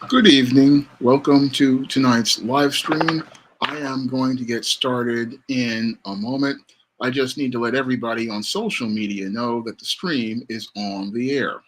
Good evening. Welcome to tonight's live stream. I am going to get started in a moment. I just need to let everybody on social media know that the stream is on the air.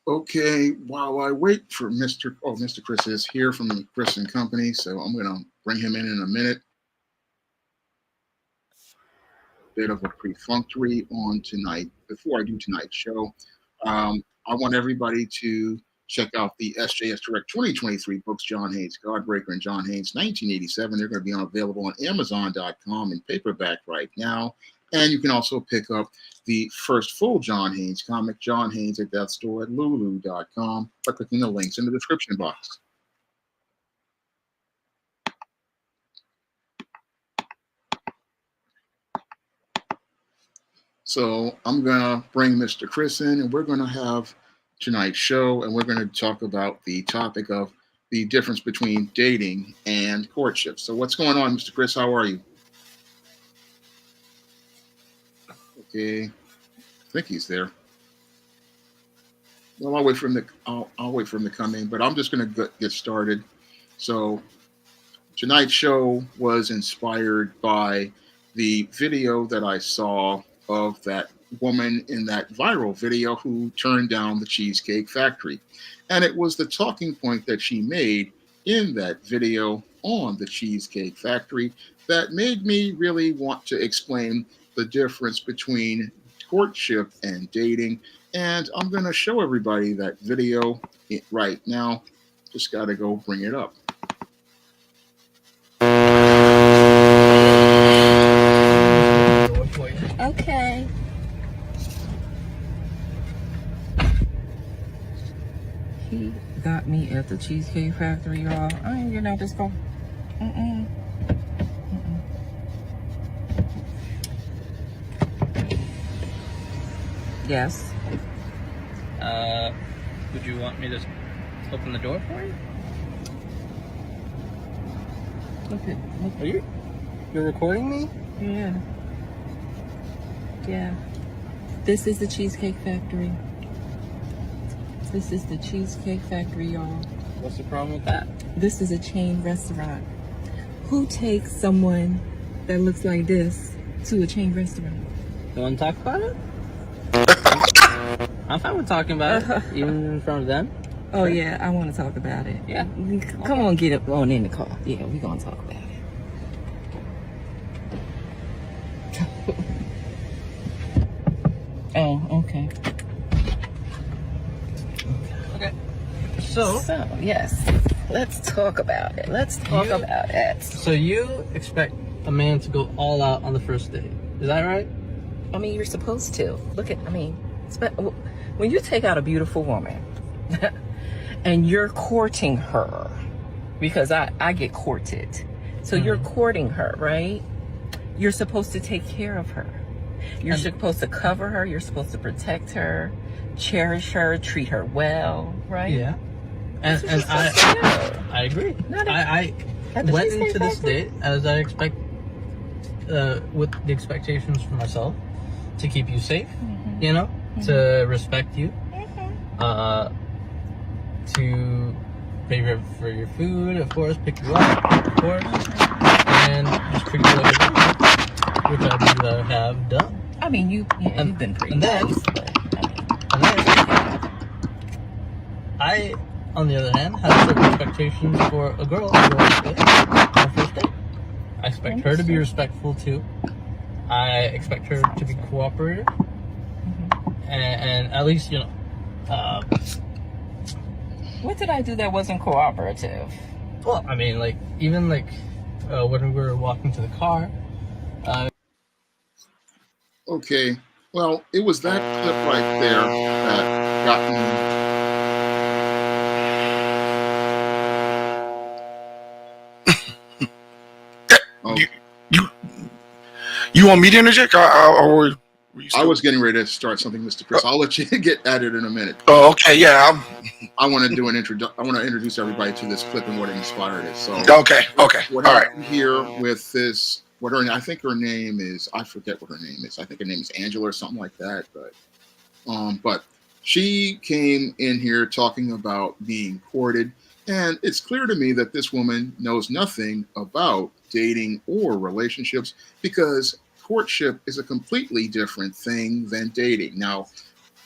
Okay, while I wait for Mr. Chris is here from Chris and Company, so I'm going to bring him in a minute. Bit of a perfunctory on tonight. Before I do tonight's show, I want everybody to check out the SJS Direct 2023 books, John Haynes, Godbreaker, and John Haynes 1987. They're going to be available on Amazon.com in paperback right now. And you can also pick up the first full John Haynes comic, John Haynes, at that store at lulu.com by clicking the links in the description box. So I'm going to bring Mr. Chris in, and we're going to have tonight's show, and we're going to talk about the topic of the difference between dating and courtship. So what's going on, Mr. Chris? How are you? Okay, I think he's there. Well, I'll wait for him to I'll wait for him to come in, but I'm just going to get started. So tonight's show was inspired by the video that I saw of that woman in that viral video who turned down the Cheesecake Factory. And it was the talking point that she made in that video on the Cheesecake Factory that made me really want to explain the difference between courtship and dating. And I'm going to show everybody that video right now. Just got to go bring it up. Okay. He got me at the Cheesecake Factory, y'all. I ain't getting out this car. Yes. Would you want me to open the door for you? Look. Are you're recording me? Yeah. Yeah. This is the Cheesecake Factory. This is the Cheesecake Factory, y'all. What's the problem with that? This is a chain restaurant. Who takes someone that looks like this to a chain restaurant? You want to talk about it? I'm fine with talking about it, even in front of them. Oh, yeah, I want to talk about it. Yeah. Come on, get up on in the car. Yeah, we're going to talk about it. Oh, okay. Okay. So, yes. Let's talk about it. Let's talk about it. So you expect a man to go all out on the first date? Is that right? I mean, you're supposed to. When you take out a beautiful woman and you're courting her, because I get courted. So you're courting her, right? You're supposed to take care of her. You're supposed to cover her. You're supposed to protect her, cherish her, treat her well, right? Yeah. And I agree. I went into this date as I expect, with the expectations for myself to keep you safe, to respect you, to pay for your food, of course, pick you up, of course, and just treat you like a friend, which I believe I have done. I mean, you've been pretty nice, I, on the other hand, have certain expectations for a girl I'm going with on our first date. I expect her to be respectful too. I expect her to be cooperative, and at least what did I do that wasn't cooperative? Well, I mean, even when we were walking to the car. Okay. Well, it was that clip right there that got me. You want me to interject? I was getting ready to start something, Mr. Chris. I'll let you get at it in a minute. Oh, okay, yeah. I want to do I want to introduce everybody to this clip and what inspired it. So okay. All right. Here with this, I think her name is, I forget what her name is. I think her name is Angela or something like that. But she came in here talking about being courted, and it's clear to me that this woman knows nothing about dating or relationships, because courtship is a completely different thing than dating. Now,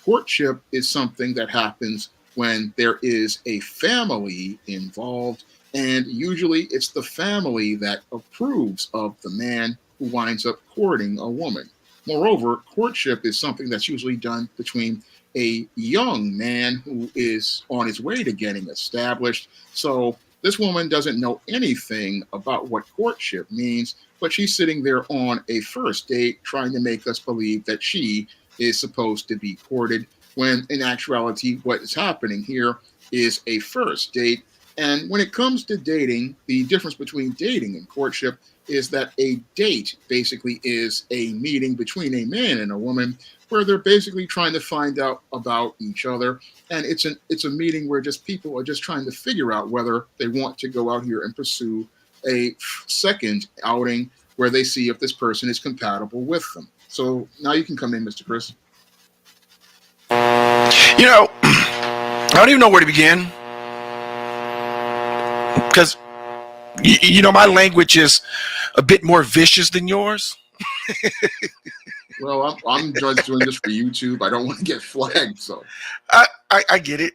courtship is something that happens when there is a family involved, and usually it's the family that approves of the man who winds up courting a woman. Moreover, courtship is something that's usually done between a young man who is on his way to getting established. So this woman doesn't know anything about what courtship means, but she's sitting there on a first date trying to make us believe that she is supposed to be courted, when in actuality, what is happening here is a first date. And when it comes to dating, the difference between dating and courtship is that a date basically is a meeting between a man and a woman where they're basically trying to find out about each other. And it's a meeting where just people are just trying to figure out whether they want to go out here and pursue a second outing where they see if this person is compatible with them. So now you can come in, Mr. Chris. I don't even know where to begin, because my language is a bit more vicious than yours. Well, I'm just doing this for YouTube. I don't want to get flagged, so I get it.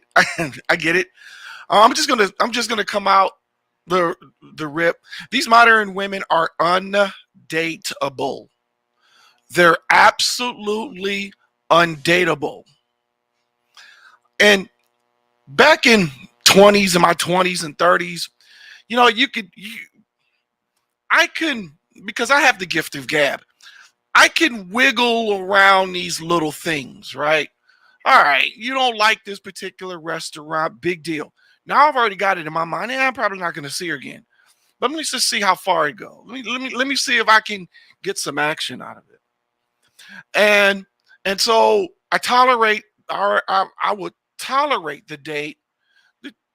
I get it. I'm just gonna come out the rip. These modern women are undateable. They're absolutely undateable. And back in my 20s and 30s, I couldn't, because I have the gift of gab, I can wiggle around these little things, right? All right, you don't like this particular restaurant, big deal. Now I've already got it in my mind, and I'm probably not going to see her again. But let me just see how far it goes. Let me see if I can get some action out of it. And so I would tolerate the date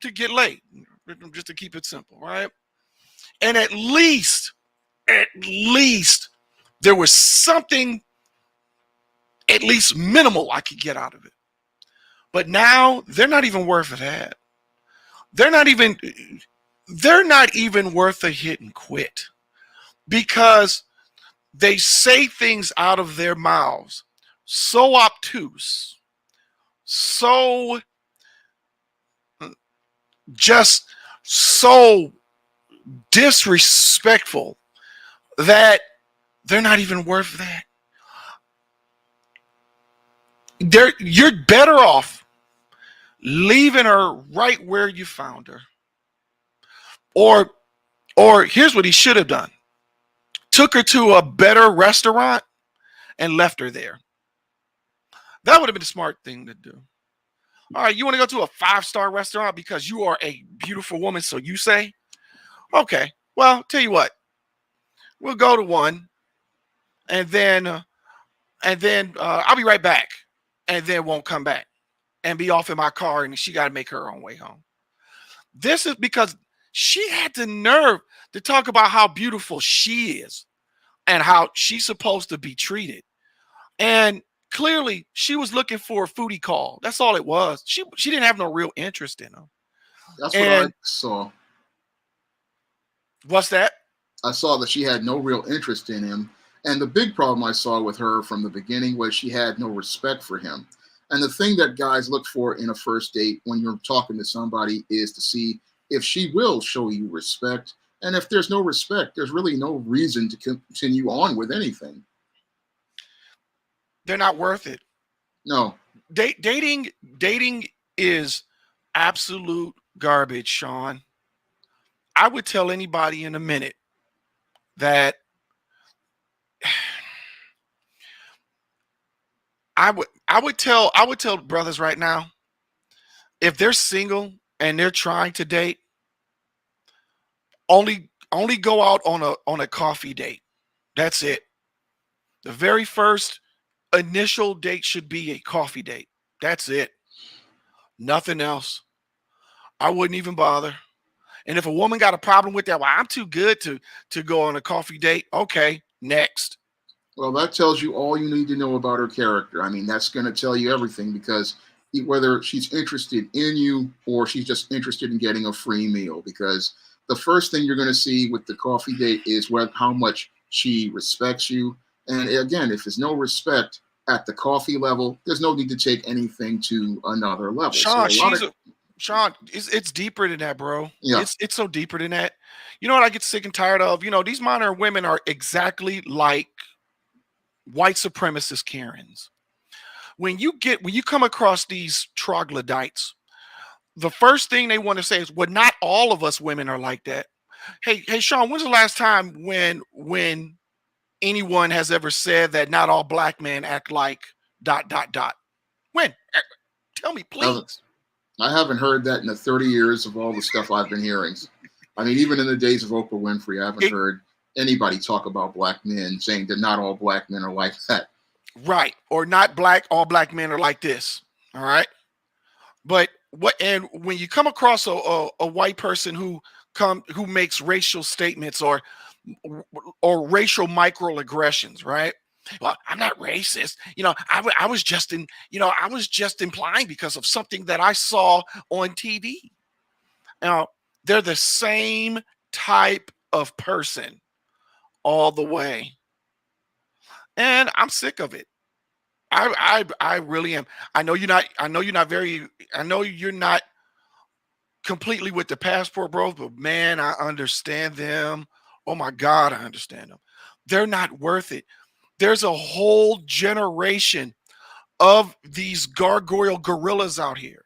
to get late, just to keep it simple, right? And at least there was something, at least minimal, I could get out of it. But now they're not even worth that. They're not even worth a hit and quit, because they say things out of their mouths so obtuse, so just so disrespectful, that they're not even worth that. You're better off leaving her right where you found her, Or here's what he should have done. Took her to a better restaurant and left her there. That would have been a smart thing to do. All right, you want to go to a 5-star restaurant because you are a beautiful woman, so you say? Okay, well, tell you what. We'll go to one, and then I'll be right back, and then won't come back and be off in my car, and she got to make her own way home. This is because she had the nerve to talk about how beautiful she is and how she's supposed to be treated. And clearly she was looking for a foodie call. That's all it was. She didn't have no real interest in him. That's what I saw. What's that? I saw that she had no real interest in him. And the big problem I saw with her from the beginning was she had no respect for him. And the thing that guys look for in a first date when you're talking to somebody is to see if she will show you respect. And if there's no respect, there's really no reason to continue on with anything. They're not worth it. No. Dating is absolute garbage, Sean. I would tell anybody in a minute that I would tell brothers right now, if they're single and they're trying to date, only go out on a coffee date. That's it. The very first initial date should be a coffee date. That's it. Nothing else. I wouldn't even bother. And if a woman got a problem with that, well, I'm too good to go on a coffee date. Okay, next. Well, that tells you all you need to know about her character. I mean, that's going to tell you everything, because whether she's interested in you or she's just interested in getting a free meal, because the first thing you're going to see with the coffee date is how much she respects you. And again, if there's no respect at the coffee level, there's no need to take anything to another level. Sean, Sean, it's deeper than that, bro. Yeah. It's so deeper than that. You know what I get sick and tired of? You know, these modern women are exactly like white supremacist Karens. When you come across these troglodytes, the first thing they want to say is, well, not all of us women are like that. Hey, Sean, when's the last time when anyone has ever said that not all black men act like ... When? Tell me, please. I haven't heard that in the 30 years of all the stuff I've been hearing. I mean, even in the days of Oprah Winfrey, I haven't heard anybody talk about black men saying that not all black men are like that. Right. Or not all black men are like this. All right. But when you come across a white person who makes racial statements or racial microaggressions, right? Well, I'm not racist. You know, I was just implying because of something that I saw on TV. Now, they're the same type of person all the way. And I'm sick of it. I really am. I know you're not completely with the passport bros, but man, I understand them. Oh my God, I understand them. They're not worth it. There's a whole generation of these gargoyle gorillas out here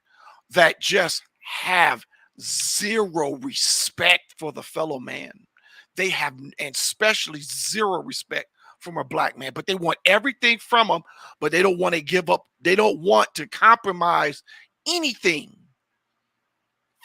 that just have zero respect for the fellow man. They have, and especially zero respect from a black man, but they want everything from them, but they don't want to give up. They don't want to compromise anything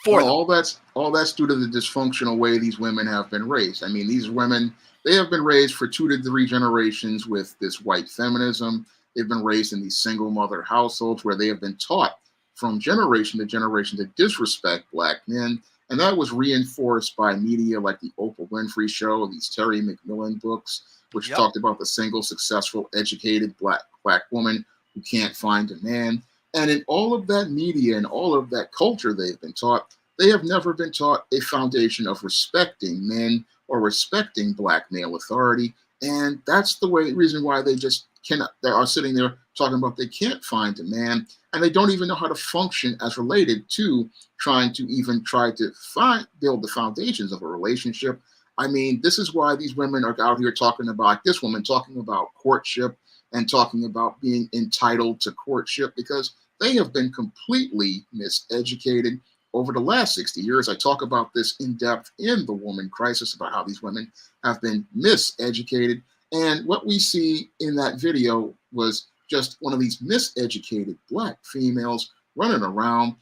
for them. All that's due to the dysfunctional way these women have been raised. I mean, these women, they have been raised for 2 to 3 generations with this white feminism. They've been raised in these single mother households where they have been taught from generation to generation to disrespect black men. And that was reinforced by media like the Oprah Winfrey Show, these Terry McMillan books, which talked about the single, successful, educated black woman who can't find a man. And in all of that media and all of that culture they've been taught, they have never been taught a foundation of respecting men or respecting black male authority. And that's the reason why they just cannot, they are sitting there talking about they can't find a man, and they don't even know how to function as related to trying to build the foundations of a relationship. I mean, this is why these women are out here talking about, this woman talking about courtship and talking about being entitled to courtship, because they have been completely miseducated. over the last 60 years. I talk about this in depth in The Woman Crisis, about how these women have been miseducated. And what we see in that video was just one of these miseducated black females running around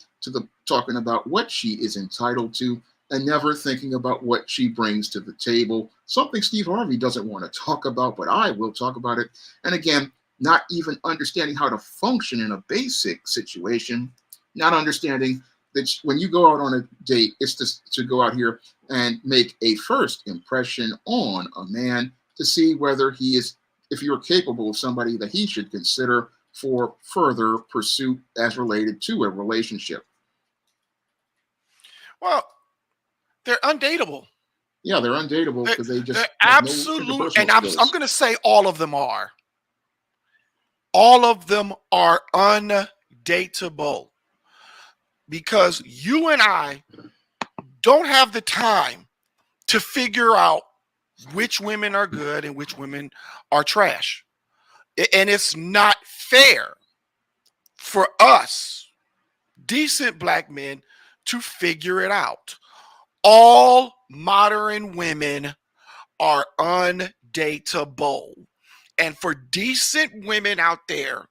talking about what she is entitled to and never thinking about what she brings to the table. Something Steve Harvey doesn't want to talk about, but I will talk about it. And again, not even understanding how to function in a basic situation, not understanding that when you go out on a date, it's to go out here and make a first impression on a man to see whether if you're capable of somebody that he should consider for further pursuit as related to a relationship. Well, they're undateable. Yeah, they're undateable because they're absolutely, and I'm going to say all of them are. All of them are undateable because you and I don't have the time to figure out which women are good and which women are trash. And it's not fair for us, decent black men, to figure it out. All modern women are undateable. And for decent women out there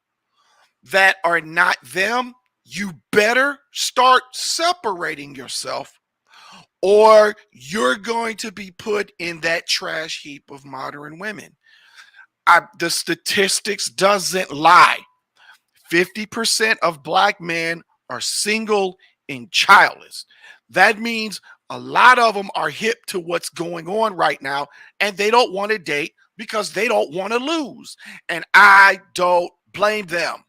that are not them, you better start separating yourself, or you're going to be put in that trash heap of modern women. The statistics doesn't lie. 50% of black men are single and childless. That means a lot of them are hip to what's going on right now, and they don't want to date because they don't want to lose. And I don't blame them.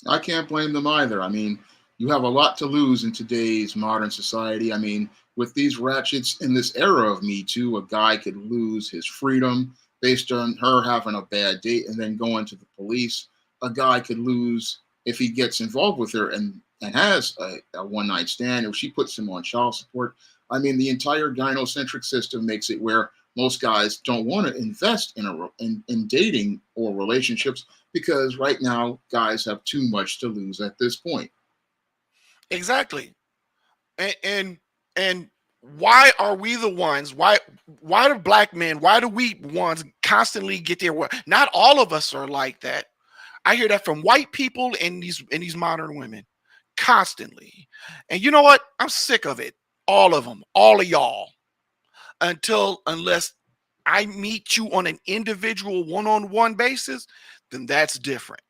I can't blame them either. I mean, you have a lot to lose in today's modern society. I mean, with these ratchets in this era of Me Too, a guy could lose his freedom based on her having a bad date and then going to the police. A guy could lose if he gets involved with her and has a one-night stand, if she puts him on child support. I mean, the entire gynocentric system makes it where most guys don't want to invest in dating or relationships because right now guys have too much to lose at this point. Exactly. And why are we the ones? Why do black men? Why do we ones constantly get there? Not all of us are like that. I hear that from white people and these modern women constantly. And you know what? I'm sick of it. All of them, all of y'all. Unless I meet you on an individual one-on-one basis, then that's different.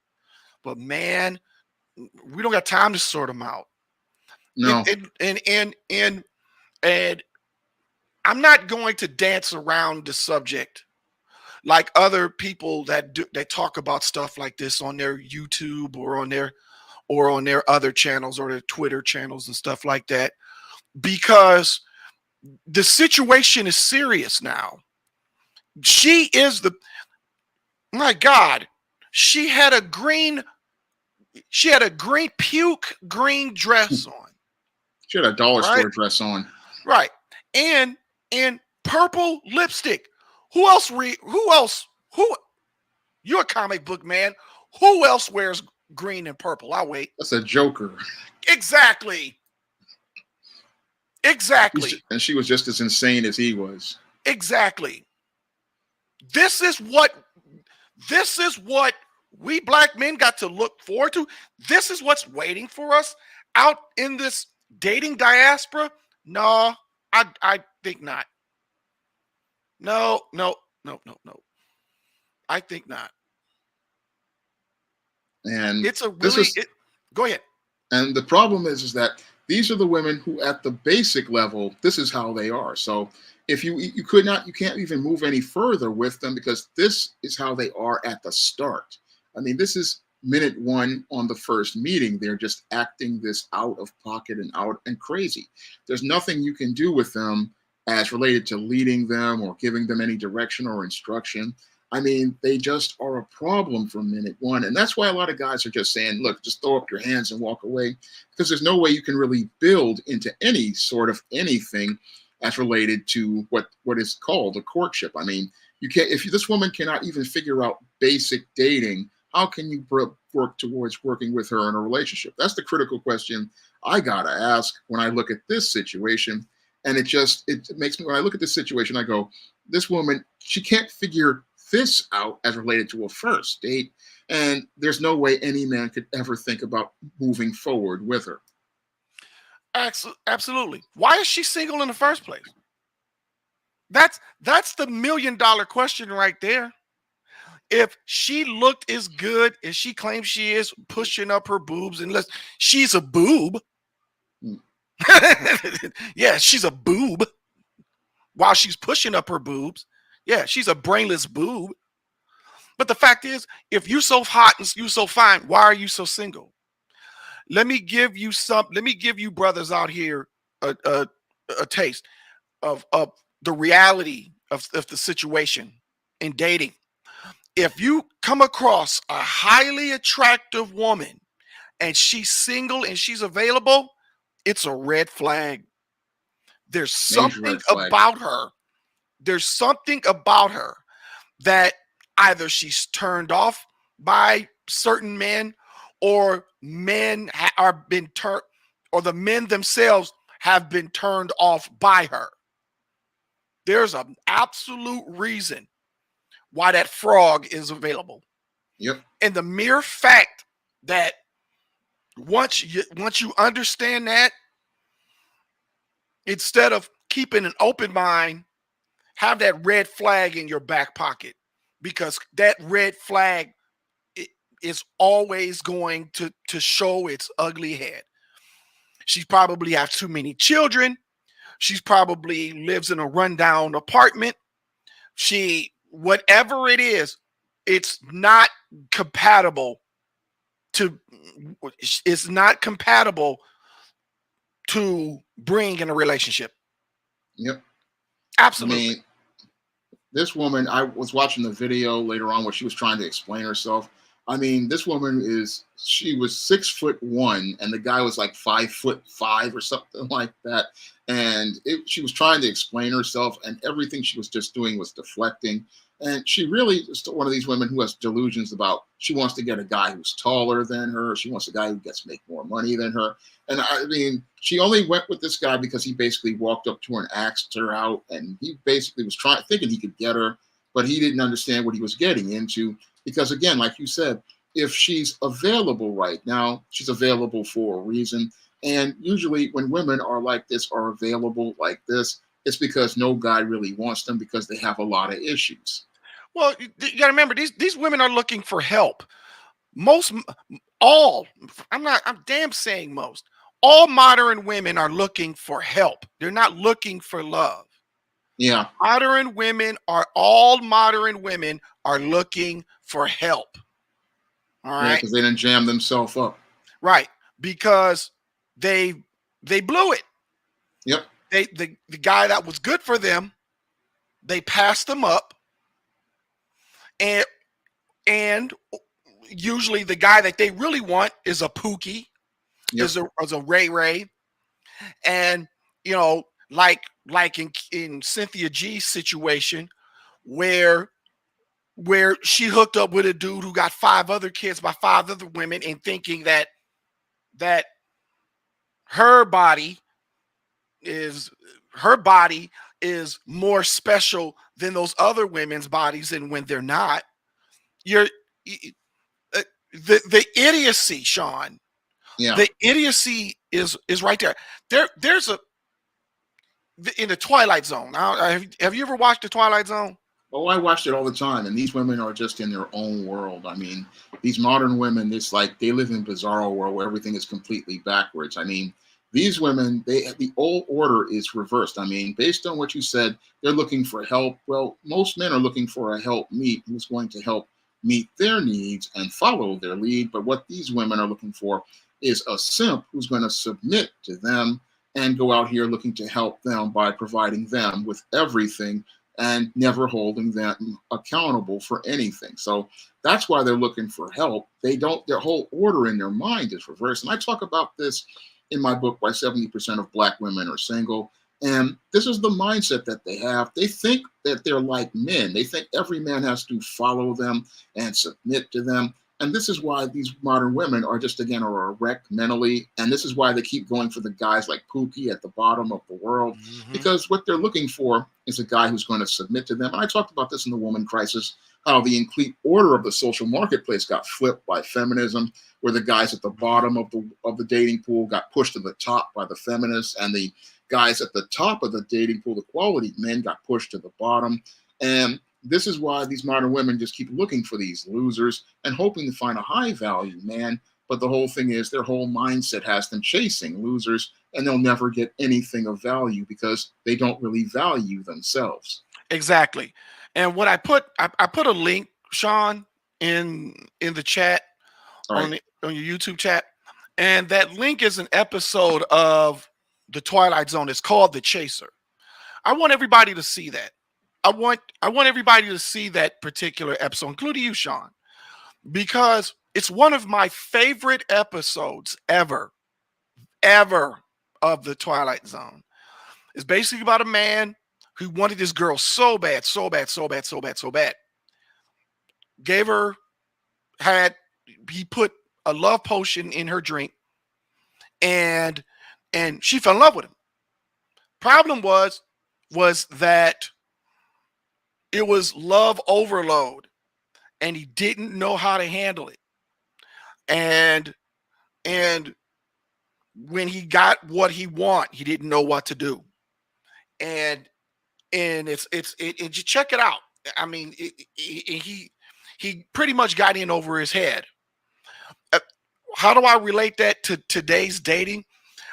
But man, we don't got time to sort them out. No. And I'm not going to dance around the subject like other people that talk about stuff like this on their YouTube or on their other channels or their Twitter channels and stuff like that, because the situation is serious now. My God, she had a puke green dress on. She had a dollar store dress on. Right. And purple lipstick. Who you're a comic book man. Who else wears green and purple? I'll wait. That's a Joker. Exactly. And she was just as insane as he was. Exactly. This is what we black men got to look forward to. This is what's waiting for us out in this dating diaspora. No, I think not. No. I think not. And it's a really go ahead. And the problem is that these are the women who at the basic level, this is how they are. So if you can't even move any further with them because this is how they are at the start. I mean, this is minute one on the first meeting. They're just acting this out of pocket and crazy. There's nothing you can do with them as related to leading them or giving them any direction or instruction. I mean, they just are a problem from minute one. And that's why a lot of guys are just saying, look, just throw up your hands and walk away, because there's no way you can really build into any sort of anything as related to what is called a courtship. I mean, you can't, if this woman cannot even figure out basic dating, how can you work towards working with her in a relationship? That's the critical question I gotta ask when I look at this situation. And it makes me, when I look at this situation, I go, this woman, she can't figure this out as related to a first date, and there's no way any man could ever think about moving forward with her. Absolutely. Why is she single in the first place? That's the $1 million question right there. If she looked as good as she claims she is, pushing up her boobs, unless she's a boob. Hmm. Yeah, she's a boob. While she's pushing up her boobs, yeah, she's a brainless boob. But the fact is, if you're so hot and you're so fine, why are you so single? Let me give you brothers out here a taste of the reality of the situation in dating. If you come across a highly attractive woman and she's single and she's available, it's a red flag. There's Major something red flag. about her. There's something about her that either she's turned off by certain men, or are been turned, or the men themselves have been turned off by her. There's an absolute reason why that frog is available. Yep. And the mere fact that once you understand that, instead of keeping an open mind, have that red flag in your back pocket, because that red flag is always going to show its ugly head. She probably has too many children. She's probably lives in a rundown apartment. Whatever it is, it's not compatible to bring in a relationship. Yep. Absolutely. I mean, this woman, I was watching the video later on where she was trying to explain herself. I mean, this woman she was 6'1", and the guy was like 5'5" or something like that. And she was trying to explain herself, and everything she was just doing was deflecting. And she really is one of these women who has delusions about, she wants to get a guy who's taller than her. She wants a guy who gets make more money than her. And I mean, she only went with this guy because he basically walked up to her and asked her out. And he basically was thinking he could get her, but he didn't understand what he was getting into. Because again, like you said, if she's available right now, she's available for a reason. And usually when women are like this, are available like this, it's because no guy really wants them, because they have a lot of issues. Well, you got to remember, these women are looking for help. I'm damn saying most. All modern women are looking for help. They're not looking for love. Yeah. All modern women are looking for help. All right. Because they didn't jam themselves up. Right. Because they blew it. Yep. The guy that was good for them, they passed them up. And usually the guy that they really want is a Pookie, Yep. is a Ray Ray. And like in Cynthia G's situation, where she hooked up with a dude who got 5 other kids by 5 other women, and thinking that her body is more special than those other women's bodies, and when they're not. The idiocy, Sean. Yeah. The idiocy is right there. There's in the Twilight Zone. Have you ever watched the Twilight Zone? Oh, I watched it all the time, and these women are just in their own world. I mean, these modern women, it's like they live in bizarro world where everything is completely backwards. I mean, these women, the old order is reversed. I mean, based on what you said, they're looking for help. Well, most men are looking for a helpmeet who's going to help meet their needs and follow their lead. But what these women are looking for is a simp who's going to submit to them and go out here looking to help them by providing them with everything and never holding them accountable for anything. So that's why they're looking for help. Their whole order in their mind is reversed. And I talk about this in my book, Why 70% of Black Women Are Single. And this is the mindset that they have. They think that they're like men. They think every man has to follow them and submit to them. And this is why these modern women are just, again, are a wreck mentally. And this is why they keep going for the guys like Pookie at the bottom of the world, because what they're looking for is a guy who's going to submit to them. And I talked about this in The Woman Crisis, how the complete order of the social marketplace got flipped by feminism, where the guys at the bottom of the dating pool got pushed to the top by the feminists, and the guys at the top of the dating pool, the quality men, got pushed to the bottom. And this is why these modern women just keep looking for these losers and hoping to find a high value man. But the whole thing is their whole mindset has them chasing losers, and they'll never get anything of value because they don't really value themselves. Exactly. And what I put a link, Sean, in the chat, on your YouTube chat, and that link is an episode of The Twilight Zone. It's called The Chaser. I want everybody to see that. I want everybody to see that particular episode, including you, Sean, because it's one of my favorite episodes ever of The Twilight Zone. It's basically about a man who wanted this girl so bad. He put a love potion in her drink, and she fell in love with him. Problem was that it was love overload, and he didn't know how to handle it. And when he got what he want, he didn't know what to do. And you check it out. I mean, he pretty much got in over his head. How do I relate that to today's dating?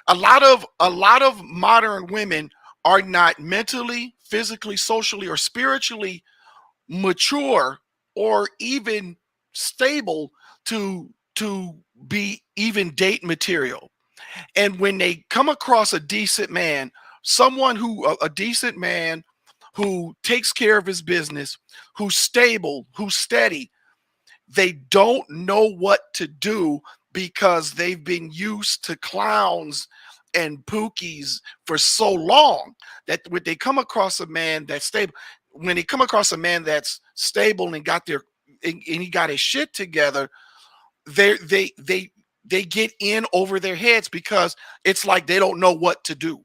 A lot of modern women are not mentally, physically, socially, or spiritually mature or even stable to be even date material. And when they come across a decent man, a decent man who takes care of his business, who's stable, who's steady, they don't know what to do because they've been used to clowns and pookies for so long that when they come across a man that's stable, and he got his shit together, they get in over their heads because it's like they don't know what to do.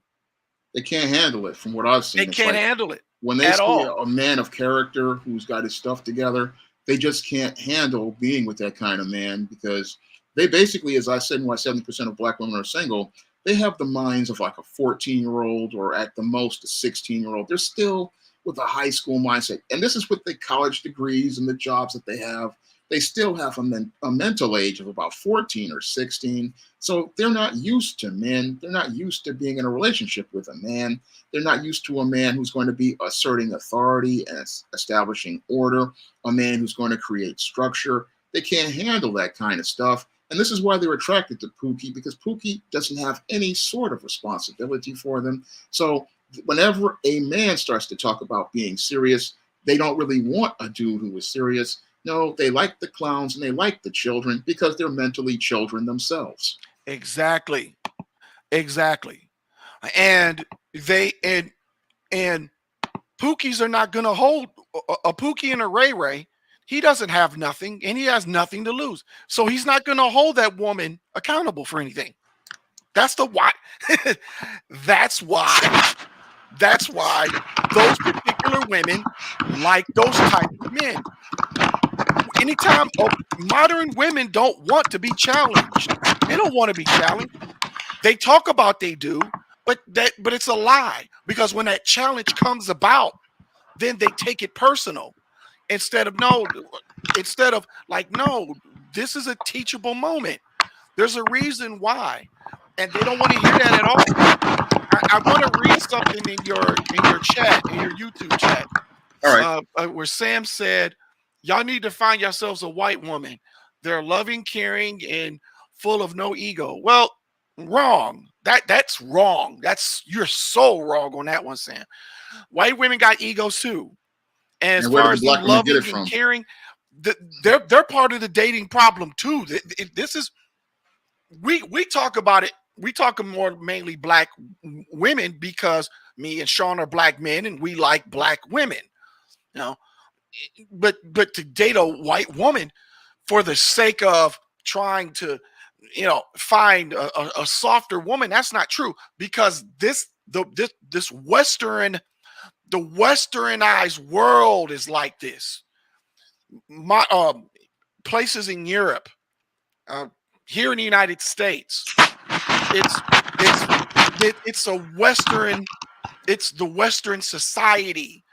They can't handle it, from what I've seen. They can't handle it when they see a man of character who's got his stuff together. They just can't handle being with that kind of man, because they basically, as I said, why 70% of black women are single, they have the minds of like a 14-year-old or at the most a 16-year-old. They're still with a high school mindset. And this is with the college degrees and the jobs that they have. They still have a mental age of about 14 or 16. So they're not used to men. They're not used to being in a relationship with a man. They're not used to a man who's going to be asserting authority and establishing order, a man who's going to create structure. They can't handle that kind of stuff. And this is why they're attracted to Pookie, because Pookie doesn't have any sort of responsibility for them. So whenever a man starts to talk about being serious, they don't really want a dude who is serious. No, they like the clowns and they like the children because they're mentally children themselves. Exactly. And Pookies are not going to hold a Pookie and a Ray Ray. He doesn't have nothing and he has nothing to lose. So he's not going to hold that woman accountable for anything. That's why those particular women like those type of men. Anytime modern women don't want to be challenged. They don't want to be challenged. They talk about they do, but it's a lie, because when that challenge comes about, then they take it personal instead of this is a teachable moment. There's a reason why, and they don't want to hear that at all. I want to read something in your chat, in your YouTube chat. All right. Where Sam said, y'all need to find yourselves a white woman. They're loving, caring, and full of no ego. Well, wrong. That's wrong. You're so wrong on that one, Sam. White women got egos too. And as far as loving and caring, they're part of the dating problem too. This is we talk about it. We talk more mainly black women because me and Sean are black men and we like black women. You know, but to date a white woman, for the sake of trying to, find a softer woman. That's not true, because this the westernized world is like this. My places in Europe, uh, here in the United States, it's it's a western, it's the western society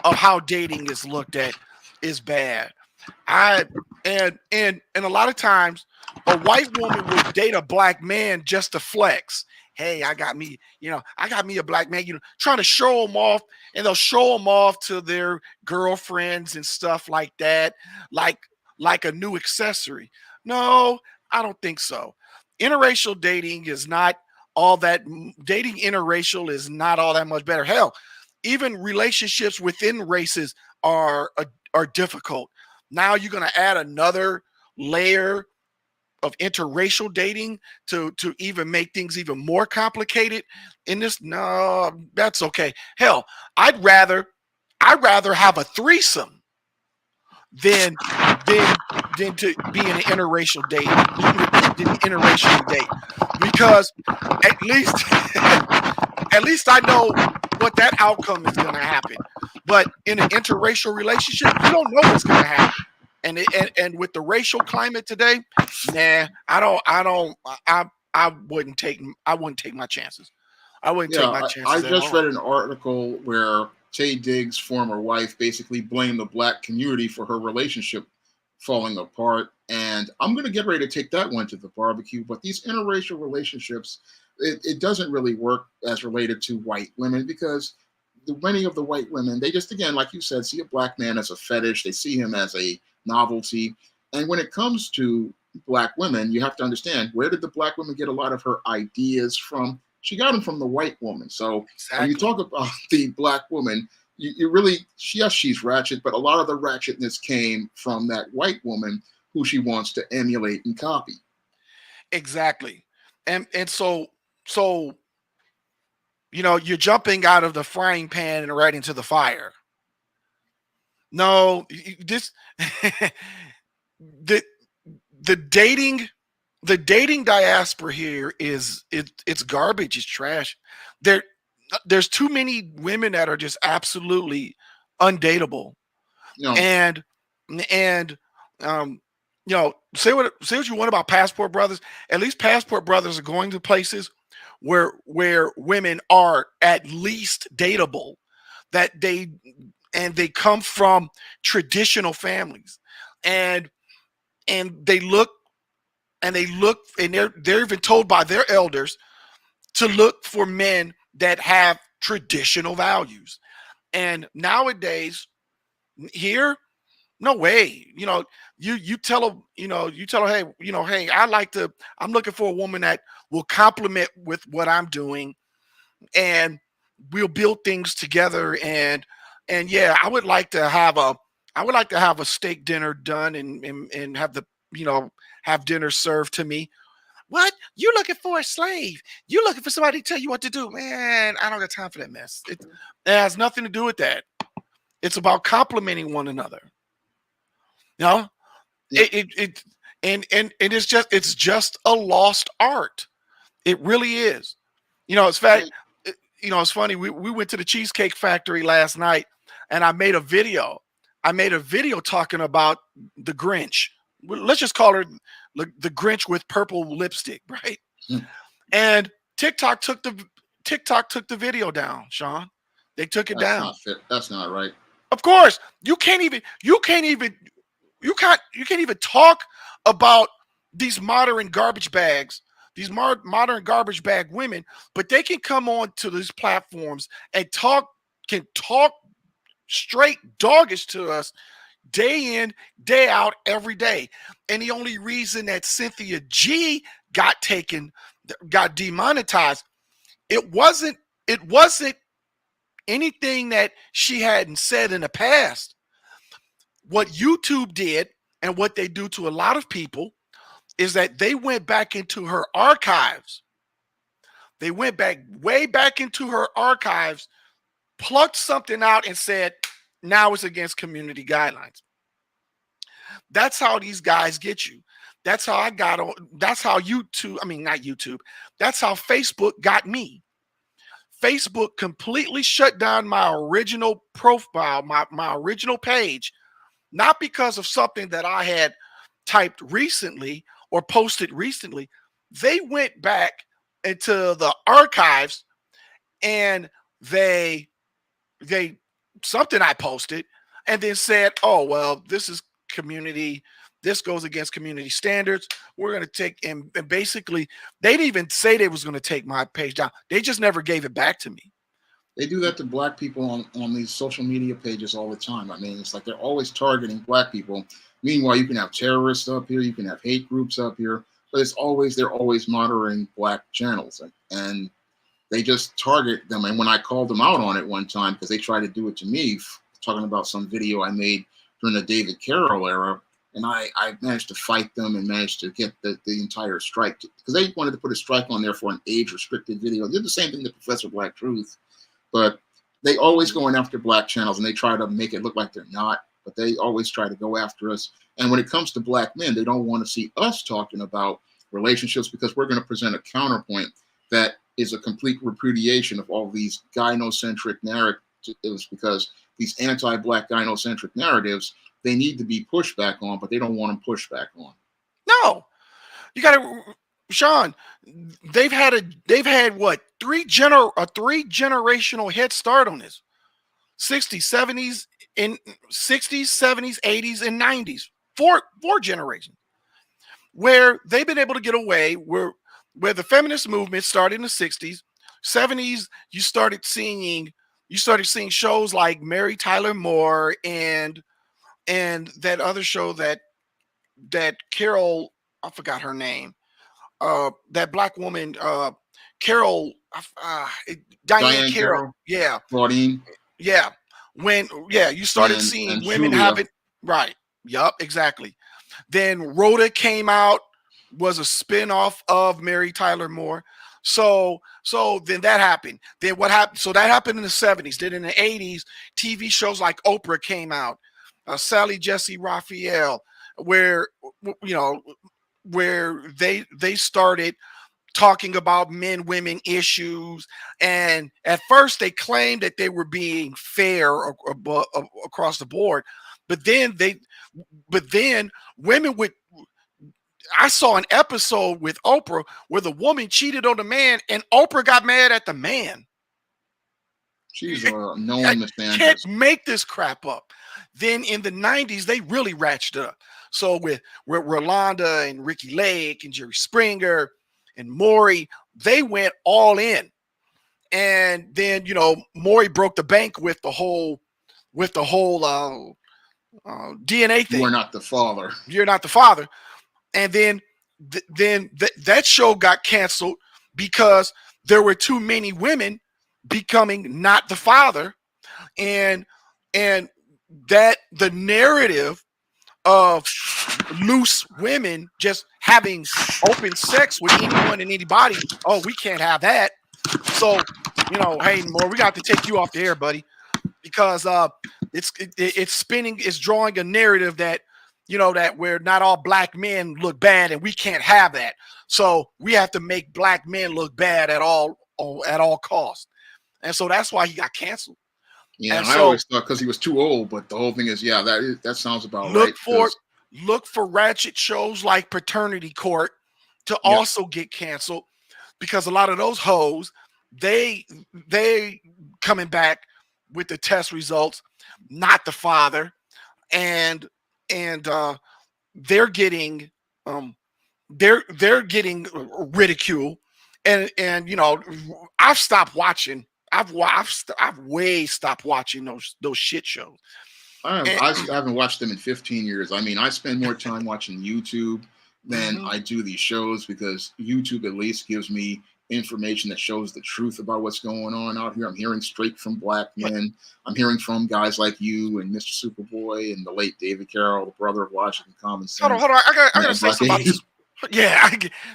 of how dating is looked at is bad. I and a lot of times a white woman will date a black man just to flex. Hey, I got me a black man, trying to show them off, and they'll show them off to their girlfriends and stuff like that, like like a new accessory. No, I don't think so. Interracial dating is not all that. Dating interracial is not all that much better. Hell, even relationships within races are difficult. Now you're going to add another layer of interracial dating to even make things even more complicated in this. No, that's okay. Hell, I'd rather have a threesome than than than to be in an interracial date, than interracial date, because at least at least I know what that outcome is going to happen. But in an interracial relationship, you don't know what's going to happen. And with the racial climate today, nah, I wouldn't take my chances. I wouldn't take Yeah, my I chances at just all. read an article where Tay Diggs' former wife basically blamed the black community for her relationship falling apart. And I'm going to get ready to take that one to the barbecue. But these interracial relationships, it doesn't really work as related to white women, because many of the white women, they just, again, like you said, see a black man as a fetish. They see him as a novelty. And when it comes to black women, you have to understand, where did the black woman get a lot of her ideas from? She got them from the white woman. So when you Exactly. talk about the black woman, you really, yes, she's ratchet, but a lot of the ratchetness came from that white woman who she wants to emulate and copy. Exactly. And so you're jumping out of the frying pan and right into the fire. No, this the the dating the dating diaspora here it's garbage, it's trash. There there's too many women that are just absolutely undateable. You know, And and um say what you want about passport brothers. At least passport brothers are going to places where women are at least dateable, that they come from traditional families, and and they look and they're even told by their elders to look for men that have traditional values. And nowadays here, no way. You tell her, hey, hey, I'm looking for a woman that will complement with what I'm doing, and we'll build things together. And yeah, I would like to have a steak dinner done, and have have dinner served to me. What? You looking for a slave? You looking for somebody to tell you what to do? Man, I don't got time for that mess. It has nothing to do with that. It's about complimenting one another. You know, yeah, it and it's just a lost art. It really is. It's fact. I, It's funny. We went to the Cheesecake Factory last night, and I made a video. I made a video talking about the Grinch. Let's just call her the Grinch with purple lipstick, right? And TikTok took the TikTok took the video down, Sean. They took it that's down. not fit. That's not right. Of course, you can't even talk about these modern garbage bags, these modern garbage bag women, but they can come on to these platforms and talk straight doggish to us day in, day out, every day. And the only reason that Cynthia G got demonetized, it wasn't anything that she hadn't said in the past. What YouTube did, and what they do to a lot of people, is that they went back into her archives. They went back way back into her archives, plucked something out, and said, now it's against community guidelines. That's how these guys get you. That's how I got on. That's how YouTube, I mean, not YouTube. That's how Facebook got me. Facebook completely shut down my original profile, my original page, not because of something that I had typed recently or posted recently. They went back into the archives and they something I posted and then said, "Oh, well, this is community, this goes against community standards. We're going to take," and basically they didn't even say they was going to take my page down. They just never gave it back to me. They do that to black people on these social media pages all the time. I mean, it's like they're always targeting black people. Meanwhile, you can have terrorists up here, you can have hate groups up here, but they're always monitoring black channels, and they just target them. And when I called them out on it one time because they tried to do it to me, talking about some video I made during the David Carroll era, and I managed to fight them and managed to get the entire strike, because they wanted to put a strike on there for an age restricted video. They did the same thing to Professor Black Truth. But they always going after black channels, and they try to make it look like they're not, but they always try to go after us. And when it comes to black men, they don't want to see us talking about relationships, because we're going to present a counterpoint that is a complete repudiation of all these gynocentric narratives, because these anti-black gynocentric narratives, they need to be pushed back on, but they don't want them pushed back on. No, you got to, Sean, they've had what, a three generational head start on this. 60s, 70s, and 60s, 70s, 80s, and 90s. Four generations where they've been able to get away, where the feminist movement started in the 60s, 70s, you started seeing shows like Mary Tyler Moore and that other show that Carol, I forgot her name. That black woman, Carol, Diane Carroll. Yeah. Claudine. Yeah. You started seeing women Julia. have it. Right. Yup, exactly. Then Rhoda came out, was a spin-off of Mary Tyler Moore. So then that happened. Then what happened? So that happened in the 70s. Then in the 80s, TV shows like Oprah came out, Sally Jesse Raphael, where they started talking about men-women issues. And at first they claimed that they were being fair across the board. But then women would, I saw an episode with Oprah where the woman cheated on the man and Oprah got mad at the man. She's a known misandrist. Can't make this crap up. Then in the 90s, they really ratcheted up. So with Rolanda and Ricky Lake and Jerry Springer and Maury, they went all in. And then, Maury broke the bank with the whole DNA thing. You're not the father. You're not the father. And then that show got canceled because there were too many women becoming not the father, and that the narrative of loose women just having open sex with anyone and anybody, oh, we can't have that. So, hey, Moore, we got to take you off the air, buddy, because it's spinning, it's drawing a narrative that, that where not all black men look bad, and we can't have that. So we have to make black men look bad at all costs. And so that's why he got canceled. Yeah, and I always thought because he was too old, but the whole thing is, that sounds about right. Look for ratchet shows like Paternity Court to also get canceled, because a lot of those hoes, they coming back with the test results, not the father, and they're getting ridicule, and I've stopped watching. I've way stopped watching those shit shows. I haven't watched them in 15 years. I mean, I spend more time watching YouTube than I do these shows, because YouTube at least gives me information that shows the truth about what's going on out here. I'm hearing straight from black men. I'm hearing from guys like you and Mr. Superboy and the late David Carroll, the brother of Washington Common Sense. Hold on. I gotta say something about this. Yeah,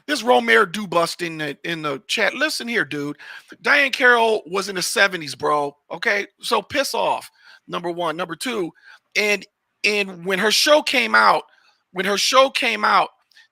this Romare Dubust in the chat. Listen here, dude. Diane Carroll was in the 70s, bro. Okay, so piss off. Number one. Number two, and And when her show came out,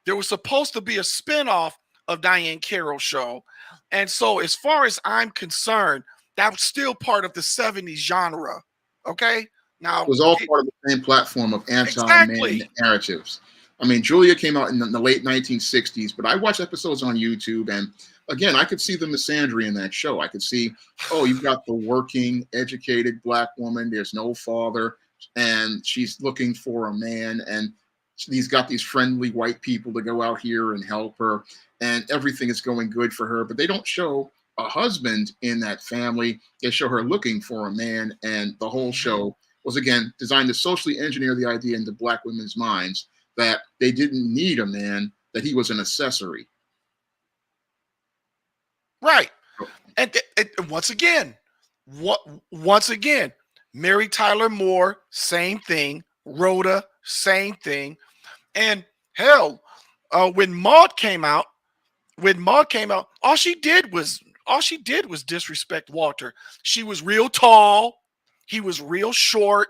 there was supposed to be a spinoff of Diane Carroll's show. And so, as far as I'm concerned, that was still part of the 70s genre. Okay. Now, It was all part of the same platform of anti-man exactly. narratives. I mean, Julia came out in the late 1960s, but I watched episodes on YouTube, and again, I could see the misandry in that show. I could see, oh, you've got the working, educated black woman. There's no father, and she's looking for a man, and he's got these friendly white people to go out here and help her, and everything is going good for her. But they don't show a husband in that family. They show her looking for a man, and the whole show was again designed to socially engineer the idea into black women's minds that they didn't need a man, that he was an accessory. Right. And once again, Mary Tyler Moore, same thing. Rhoda, same thing. And hell, when Maude came out, all she did was disrespect Walter. She was real tall, he was real short,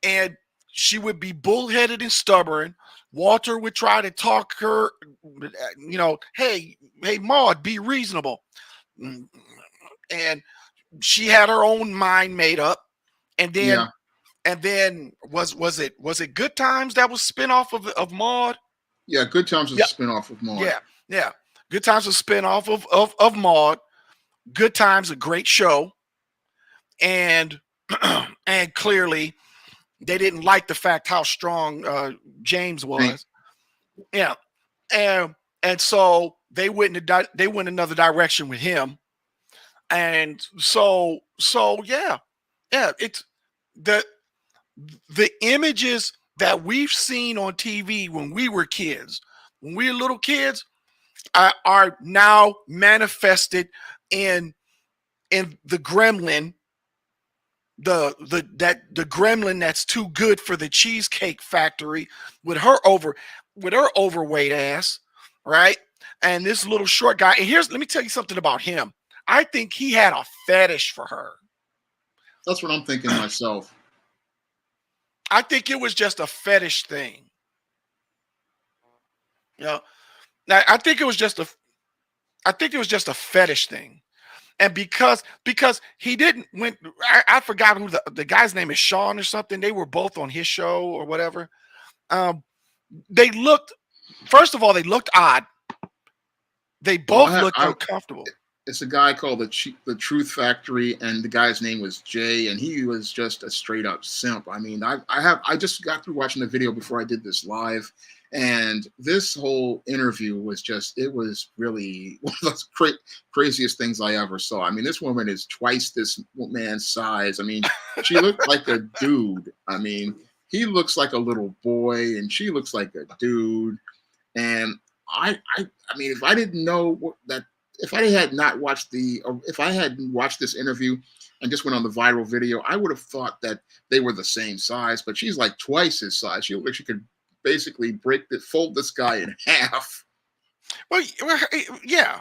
and she would be bullheaded and stubborn. Walter would try to talk her, hey, Maude, be reasonable. And she had her own mind made up. And then, was it Good Times that was spinoff of Maude? Yeah, Good Times was a spinoff of Maude. Yeah. Good Times was a spinoff of Maude. Good Times, a great show. And and clearly they didn't like the fact how strong James was. Yeah. And so they went another direction with him. And so yeah, it's the images that we've seen on TV when we were little kids, are now manifested in the gremlin, the gremlin that's too good for the Cheesecake Factory with her overweight ass, right? And this little short guy. And let me tell you something about him. I think he had a fetish for her. That's what I'm thinking myself. I think it was just a fetish thing. I think it was just a fetish thing. And because he didn't I forgot who the guy's name is, Sean or something. They were both on his show or whatever. First of all, they looked odd. They both looked uncomfortable. It's a guy called the Truth Factory, and the guy's name was Jay, and he was just a straight up simp. I mean, I just got through watching the video before I did this live, and this whole interview was it was really one of the craziest things I ever saw. I mean, this woman is twice this man's size. I mean, she looked like a dude. I mean, he looks like a little boy, and she looks like a dude. And I mean, if I didn't know that. If I had watched this interview and just went on the viral video, I would have thought that they were the same size, but she's like twice his size. She looked like she could basically fold this guy in half. Well, yeah.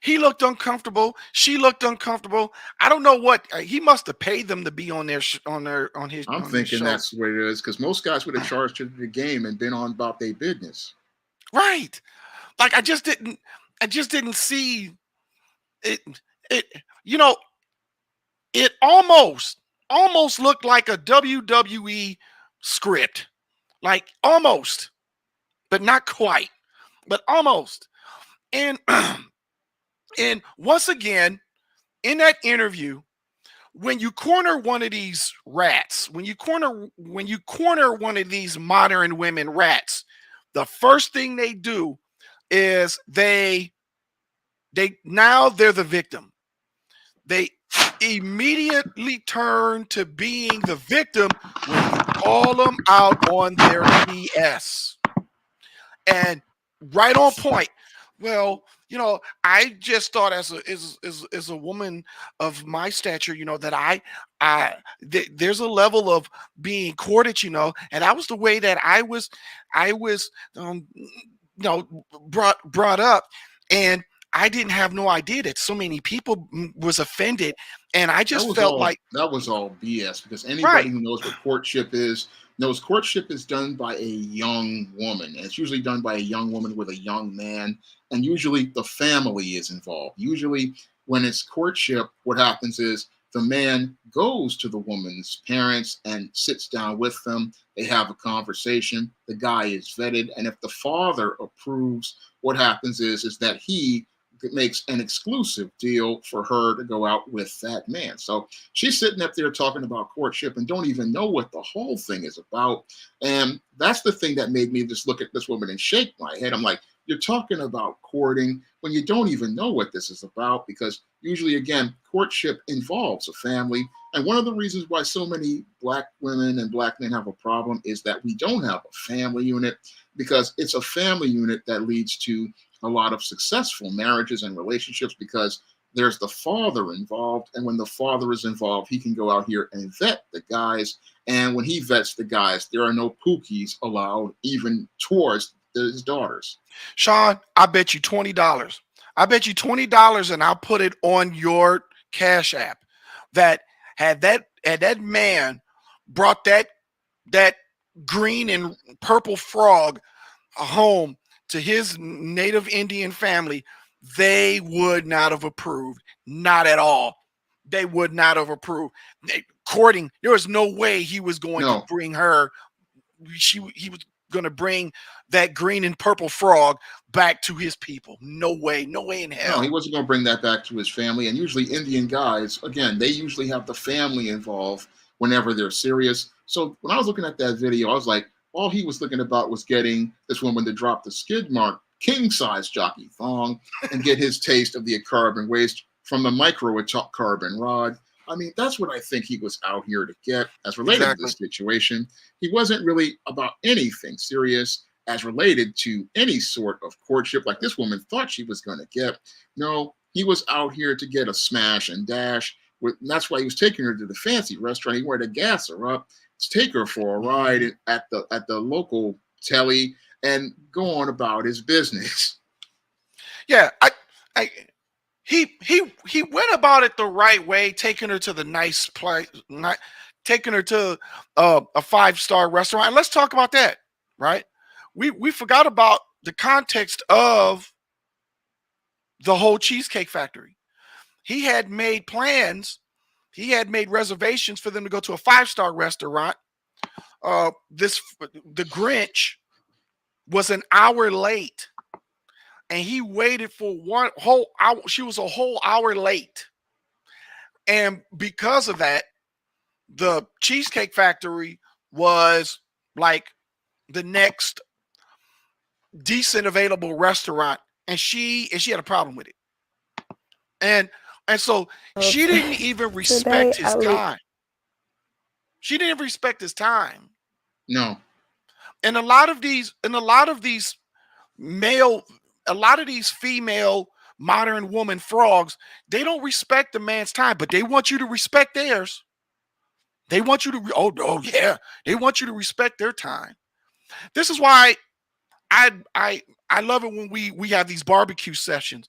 He looked uncomfortable. She looked uncomfortable. I don't know what he must have paid them to be on his. I'm thinking that's what it is, because most guys would have charged to the game and been on about their business. Right. Like I just didn't see it. It almost looked like a WWE script, like almost, but not quite, but almost. And and once again, in that interview, when you corner one of these rats, when you corner one of these modern women rats, the first thing they do is they're the victim. They immediately turn to being the victim when you call them out on their BS. And right on point. Well, I just thought as a woman of my stature, that there's a level of being courted, and that was the way that I was brought up. And I didn't have no idea that so many people was offended, and I just felt like that was all BS, because anybody right, who knows what courtship is knows courtship is done by a young woman. And it's usually done by a young woman with a young man, and usually the family is involved. Usually, when it's courtship, what happens is the man goes to the woman's parents and sits down with them. They have a conversation. The guy is vetted, and if the father approves, what happens is that he makes an exclusive deal for her to go out with that man. So she's sitting up there talking about courtship and don't even know what the whole thing is about. And that's the thing that made me just look at this woman and shake my head. I'm like, you're talking about courting when you don't even know what this is about, because usually, again, courtship involves a family. And one of the reasons why so many Black women and Black men have a problem is that we don't have a family unit, because it's a family unit that leads to a lot of successful marriages and relationships, because there's the father involved. And when the father is involved, he can go out here and vet the guys. And when he vets the guys, there are no pookies allowed even towards his daughters. Sean, I bet you $20. I bet you $20, and I'll put it on your Cash App that had that man brought that green and purple frog home to his native Indian family, they would not have approved. Not at all. They would not have approved. Courting, there was no way he was going to bring her. He was going to bring that green and purple frog back to his people. No way in hell. No, he wasn't going to bring that back to his family. And usually Indian guys, again, they usually have the family involved whenever they're serious. So when I was looking at that video, I was like, all he was thinking about was getting this woman to drop the skid mark king-size jockey thong and get his taste of the carbon waste from the micro carbon rod. I mean, that's what I think he was out here to get as related to this situation. He wasn't really about anything serious as related to any sort of courtship like this woman thought she was going to get. No, he was out here to get a smash and dash. And that's why he was taking her to the fancy restaurant. He wanted to gas her up, take her for a ride at the local telly, and go on about his business. Yeah, he went about it the right way, taking her to the nice place, taking her to a 5-star restaurant. And let's talk about that, right? We forgot about the context of the whole Cheesecake Factory. He had made plans. He had made reservations for them to go to a 5-star restaurant. The Grinch was an hour late, and he waited for one whole hour. She was a whole hour late, and because of that, the Cheesecake Factory was like the next decent available restaurant, and she had a problem with it, and so she didn't even respect his time. She didn't respect his time. No. And a lot of these female modern woman frogs, they don't respect the man's time, but they want you to respect theirs. They want you to they want you to respect their time. This is why I love it when we have these barbecue sessions,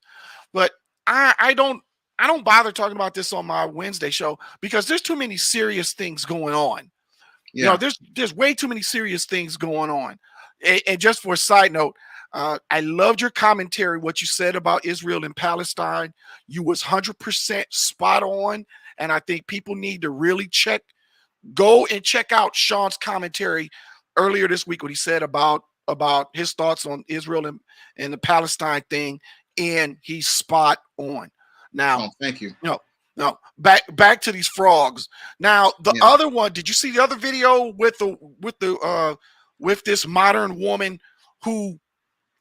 but I don't bother talking about this on my Wednesday show because there's too many serious things going on. Yeah. You know, there's way too many serious things going on. And just for a side note, I loved your commentary, what you said about Israel and Palestine. You was 100% spot on. And I think people need to really go and check out Sean's commentary earlier this week, what he said about his thoughts on Israel and the Palestine thing. And he's spot on. Now, thank you. No, back to these frogs. Now, the other one, did you see the other video with this modern woman who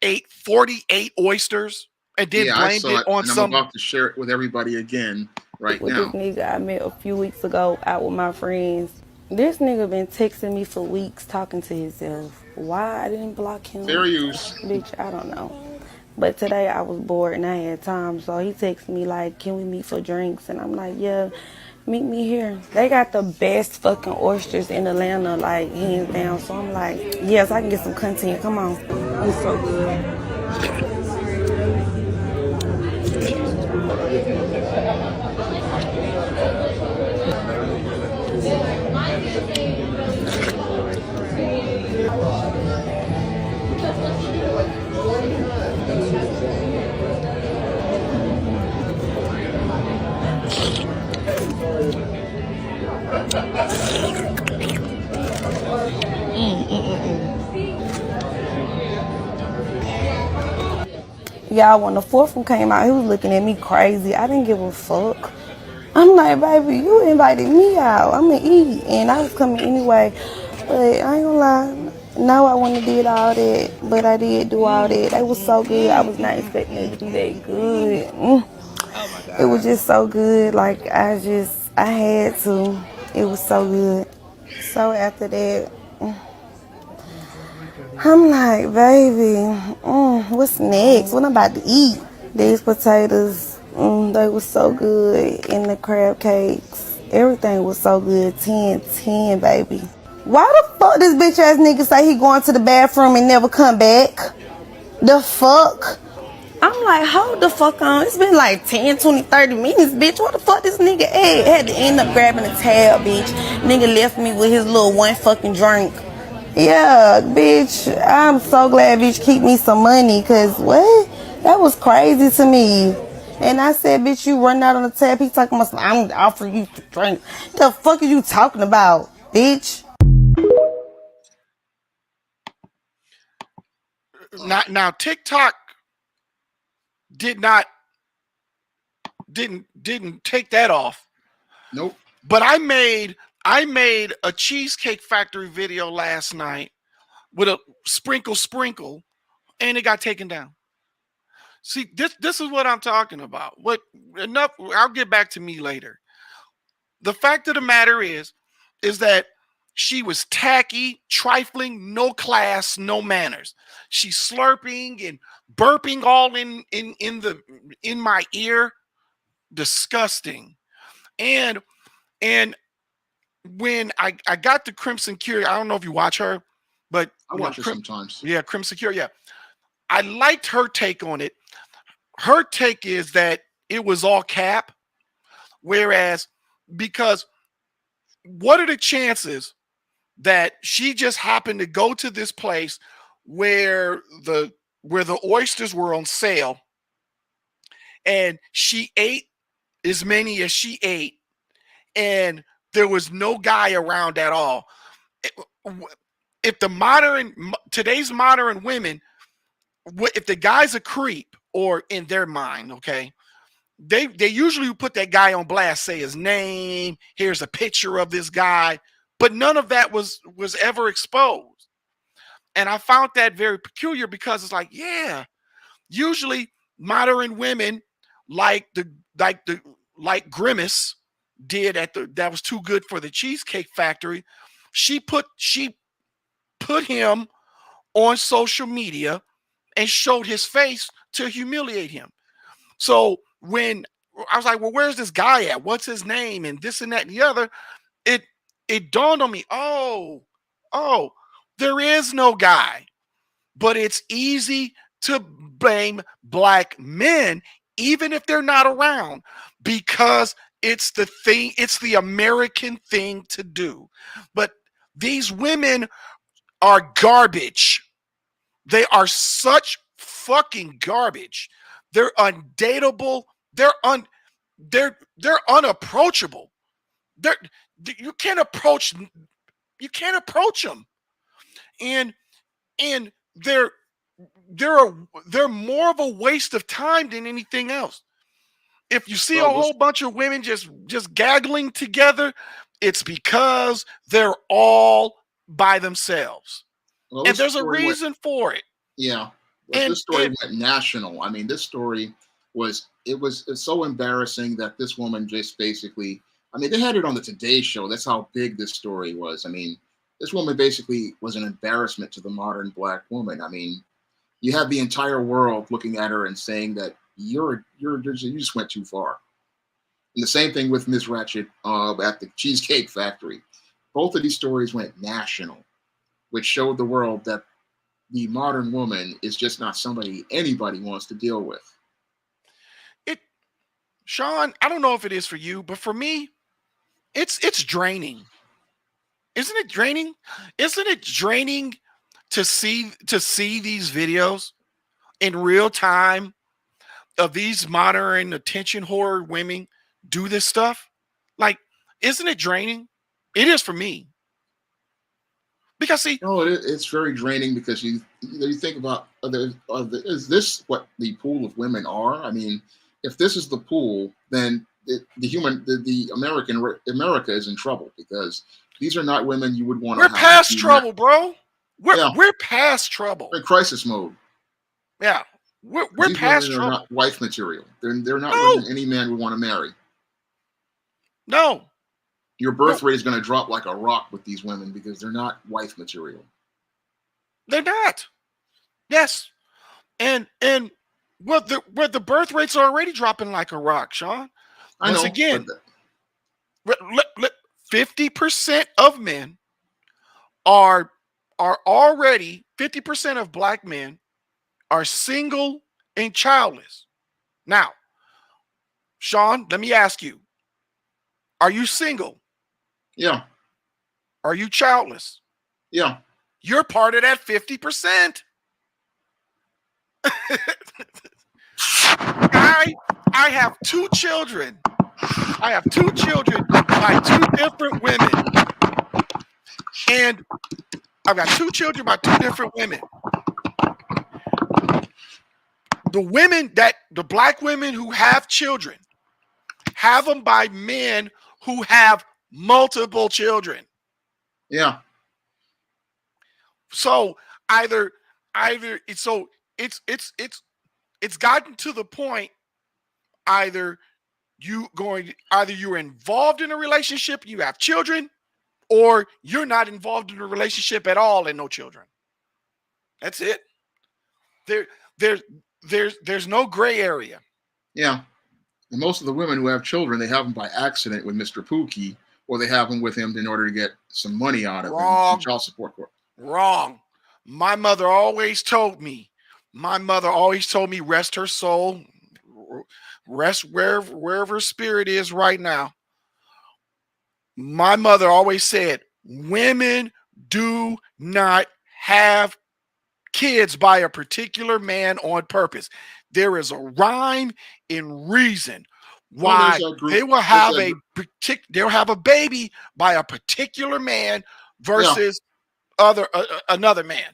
ate 48 oysters and then blamed it on some? I'm about to share it with everybody again now. This nigga I met a few weeks ago out with my friends. This nigga been texting me for weeks talking to himself. Why I didn't block him? Fair use. Bitch, I don't know. But today I was bored and I had time, so he texted me like, can we meet for drinks? And I'm like, yeah, meet me here. They got the best fucking oysters in Atlanta, like, hands down. So I'm like, yes, I can get some content. Come on. It's so good. Y'all, when the fourth one came out, he was looking at me crazy. I didn't give a fuck. I'm like, baby, you invited me out. I'm gonna eat, and I was coming anyway. But I ain't gonna lie, no, I wouldn't have did all that, but I did do all that. They was so good. I was not expecting it to be that good. It was just so good. Like I had to. It was so good. So after that, I'm like, baby, what's next? What I'm about to eat? These potatoes, they were so good. And the crab cakes, everything was so good. 10, baby. Why the fuck this bitch ass nigga say he going to the bathroom and never come back? The fuck? I'm like, hold the fuck on. It's been like 10, 20, 30 minutes, bitch. What the fuck this nigga at? Had to end up grabbing a tab, bitch. Nigga left me with his little one fucking drink. Yeah, bitch. I'm so glad bitch keep me some money, cause what? That was crazy to me. And I said, bitch, you run out on the tab. He talking about, I'm offering you to drink. The fuck are you talking about, bitch? Now TikTok didn't take that off. Nope. But I made a Cheesecake Factory video last night with a sprinkle, and it got taken down. See, this is what I'm talking about. Enough. I'll get back to me later. The fact of the matter is that she was tacky, trifling, no class, no manners. She's slurping and burping all in my ear. Disgusting. And when I got the Crimson Cure, I don't know if you watch her, but I watch her sometimes. Yeah, Crimson Cure. Yeah, I liked her take on it. Her take is that it was all cap, whereas because what are the chances that she just happened to go to this place where the oysters were on sale, and she ate as many as she ate, and there was no guy around at all. If today's modern women, if the guy's a creep, or in their mind, okay, they usually put that guy on blast, say his name, here's a picture of this guy, but none of that was ever exposed. And I found that very peculiar, because it's like, yeah, usually modern women like Grimace did that was too good for the Cheesecake Factory. She put him on social media and showed his face to humiliate him. So when I was like, well, where's this guy at? What's his name? And this and that and the other, it dawned on me, oh, there is no guy. But it's easy to blame black men, even if they're not around, because it's the American thing to do. But these women are garbage. They are such fucking garbage. They're undateable. They're unapproachable. You can't approach them. And they're more of a waste of time than anything else. If you see a whole bunch of women just gaggling together, it's because they're all by themselves. Well, and there's a reason for it. Yeah. Well, this story went national. I mean, this story was so embarrassing that this woman just basically, I mean, they had it on the Today Show. That's how big this story was. I mean, this woman basically was an embarrassment to the modern black woman. I mean, you have the entire world looking at her and saying that you just went too far. And the same thing with Miss Ratchet at the Cheesecake Factory. Both of these stories went national, which showed the world that the modern woman is just not somebody anybody wants to deal with. Sean, I don't know if it is for you, but for me, it's draining. Isn't it draining? Isn't it draining to see these videos in real time of these modern attention whore women do this stuff? Like, isn't it draining? It is for me. Because see, No, it's very draining because you think about is this what the pool of women are? I mean, if this is the pool, then the America is in trouble because these are not women you would want to we're have. past trouble, bro. Yeah, We're past trouble. they're in crisis mode. Yeah. We're These past women are trouble. not wife material. They're not women No, any man would want to marry. no, Your no, birth rate is going to drop like a rock with these women because they're not wife material. they're not. Yes. And the birth rates are already dropping like a rock, Sean. I Once know, but again, 50% of men are already 50% of black men are single and childless. Now, Sean, let me ask you, are you single? yeah, Are you childless? yeah, You're part of that 50%. I have two children. I have two children by two different women. And I've got two children by two different women. The black women who have children have them by men who have multiple children. yeah. So it's gotten to the point either you're involved in a relationship, you have children, or you're not involved in a relationship at all and no children. That's it. There's no gray area. Yeah. And most of the women who have children, they have them by accident with Mr. Pookie, or they have them with him in order to get some money out of him, some child support. Wrong. My mother always told me, rest her soul, rest wherever her spirit is right now. My mother always said, women do not have kids by a particular man on purpose. There is a rhyme and reason why they will have they'll have a baby by a particular man versus another man.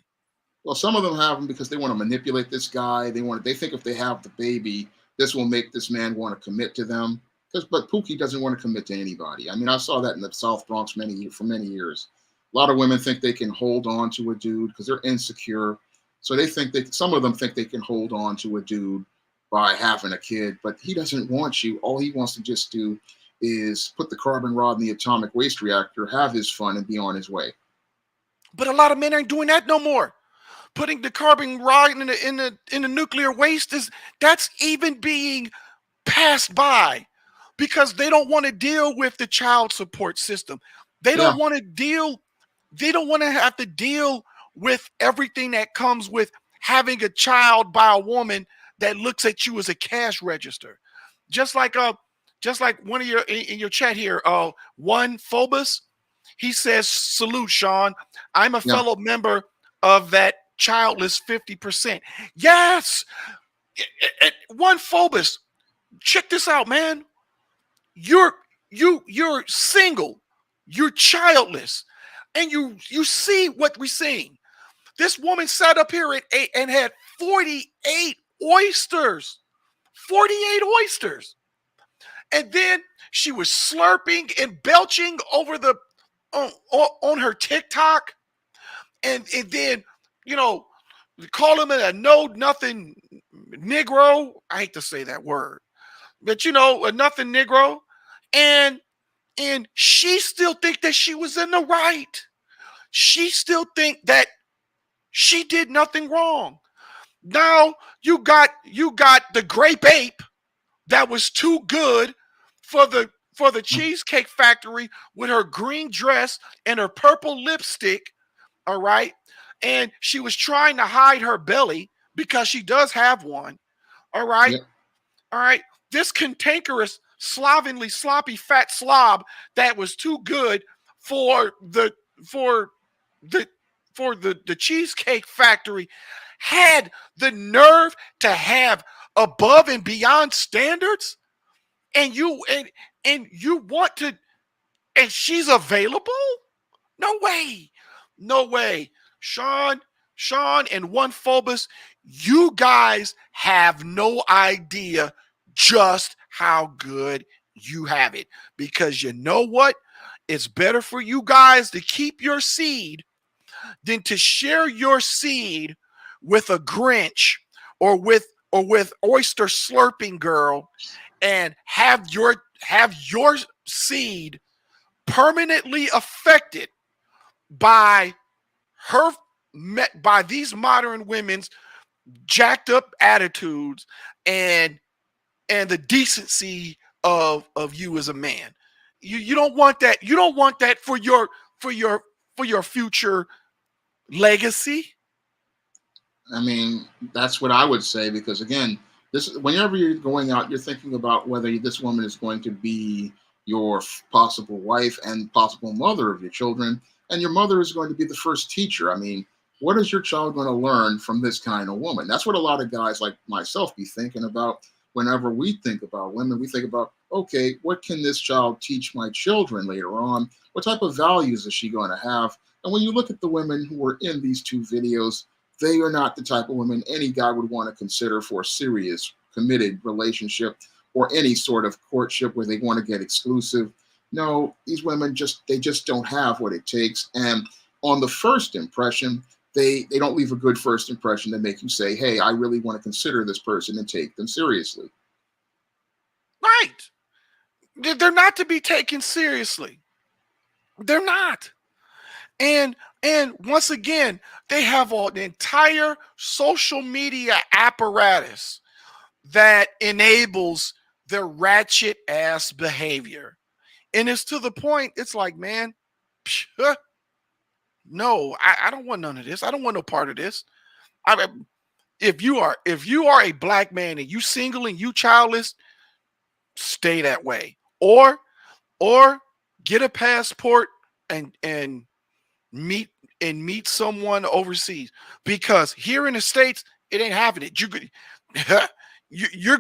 Well, some of them have them because they want to manipulate this guy. They think if they have the baby, this will make this man want to commit to them. But Pookie doesn't want to commit to anybody. I mean, I saw that in the South Bronx for many years. A lot of women think they can hold on to a dude because they're insecure. So some of them think they can hold on to a dude by having a kid, but he doesn't want you. All he wants to just do is put the carbon rod in the atomic waste reactor, have his fun, and be on his way. But a lot of men aren't doing that no more. Putting the carbon rod in the nuclear waste that's even being passed by because they don't want to deal with the child support system. They don't want to have to deal with everything that comes with having a child by a woman that looks at you as a cash register. Just like one of your in your chat here, one Phobus, he says, salute, Sean. I'm a fellow member of that childless 50%. Yes. One Phobus, check this out, man. You're single, you're childless, and you see what we're seeing. This woman sat up here and had 48 oysters. 48 oysters. And then she was slurping and belching over on her TikTok. And then, call him a know-nothing Negro. I hate to say that word. But, a nothing Negro. And she still think that she was in the right. She still think that she did nothing wrong. Now you got the grape ape that was too good for the Cheesecake Factory with her green dress and her purple lipstick. All right. And she was trying to hide her belly because she does have one. All right. Yep. All right. This cantankerous, slovenly, sloppy, fat slob that was too good for the Cheesecake Factory had the nerve to have above and beyond standards, and you want to and she's available? No way. No way. Sean and One Phobus, you guys have no idea just how good you have it. Because you know what? It's better for you guys to keep your seed than to share your seed with a Grinch or with oyster slurping girl and have your seed permanently affected by her by these modern women's jacked up attitudes and the decency of you as a man. You don't want that. You don't want that for your future legacy. I mean, that's what I would say because again, this whenever you're going out, you're thinking about whether this woman is going to be your possible wife and possible mother of your children, and your mother is going to be the first teacher. I mean, what is your child going to learn from this kind of woman? That's what a lot of guys like myself be thinking about whenever we think about women. We think about, okay, what can this child teach my children later on? What type of values is she going to have? And when you look at the women who were in these two videos, they are not the type of women any guy would want to consider for a serious, committed relationship or any sort of courtship where they want to get exclusive. No, these women they just don't have what it takes. And on the first impression, they don't leave a good first impression to make you say, hey, I really want to consider this person and take them seriously. Right. They're not to be taken seriously. They're not. And once again, they have all the entire social media apparatus that enables their ratchet ass behavior. And it's to the point, it's like, man, no, I don't want none of this. I don't want no part of this. If you are a black man and you single and you childless, stay that way. Or get a passport and meet someone overseas, because here in the States it ain't having it. You're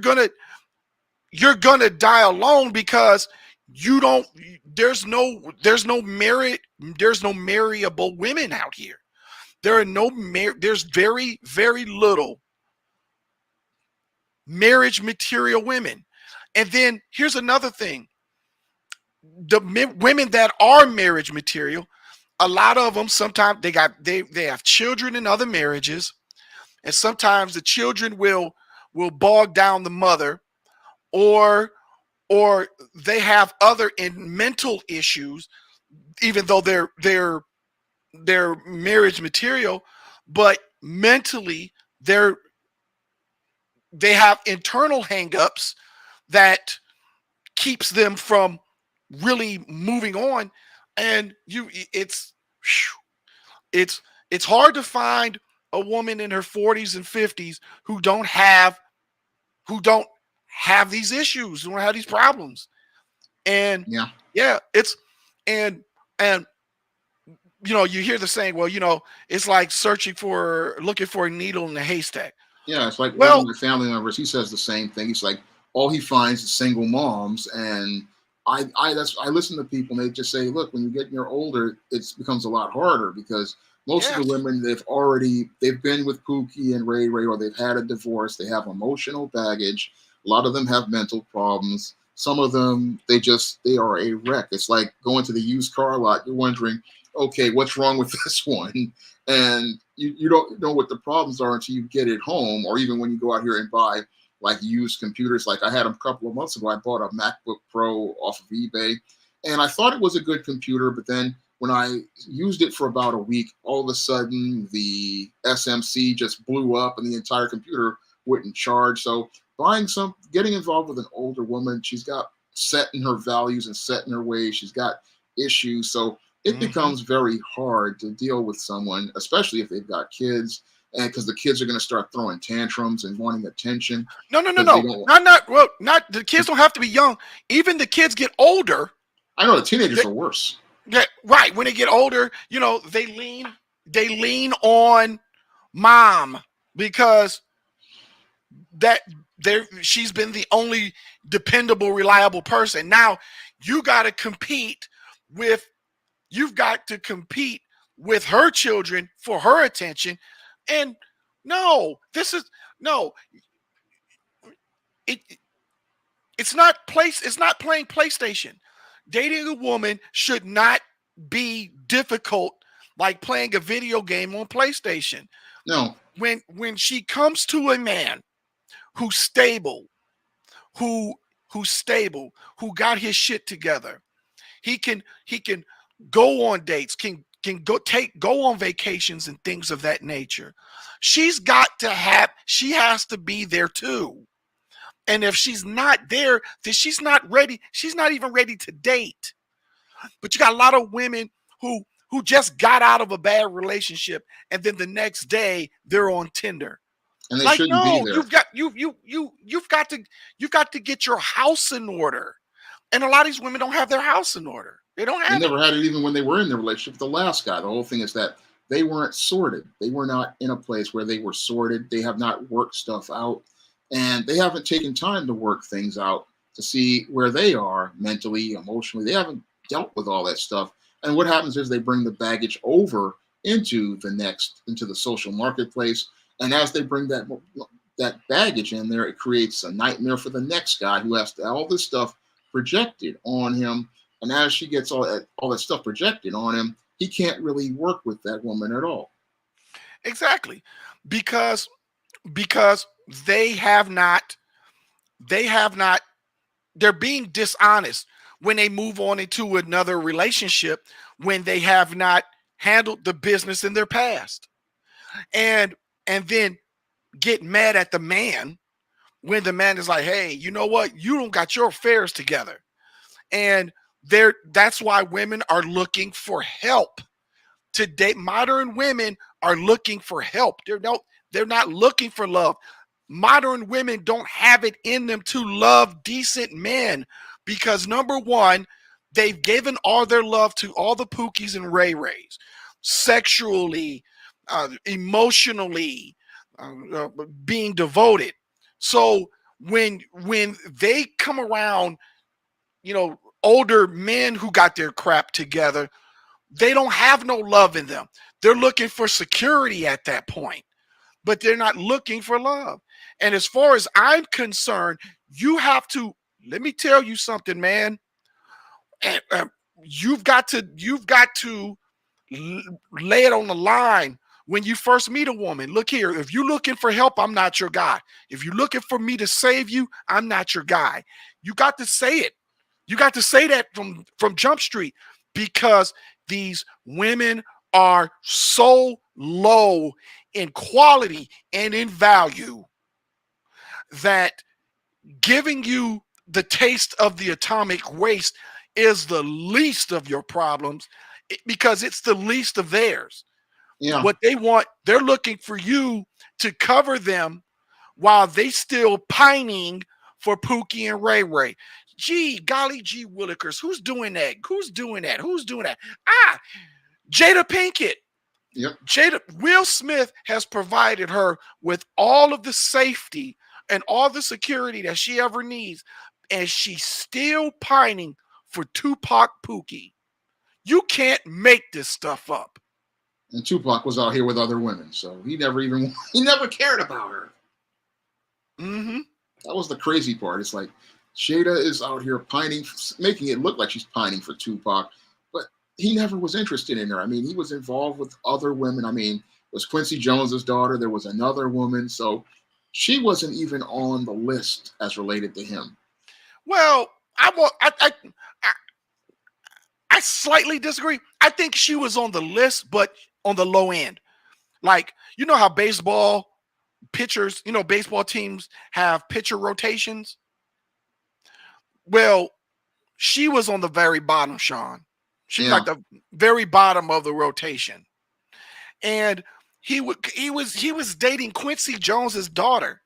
gonna die alone because there's no marryable women out here. There's very, very little marriage material women. And then here's another thing. The women that are marriage material, a lot of them, sometimes they have children in other marriages, and sometimes the children will bog down the mother, or they have other mental issues, even though they're marriage material, but mentally they have internal hangups that keeps them from really moving on. And it's hard to find a woman in her 40s and 50s who don't have these issues, who don't have these problems. And it's and you hear the saying, well, it's like looking for a needle in a haystack. Yeah, it's like one of my family members, he says the same thing. He's like, all he finds is single moms. And I listen to people and they just say, look, when you get older, it becomes a lot harder because most of the women, they've been with Pookie and Ray Ray, or they've had a divorce. They have emotional baggage. A lot of them have mental problems. Some of them, they are a wreck. It's like going to the used car lot. You're wondering, okay, what's wrong with this one? And you don't know what the problems are until you get it home, or even when you go out here and buy like used computers. Like I had a couple of months ago, I bought a MacBook Pro off of eBay, and I thought it was a good computer, but then when I used it for about a week, all of a sudden the SMC just blew up and the entire computer wouldn't charge. So getting involved with an older woman, she's got set in her values and set in her ways. She's got issues. So it becomes very hard to deal with someone, especially if they've got kids, and because the kids are going to start throwing tantrums and wanting attention. No. Not the kids don't have to be young. Even the kids get older. I know the teenagers are worse. Yeah, right. When they get older, they lean on mom because she's been the only dependable, reliable person. Now you got to compete with, you've got to compete with her children for her attention. And no, this is no, it it's not playing PlayStation. Dating a woman should not be difficult like playing a video game on PlayStation. No. When she comes to a man who's stable, who's stable, who got his shit together, he can go on dates, can go on vacations and things of that nature. She has to be there too. And if she's not there, then she's not ready. She's not even ready to date. But you got a lot of women who just got out of a bad relationship, and then the next day they're on Tinder. And they Like, shouldn't be no, there. you've got to get your house in order. And a lot of these women don't have their house in order. They don't have They never had it even when they were in the relationship with the last guy. The whole thing is that they weren't sorted. They were not in a place where they were sorted. They have not worked stuff out. And they haven't taken time to work things out to see where they are mentally, emotionally. They haven't dealt with all that stuff. And what happens is they bring the baggage over into the social marketplace. And as they bring that baggage in there, it creates a nightmare for the next guy who has all this stuff projected on him. And as she gets all that stuff projected on him, he can't really work with that woman at all. Exactly. Because they're being dishonest when they move on into another relationship, when they have not handled the business in their past, and then get mad at the man when the man is like, hey, you know what, you don't got your affairs together. And that's why women are looking for help today. Modern women are looking for help. They're not looking for love. Modern women don't have it in them to love decent men because, number one, they've given all their love to all the Pookies and Ray Rays, sexually, emotionally, being devoted. So when they come around, older men who got their crap together, they don't have no love in them. They're looking for security at that point, but they're not looking for love. And as far as I'm concerned, you have to, let me tell you something, man. And you've got to lay it on the line when you first meet a woman. Look here, if you're looking for help, I'm not your guy. If you're looking for me to save you, I'm not your guy. You got to say it. You got to say that from Jump Street, because these women are so low in quality and in value that giving you the taste of the atomic waste is the least of your problems, because it's the least of theirs. Yeah. What they want, they're looking for you to cover them while they still pining for Pookie and Ray Ray. Gee, golly gee willikers, who's doing that? Who's doing that? Jada Pinkett. Yep. Will Smith has provided her with all of the safety and all the security that she ever needs, and she's still pining for Tupac Pookie. You can't make this stuff up. And Tupac was out here with other women, so he never cared about her. Mm-hmm. That was the crazy part. It's like Jada is out here pining, making it look like she's pining for Tupac, but he never was interested in her. I mean, he was involved with other women. I mean, it was Quincy Jones's daughter. There was another woman, so she wasn't even on the list as related to him. Well, I slightly disagree. I think she was on the list, but on the low end. Like, you know how baseball pitchers, baseball teams have pitcher rotations? Well, she was on the very bottom, Sean. She was like the very bottom of the rotation. And he was dating Quincy Jones's daughter.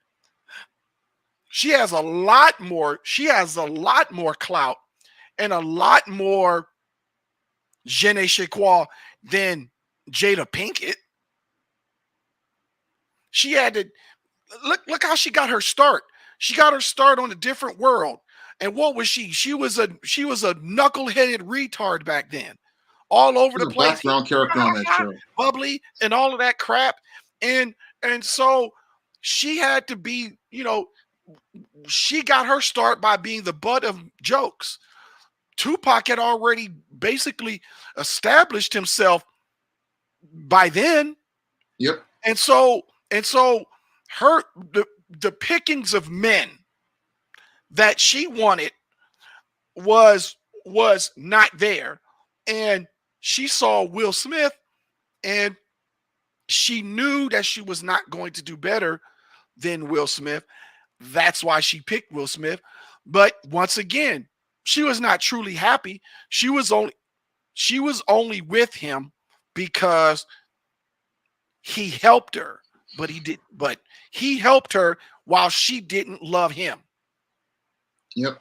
She has a lot more clout and a lot more je ne sais quoi than Jada Pinkett. She had to look how she got her start. She got her start on a different world. And what was she? She was a knuckleheaded retard back then, all over She's the a place, background character on that show. bubbly and all of that crap. And so she had to be, she got her start by being the butt of jokes. Tupac had already basically established himself by then. Yep. And so her the pickings of men that she wanted was not there. And she saw Will Smith, and she knew that she was not going to do better than Will Smith. That's why she picked Will Smith. But once again, she was not truly happy. She was only with him because he helped her, but he helped her while she didn't love him. Yep.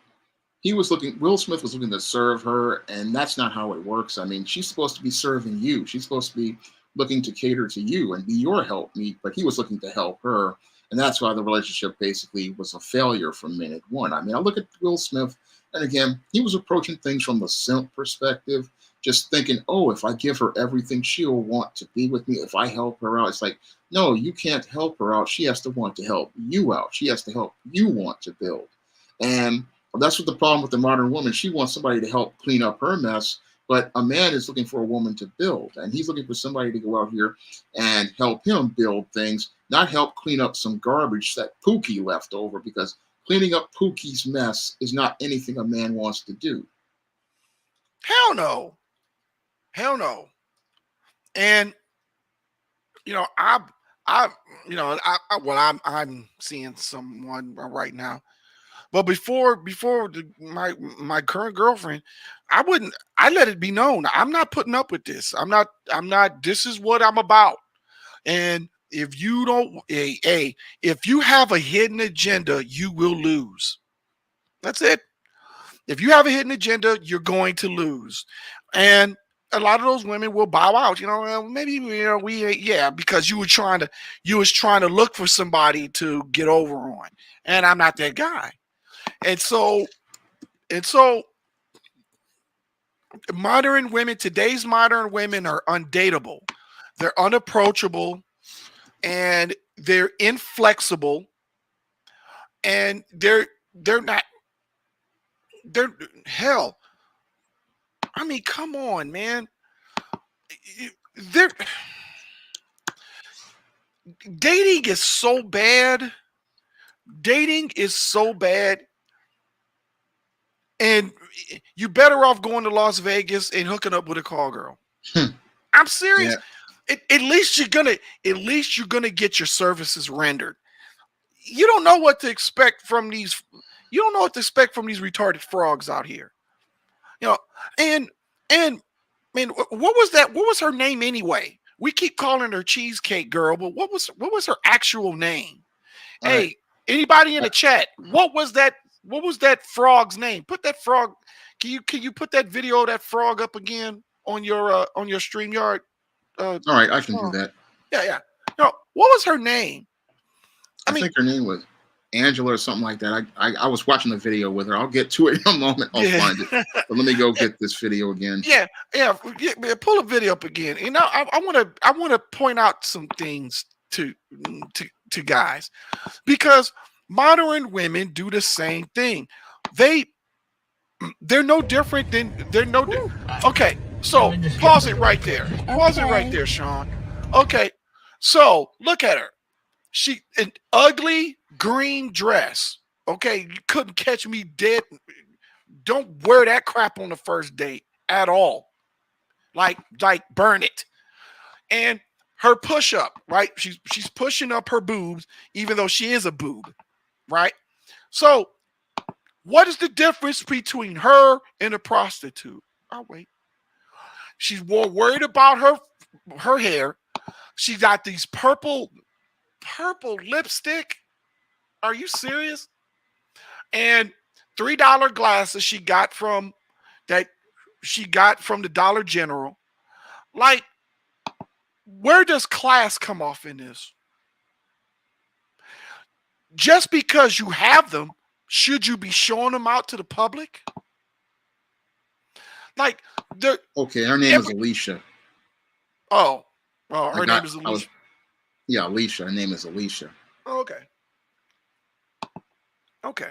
Will Smith was looking to serve her, and that's not how it works. I mean, she's supposed to be serving you. She's supposed to be looking to cater to you and be your helpmeet, but he was looking to help her. And that's why the relationship basically was a failure from minute one. I mean, I look at Will Smith, and again, he was approaching things from the simp perspective, just thinking, oh, if I give her everything, she'll want to be with me. If I help her out, it's like, no, you can't help her out. She has to want to help you out. She has to help you want to build. And that's what the problem with the modern woman. She wants somebody to help clean up her mess, but a man is looking for a woman to build, and he's looking for somebody to go out here and help him build things, not help clean up some garbage that Pookie left over, because cleaning up Pookie's mess is not anything a man wants to do. Hell no. And I'm seeing someone right now. But before my current girlfriend, I let it be known, I'm not putting up with this. I'm not, this is what I'm about. And if you don't, if you have a hidden agenda, you will lose. That's it. If you have a hidden agenda, you're going to lose. And a lot of those women will bow out, maybe, because you was trying to look for somebody to get over on. And I'm not that guy. And so today's modern women are undateable. They're unapproachable, and they're inflexible, and they're hell. I mean, come on, man. Dating is so bad. Dating is so bad. And you better off going to Las Vegas and hooking up with a call girl. I'm serious. Yeah. At least you're gonna get your services rendered. You don't know what to expect from these. You don't know what to expect from these retarded frogs out here. And I mean, what was that? What was her name anyway? We keep calling her Cheesecake Girl, but what was her actual name? Hey, anybody in the chat? What was that? What was that frog's name? Put that frog. Can you put that video of that frog up again on your StreamYard? All right, I can do that. Yeah. What was her name? I think her name was Angela or something like that. I was watching the video with her. I'll get to it in a moment. I'll find it. But let me go get this video again. Yeah. Pull a video up again. I want to point out some things to guys, because modern women do the same thing. They're no different than okay. So pause it right there. Pause it right there, Sean. Okay. So look at her. She an ugly green dress. Okay, you couldn't catch me dead. Don't wear that crap on the first date at all. Like burn it. And her push up, right? She's pushing up her boobs, even though she is a boob, right? So, what is the difference between her and a prostitute? Oh, wait. She's more worried about her hair. She got these purple lipstick. Are you serious? And $3 glasses she got from the Dollar General. Like, where does class come off in this? Just because you have them, should you be showing them out to the public? Like the Okay, her name is every Alicia. oh, I her name got. is I was. Alicia. Yeah, Alicia. Her name is Alicia. Oh, okay.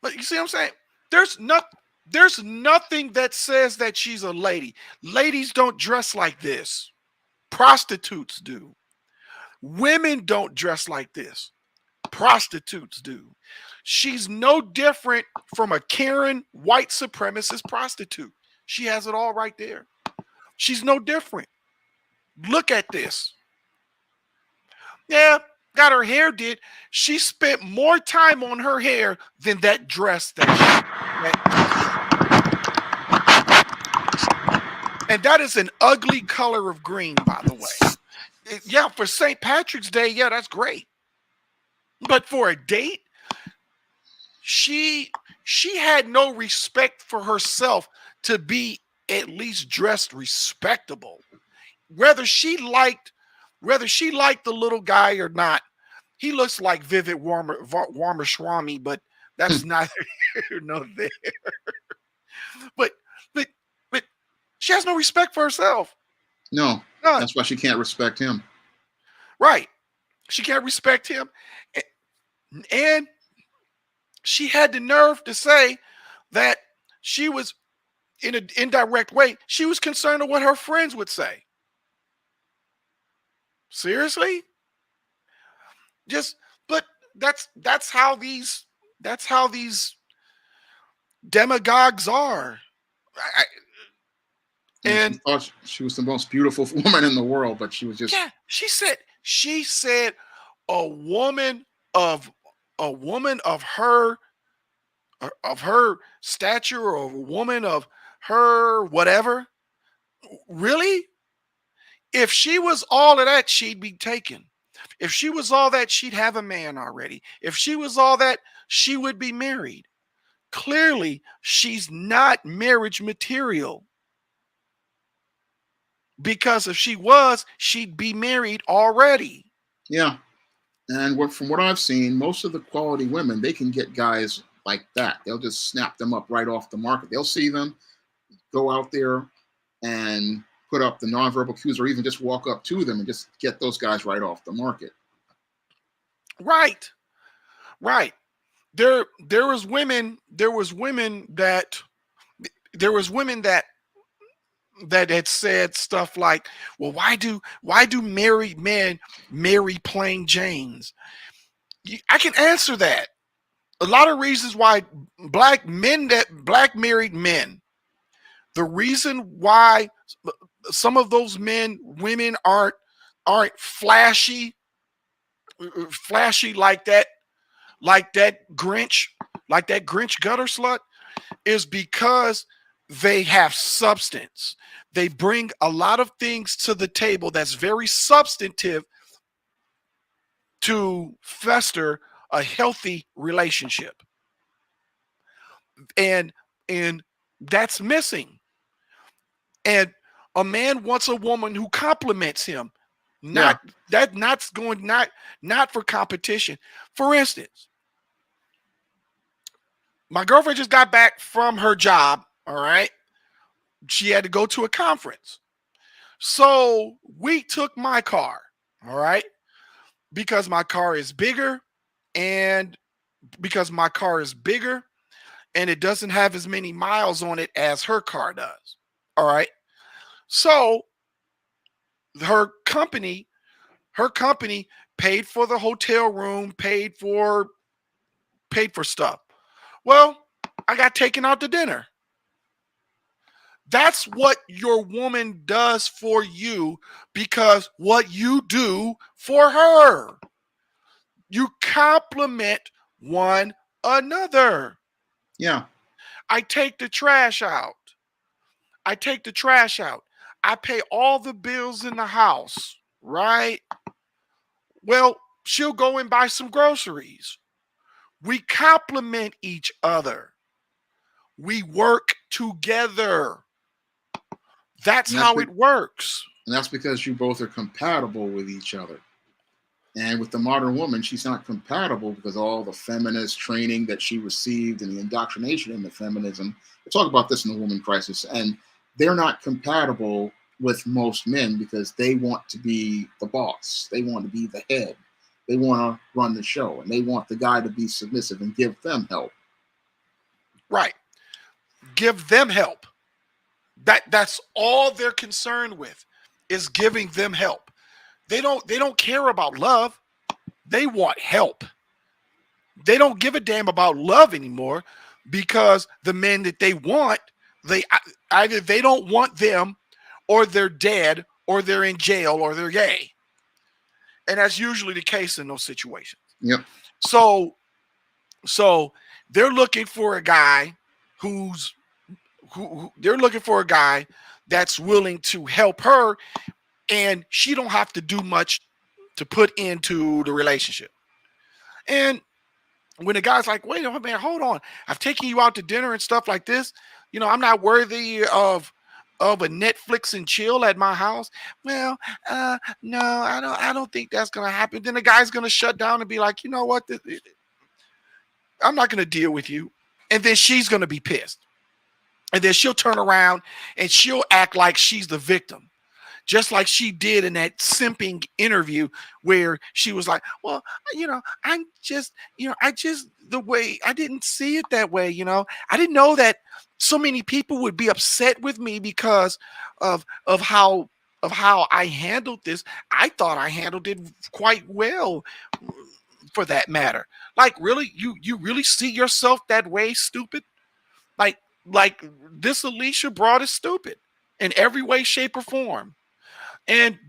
But you see what I'm saying? There's nothing that says that she's a lady. Ladies don't dress like this. Prostitutes do. Women don't dress like this. Prostitutes do. She's no different from a Karen white supremacist prostitute. She has it all right there. She's no different. Look at this. Yeah, got her hair did. She spent more time on her hair than that dress and that is an ugly color of green, by the way. Yeah, for St. Patrick's Day, yeah, that's great. But for a date, she had no respect for herself to be at least dressed respectable. Whether she liked the little guy or not, he looks like Vivid Warmashwami, but that's neither here nor there. But she has no respect for herself. No, None. that's why she can't respect him. Right. She can't respect him. And she had the nerve to say that she was, in an indirect way, she was concerned of what her friends would say. Seriously? But that's how these demagogues are. And she thought she was the most beautiful woman in the world, but she was just. Yeah, she said a woman of her stature, or a woman of her whatever. Really? If she was all of that, she'd be taken. If she was all that, she'd have a man already. If she was all that, she would be married. Clearly, she's not marriage material. Because if she was, she'd be married already. Yeah. And from what I've seen, most of the quality women, they can get guys like that. They'll just snap them up right off the market. They'll see them, go out there and put up the nonverbal cues, or even just walk up to them and just get those guys right off the market. Right. There was women that had said stuff like, well, why do married men marry plain Janes? I can answer that. A lot of reasons why black married men, the reason why some of those women aren't flashy like that Grinch gutter slut, is because they have substance. They bring a lot of things to the table that's very substantive to fester a healthy relationship. And that's missing. And a man wants a woman who compliments him, not for competition. For instance, my girlfriend just got back from her job. All right. She had to go to a conference. So we took my car. All right. Because my car is bigger, and it doesn't have as many miles on it as her car does. All right. So her company paid for the hotel room, paid for stuff. Well, I got taken out to dinner. That's what your woman does for you, because what you do for her. You compliment one another. Yeah. I take the trash out. I pay all the bills in the house, right? Well, she'll go and buy some groceries. We compliment each other. We work together. That's how it works. And that's because you both are compatible with each other. And with the modern woman, she's not compatible because all the feminist training that she received and the indoctrination into feminism. We talk about this in the Woman Crisis, and they're not compatible with most men because they want to be the boss. They want to be the head. They want to run the show, and they want the guy to be submissive and give them help. Right. Give them help. That's all they're concerned with, is giving them help. They don't care about love. They want help. They don't give a damn about love anymore, because the men that they want, either they don't want them, or they're dead, or they're in jail, or they're gay. And that's usually the case in those situations. Yep. So they're looking for a guy who they're looking for a guy that's willing to help her, and she don't have to do much to put into the relationship. And when the guy's like, wait a minute, hold on, I've taken you out to dinner and stuff like this, I'm not worthy of a Netflix and chill at my house. Well, no, I don't think that's gonna happen. Then the guy's gonna shut down and be like, you know what, I'm not gonna deal with you. And then she's gonna be pissed. And then she'll turn around and she'll act like she's the victim, just like she did in that simping interview where she was like, well, I'm just, the way, I didn't see it that way. I didn't know that so many people would be upset with me because of how I handled this. I thought I handled it quite well, for that matter. Like, really, you really see yourself that way, stupid? Like this Alicia Broad is stupid in every way, shape, or form. And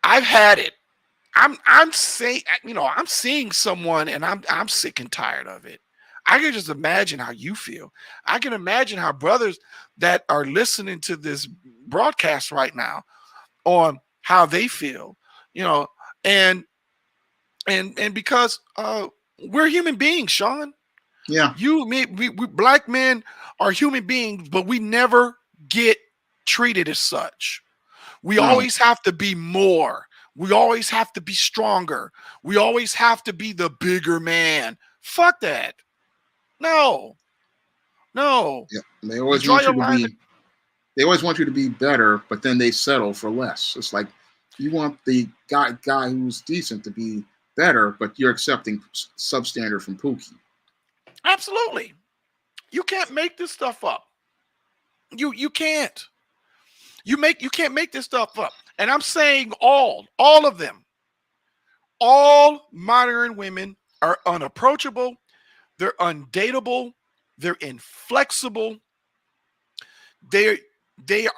I've had it. I'm saying, I'm seeing someone and I'm sick and tired of it. I can just imagine how you feel. I can imagine how brothers that are listening to this broadcast right now on how they feel, and because we're human beings, Sean. Yeah. We black men are human beings, but we never get treated as such. We always have to be more. We always have to be stronger. We always have to be the bigger man. Fuck that. No. Yeah. They always want you to be. They always want you to be better, but then they settle for less. It's like you want the guy who's decent to be better, but you're accepting substandard from Pookie. Absolutely. You can't make this stuff up. You can't. You can't make this stuff up. And I'm saying all of them. All modern women are unapproachable. They're undateable. They're inflexible. They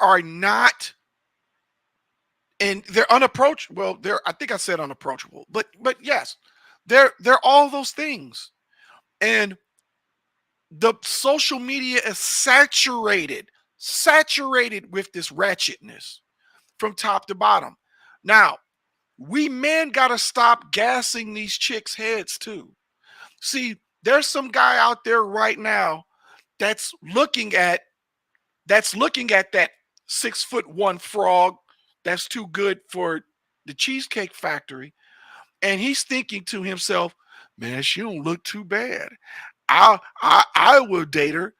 are not, and they're unapproachable. Well, I think I said unapproachable, but yes, they're all those things. And the social media is saturated with this wretchedness from top to bottom. Now, we men got to stop gassing these chicks' heads too. See, there's some guy out there right now that's looking at that 6'1" frog that's too good for the Cheesecake Factory, and he's thinking to himself, man, she don't look too bad. I will date her.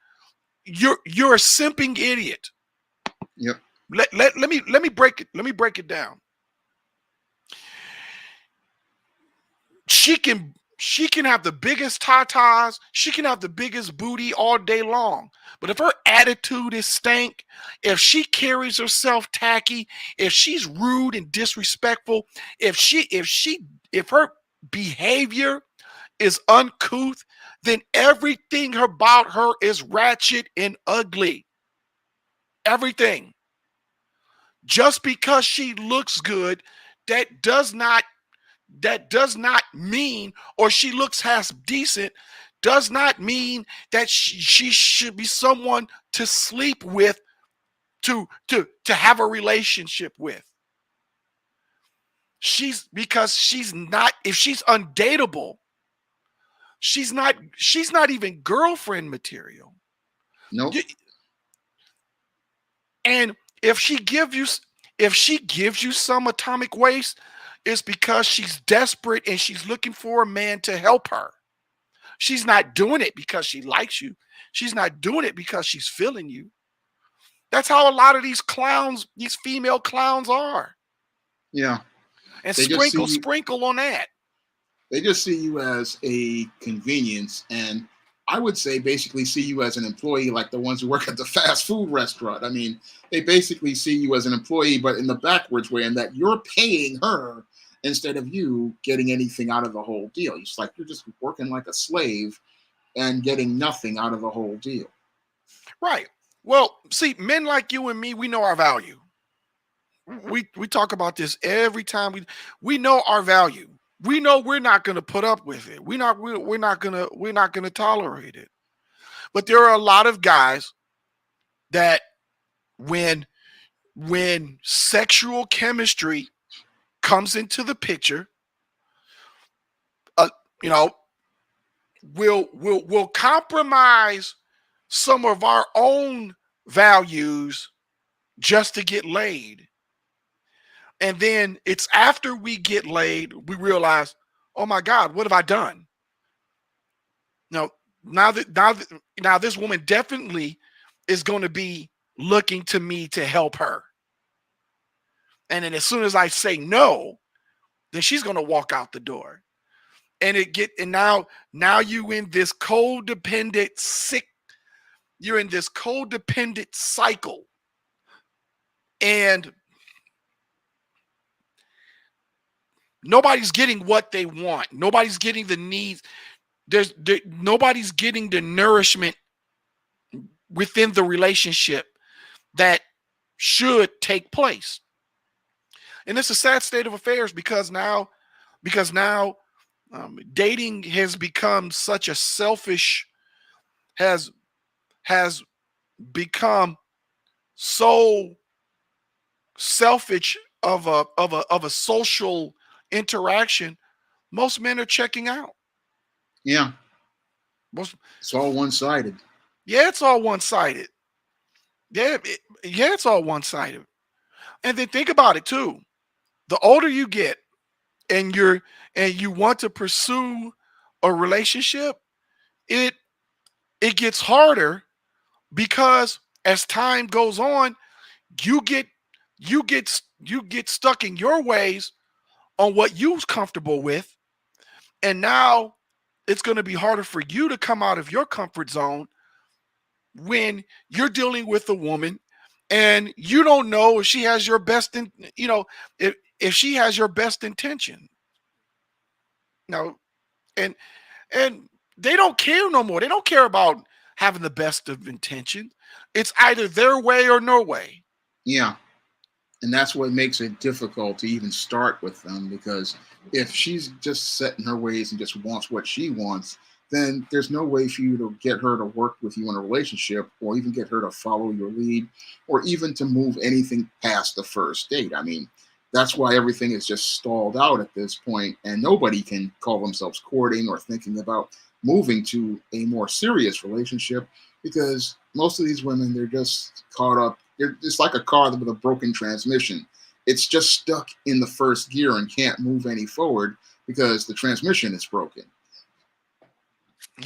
You're a simping idiot. Yep. Let me break it down. She can have the biggest tatas, she can have the biggest booty all day long. But if her attitude is stank, if she carries herself tacky, if she's rude and disrespectful, if her behavior is uncouth, then everything about her is ratchet and ugly. Everything. Just because she looks good, that does not mean, or she looks half decent, does not mean that she should be someone to sleep with, to have a relationship with. Because she's not, if she's undateable, she's not even girlfriend material. Nope. And if she gives you, if she gives you some atomic waste, it's because she's desperate and she's looking for a man to help her. She's not doing it because she likes you. She's not doing it because she's feeling you. That's how a lot of these clowns, these female clowns are. Yeah. And They just see sprinkle on that. They just see you as a convenience, and I would say basically see you as an employee, like the ones who work at the fast food restaurant. I mean, they basically see you as an employee, but in the backwards way, in that you're paying her instead of you getting anything out of the whole deal. It's like you're just working like a slave and getting nothing out of the whole deal. Right. Well, see, men like you and me, we know our value. We talk about this every time we know our value. We know we're not going to put up with it. We're not going to tolerate it. But there are a lot of guys that when sexual chemistry comes into the picture, you know, we'll compromise some of our own values just to get laid. And then it's after we get laid, we realize, oh my God, what have I done? Now this woman definitely is going to be looking to me to help her. And then as soon as I say no, then she's going to walk out the door. And now you in this codependent you're in this codependent cycle. And nobody's getting what they want. Nobody's getting the needs. Nobody's getting the nourishment within the relationship that should take place. And it's a sad state of affairs because now dating has become such a has become so selfish of a social interaction. Most men are checking out. Yeah. It's all one-sided. Yeah, it's all one-sided. It's all one-sided. And then think about it too. The older you get and you want to pursue a relationship, it gets harder because as time goes on, you get stuck in your ways on what you're comfortable with. And now it's going to be harder for you to come out of your comfort zone when you're dealing with a woman and you don't know if she has your best if she has your best intention. And they don't care no more. They don't care about having the best of intentions. It's either their way or no way. Yeah. And that's what makes it difficult to even start with them, because if she's just set in her ways and just wants what she wants, then there's no way for you to get her to work with you in a relationship, or even get her to follow your lead, or even to move anything past the first date. I mean, that's why everything is just stalled out at this point, and nobody can call themselves courting or thinking about moving to a more serious relationship, because most of these women, they're just caught up. It's like a car with a broken transmission. It's just stuck in the first gear and can't move any forward because the transmission is broken.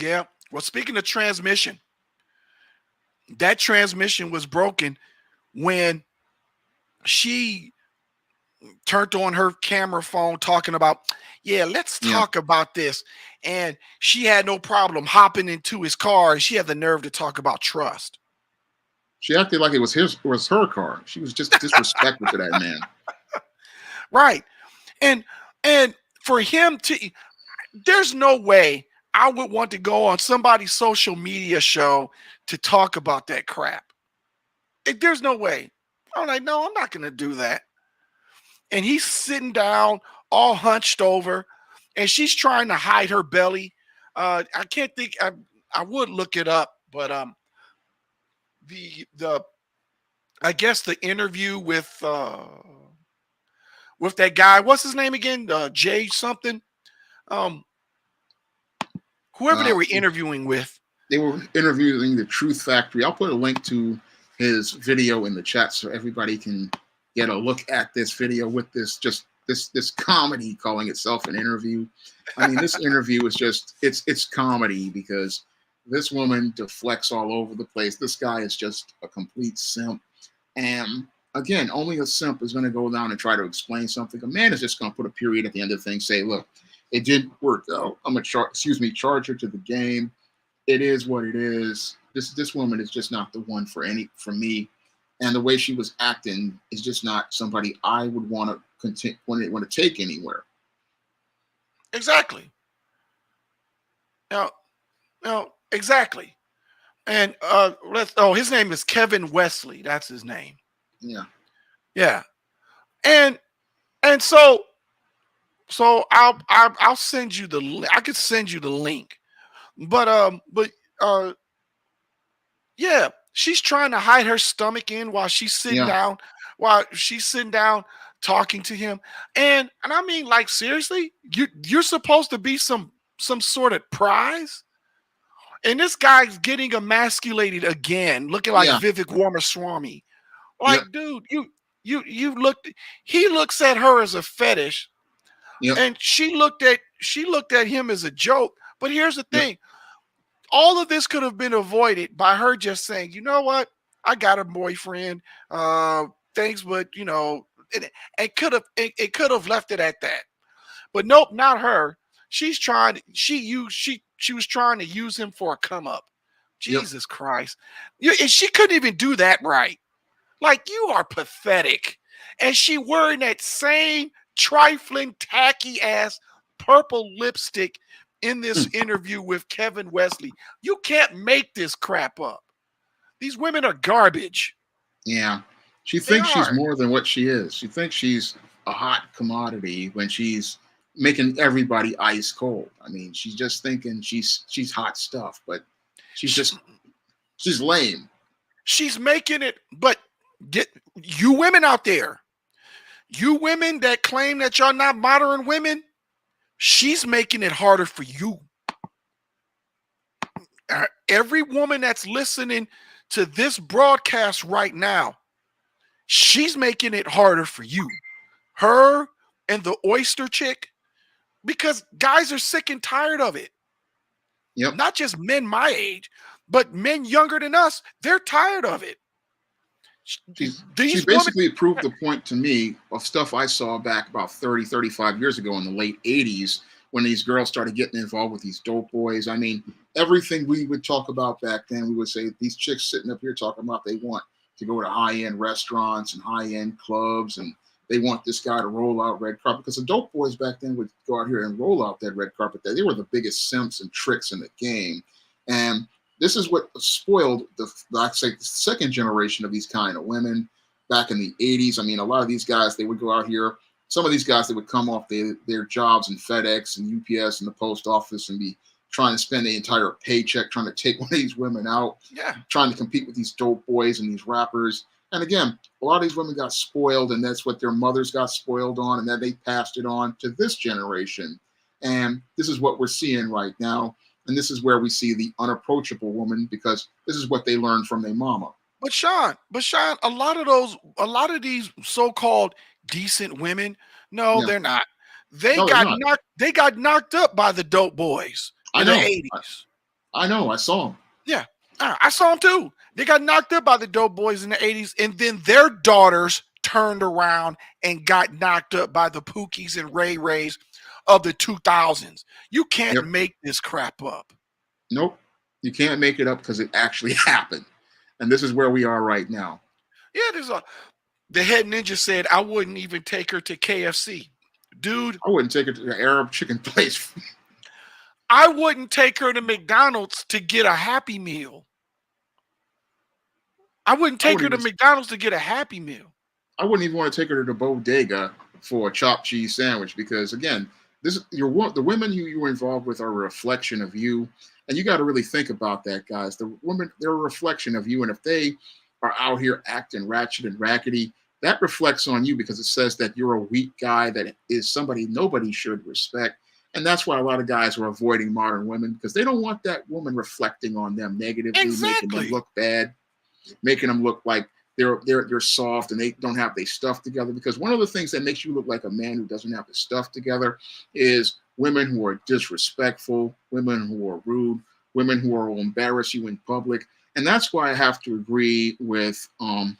Yeah. Well, speaking of transmission, that transmission was broken when she turned on her camera phone talking about, let's talk about this. And she had no problem hopping into his car, and she had the nerve to talk about trust. She acted like it was her car. She was just disrespectful to that man. Right. And for him to, there's no way I would want to go on somebody's social media show to talk about that crap. There's no way. I'm like, no, I'm not going to do that. And he's sitting down, all hunched over, and she's trying to hide her belly. I can't think. I would look it up, but I guess the interview with that guy, what's his name again? Jay something. Whoever they were interviewing with. They were interviewing the Truth Factory. I'll put a link to his video in the chat so everybody can get a look at this video with this comedy calling itself an interview. I mean, this interview is just it's comedy because this woman deflects all over the place. This guy is just a complete simp. And again, only a simp is going to go down and try to explain something. A man is just going to put a period at the end of the thing, say, look, it didn't work out. I'm going to charge her to the game. It is what it is. This woman is just not the one for me. And the way she was acting is just not somebody I would want to take anywhere. Exactly. Now, exactly. And his name is Kevin Wesley. That's his name. Yeah. Yeah. And so I'll send you the link. I could send you the link. But yeah, she's trying to hide her stomach in while she's sitting down, talking to him. And I mean, like, seriously, you're supposed to be some sort of prize. And this guy's getting emasculated again, looking like Vivek Ramaswamy. Like, dude, he looks at her as a fetish. And she looked at him as a joke. But here's the thing. All of this could have been avoided by her just saying, you know what? I got a boyfriend. Thanks, but it could have left it at that. But nope, not her. She was trying to use him for a come up. Jesus Christ. And she couldn't even do that right. Like, you are pathetic. And she wearing that same trifling, tacky ass purple lipstick in this interview with Kevin Wesley. You can't make this crap up. These women are garbage. Yeah. She thinks she's more than what she is. She thinks she's a hot commodity when she's making everybody ice cold. I mean, she's just thinking she's hot stuff, but she's lame. She's making it, but get you women out there, you women that claim that y'all not modern women, she's making it harder for you. Every woman that's listening to this broadcast right now, she's making it harder for you. Her and the oyster chick, because guys are sick and tired of it. Yep. Not just men my age, but men younger than us. They're tired of it. She basically proved the point to me of stuff I saw back about 30, 35 years ago in the late 80s when these girls started getting involved with these dope boys. I mean, everything we would talk about back then, we would say these chicks sitting up here talking about they want to go to high-end restaurants and high-end clubs, and they want this guy to roll out red carpet, because the dope boys back then would go out here and roll out that red carpet. They were the biggest simps and tricks in the game. And this is what spoiled the second generation of these kind of women back in the 80s. I mean, a lot of these guys, they would go out here. Some of these guys, they would come off their jobs in FedEx and UPS and the post office and be trying to spend the entire paycheck trying to take one of these women out, trying to compete with these dope boys and these rappers. And again, a lot of these women got spoiled, and that's what their mothers got spoiled on, and then they passed it on to this generation. And this is what we're seeing right now. And this is where we see the unapproachable woman, because this is what they learned from their mama. But Sean, a lot of these so-called decent women, they're not. They got knocked up by the dope boys in the 80s. I know. I saw them. Yeah, I saw them too. They got knocked up by the dope boys in the 80s, and then their daughters turned around and got knocked up by the Pookies and Ray Rays of the 2000s. You can't make this crap up. Nope. You can't make it up because it actually happened. And this is where we are right now. Yeah, the head ninja said, I wouldn't even take her to KFC. Dude. I wouldn't take her to the Arab chicken place. I wouldn't take her to McDonald's to get a Happy Meal. I wouldn't take her to McDonald's to get a Happy Meal. I wouldn't even want to take her to the bodega for a chopped cheese sandwich, because again, the women you were involved with are a reflection of you, and you got to really think about that, guys. The women, they're a reflection of you, and if they are out here acting ratchet and rackety, that reflects on you, because it says that you're a weak guy, that is somebody nobody should respect. And that's why a lot of guys are avoiding modern women, because they don't want that woman reflecting on them negatively, making them look bad, making them look like they're soft and they don't have their stuff together. Because one of the things that makes you look like a man who doesn't have his stuff together is women who are disrespectful, women who are rude, women who will embarrass you in public. And that's why I have to agree with one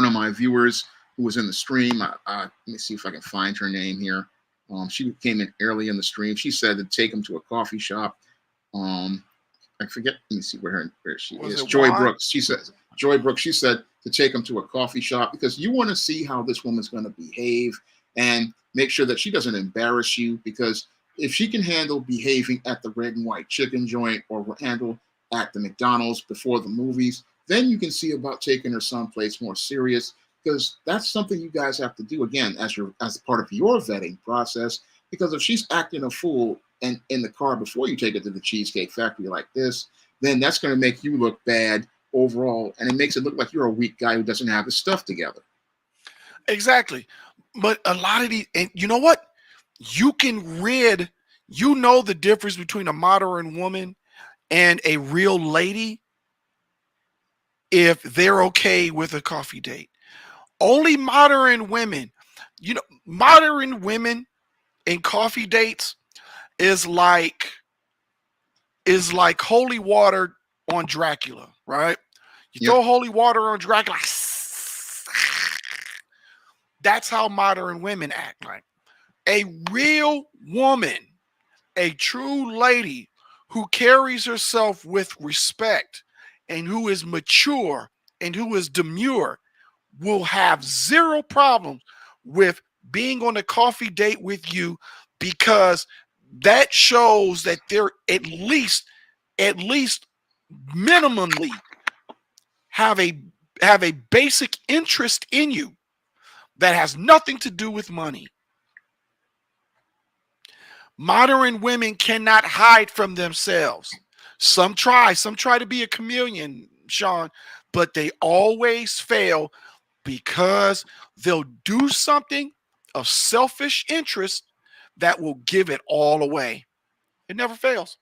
of my viewers who was in the stream. Let me see if I can find her name here. She came in early in the stream. She said to take him to a coffee shop. I forget. Let me see where she is. Joy Brooks. She says Joy Brooks. She said to take him to a coffee shop because you want to see how this woman's going to behave and make sure that she doesn't embarrass you. Because if she can handle behaving at the red and white chicken joint or handle at the McDonald's before the movies, then you can see about taking her someplace more serious. Because that's something you guys have to do again as part of your vetting process. Because if she's acting a fool and in the car before you take it to the Cheesecake Factory like this, then that's going to make you look bad overall, and it makes it look like you're a weak guy who doesn't have his stuff together. Exactly. But a lot of these, and you know what? You know the difference between a modern woman and a real lady if they're okay with a coffee date. Only modern women, modern women in coffee dates is like holy water on Dracula, right? You throw holy water on Dracula. That's how modern women act. Like a real woman, a true lady who carries herself with respect and who is mature and who is demure will have zero problems with being on a coffee date with you, because that shows that they're at least minimally have a basic interest in you that has nothing to do with money. Modern women cannot hide from themselves. Some try to be a chameleon, Sean, but they always fail because they'll do something of selfish interest that will give it all away. It never fails.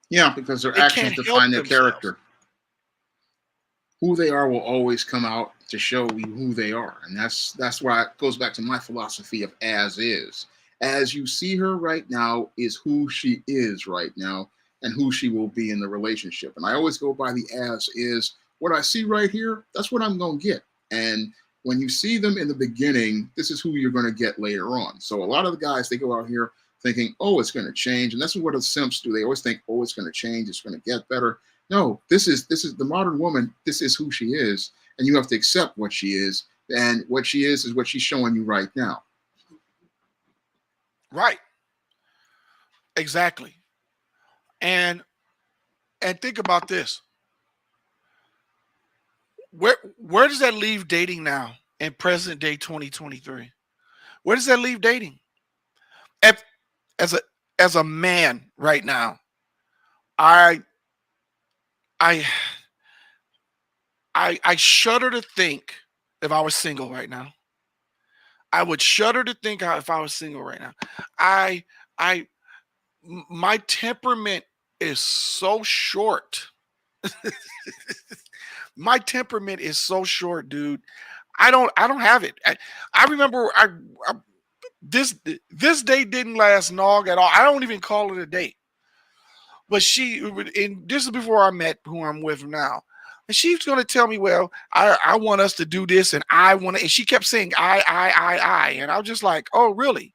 Yeah, because their actions define their character. Who they are will always come out to show you who they are. And that's why it goes back to my philosophy of as is. As you see her right now is who she is right now and who she will be in the relationship. And I always go by the as is. What I see right here, that's what I'm going to get. And when you see them in the beginning, this is who you're going to get later on. So a lot of the guys, they go out here thinking, oh, it's going to change. And that's what the simps do. They always think, oh, it's going to change. It's going to get better. No, this is the modern woman. This is who she is. And you have to accept what she is. And what she is what she's showing you right now. Right. Exactly. And think about this. Where does that leave dating now in present day 2023? Where does that leave dating? As a man right now, I shudder to think if I was single right now. I would shudder to think if I was single right now. My temperament is so short. My temperament is so short, dude. I don't have it. I remember this date didn't last long at all. I don't even call it a date. But this is before I met who I'm with now. And she's going to tell me, well, I want us to do this, and I want to, and she kept saying, I. And I was just like, oh, really?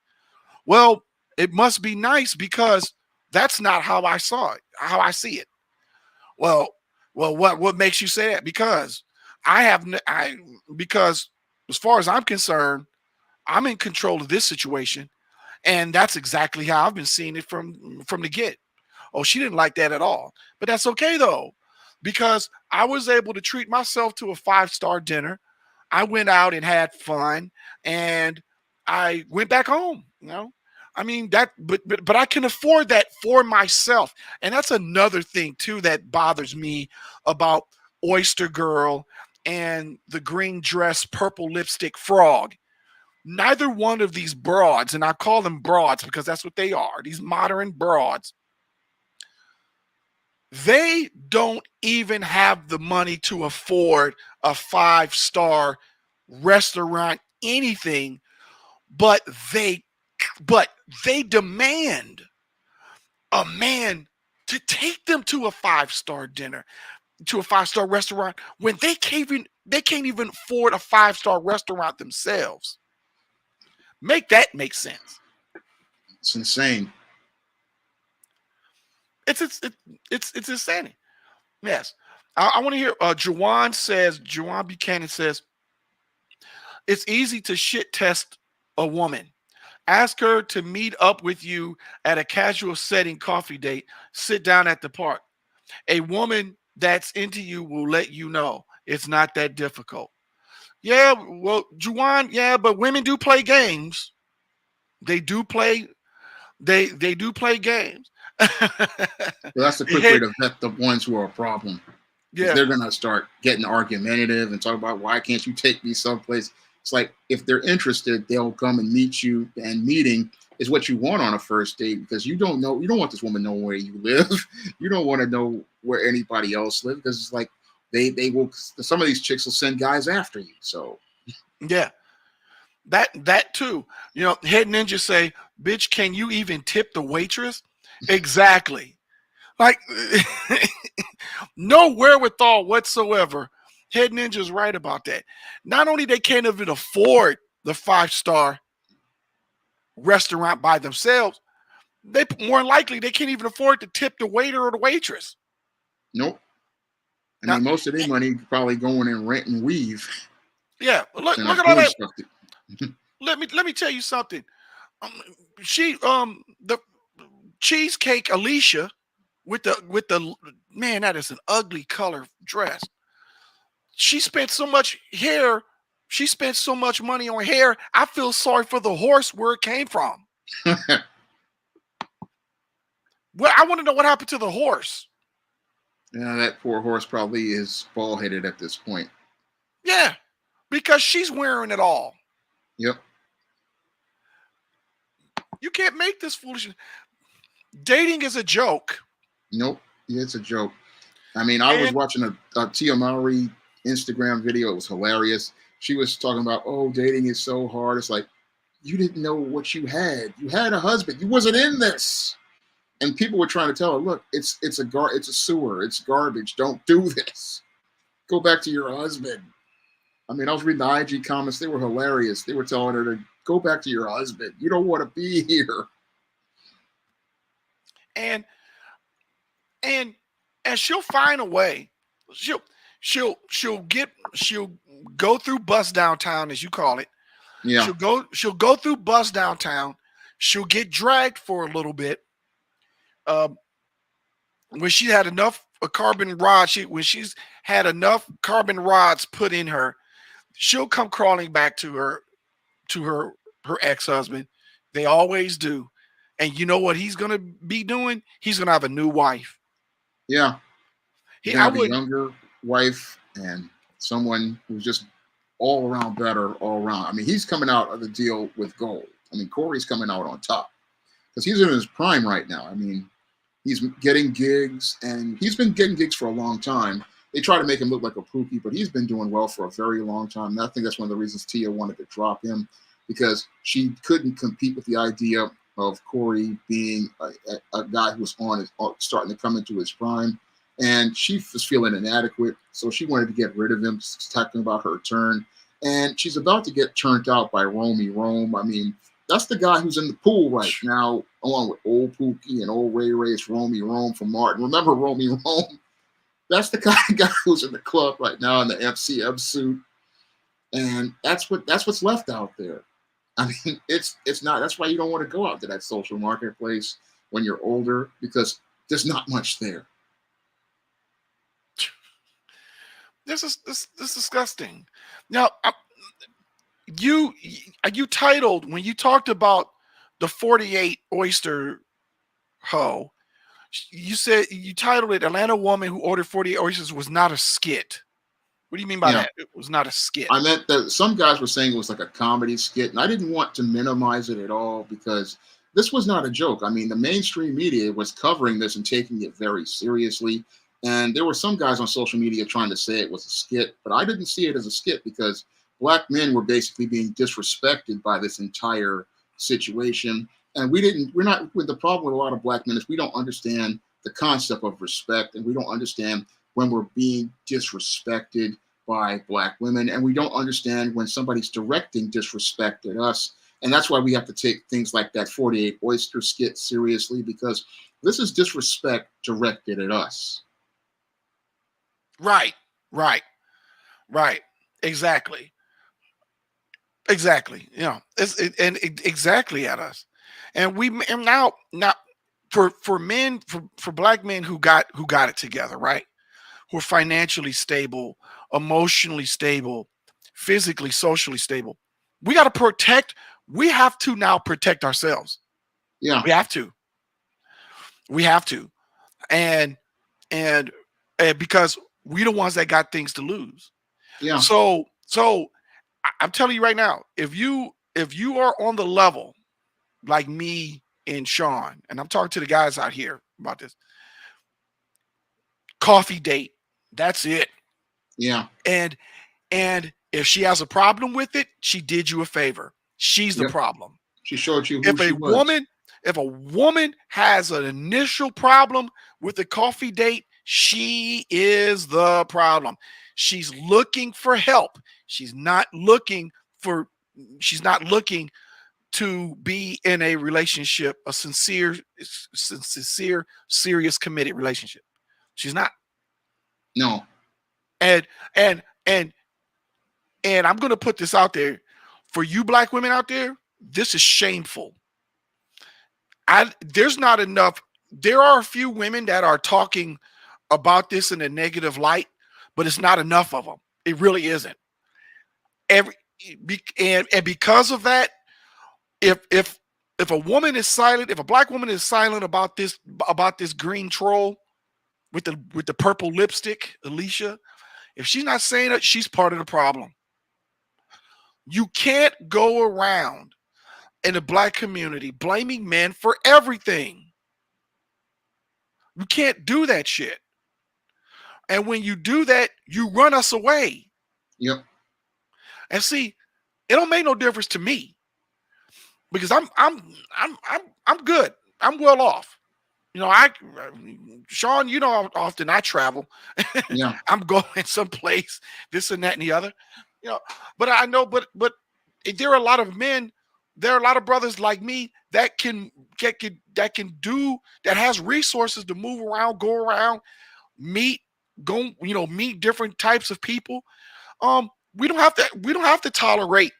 Well, it must be nice because that's not how I saw it, how I see it. Well, what makes you say that? Because because as far as I'm concerned, I'm in control of this situation. And that's exactly how I've been seeing it from the get. Oh, she didn't like that at all. But that's okay, though, because I was able to treat myself to a 5-star dinner. I went out and had fun, and I went back home. I mean, but I can afford that for myself. And that's another thing, too, that bothers me about Oyster Girl and the green dress, purple lipstick frog. Neither one of these broads, and I call them broads because that's what they are, these modern broads, they don't even have the money to afford a 5-star restaurant, anything, but they demand a man to take them to a 5-star dinner, to a 5-star restaurant, when they can't even afford a 5-star restaurant themselves. Make that make sense. It's insane. It's insanity. Yes. I want to hear Juwan Buchanan says, it's easy to shit test a woman. Ask her to meet up with you at a casual setting coffee date. Sit down at the park. A woman that's into you will let you know. It's not that difficult. Yeah, well, Juwan, yeah, but women do play games. They do play. They do play games. Well, that's the quick way to vet the ones who are a problem. Yeah, they're gonna start getting argumentative and talk about why can't you take me someplace. It's like if they're interested, they'll come and meet you, and meeting is what you want on a first date, because you don't want this woman knowing where you live. You don't want to know where anybody else lives, because it's like they will. Some of these chicks will send guys after you. So yeah, that too. You know, Head Ninja say, "Bitch, can you even tip the waitress?" Exactly. Like no wherewithal whatsoever. Head Ninja's right about that. Not only they can't even afford the 5-star restaurant by themselves, they more likely they can't even afford to tip the waiter or the waitress. nope. I mean, most of their money probably going in rent and weave. Yeah, look and at all that. stuff Let me tell you something. The Cheesecake Alicia with the man, that is an ugly color dress. She spent so much hair. She spent so much money on hair. I feel sorry for the horse where it came from. Well, I want to know what happened to the horse. Yeah, that poor horse probably is bald-headed at this point. Yeah, because she's wearing it all. Yep. You can't make this foolishness. Dating is a joke. Nope. Yeah, it's a joke. I mean, I was watching a Tia Mowry Instagram video. It was hilarious. She was talking about, oh, dating is so hard. It's like, you didn't know what you had. You had a husband. You wasn't in this. And people were trying to tell her, look, it's a sewer. It's garbage. Don't do this. Go back to your husband. I mean, I was reading the IG comments. They were hilarious. They were telling her to go back to your husband. You don't want to be here. And she'll find a way. She'll go through bus downtown, as you call it. Yeah. She'll go through bus downtown. She'll get dragged for a little bit. When she had enough carbon rods, when she's had enough carbon rods put in her, she'll come crawling back to her ex-husband. They always do. And you know what he's gonna be doing? He's gonna have a new wife. Yeah. He's gonna have a younger wife and someone who's just all around better, all around. I mean, he's coming out of the deal with gold. I mean, Corey's coming out on top because he's in his prime right now. I mean, he's getting gigs, and he's been getting gigs for a long time. They try to make him look like a pookie, but he's been doing well for a very long time. And I think that's one of the reasons Tia wanted to drop him, because she couldn't compete with the idea of Corey being a guy who was starting to come into his prime. And she was feeling inadequate, so she wanted to get rid of him, talking about her turn. And she's about to get turned out by Romy Rome. I mean, that's the guy who's in the pool right now, along with old Pookie and old Ray Ray. It's Romy Rome from Martin. Remember Romy Rome? That's the kind of guy who's in the club right now in the FCM suit. And that's what's left out there. I mean, it's not. That's why you don't want to go out to that social marketplace when you're older, because there's not much there. This is disgusting. Now, you titled, when you talked about the 48 oyster hoe, you said you titled it "Atlanta woman who ordered 48 oysters was not a skit." What do you mean by that? It was not a skit. I meant that some guys were saying it was like a comedy skit, and I didn't want to minimize it at all, because this was not a joke. I mean, the mainstream media was covering this and taking it very seriously. And there were some guys on social media trying to say it was a skit, but I didn't see it as a skit because black men were basically being disrespected by this entire situation. And we're not, with the problem with a lot of black men is we don't understand the concept of respect, and we don't understand when we're being disrespected by black women, and we don't understand when somebody's directing disrespect at us. And that's why we have to take things like that 48 oyster skit seriously, because this is disrespect directed at us. Right, right, right. Exactly. Exactly. Exactly at us. And now for men, for black men who got it together, right? Who are financially stable, emotionally stable, physically, socially stable. We got to protect, we have to now protect ourselves. Yeah. We have to. We have to. And and because we the ones that got things to lose. Yeah. So I'm telling you right now, if you are on the level like me and Sean, and I'm talking to the guys out here about this, coffee date, that's it. Yeah. And if she has a problem with it, she did you a favor. She's the Yep. problem. She showed you who she was. If a woman has an initial problem with the coffee date, she is the problem. She's looking for help. She's not looking to be in a relationship, a sincere, serious, committed relationship. She's not. No. And I'm going to put this out there for you black women out there. This is shameful. There's not enough. There are a few women that are talking about this in a negative light, but it's not enough of them. It really isn't. And because of that, if a woman is silent, if a black woman is silent about this green troll with the purple lipstick, Alicia, if she's not saying it, she's part of the problem. You can't go around in the black community blaming men for everything. You can't do that shit. And when you do that, you run us away. Yep. And see, it don't make no difference to me because I'm good. I'm well off. You know, Sean, you know how often I travel. Yeah. I'm going someplace, this and that and the other. You know, but I know, but there are a lot of men, there are a lot of brothers like me that has resources to move around, go around, meet different types of people. We don't have to tolerate,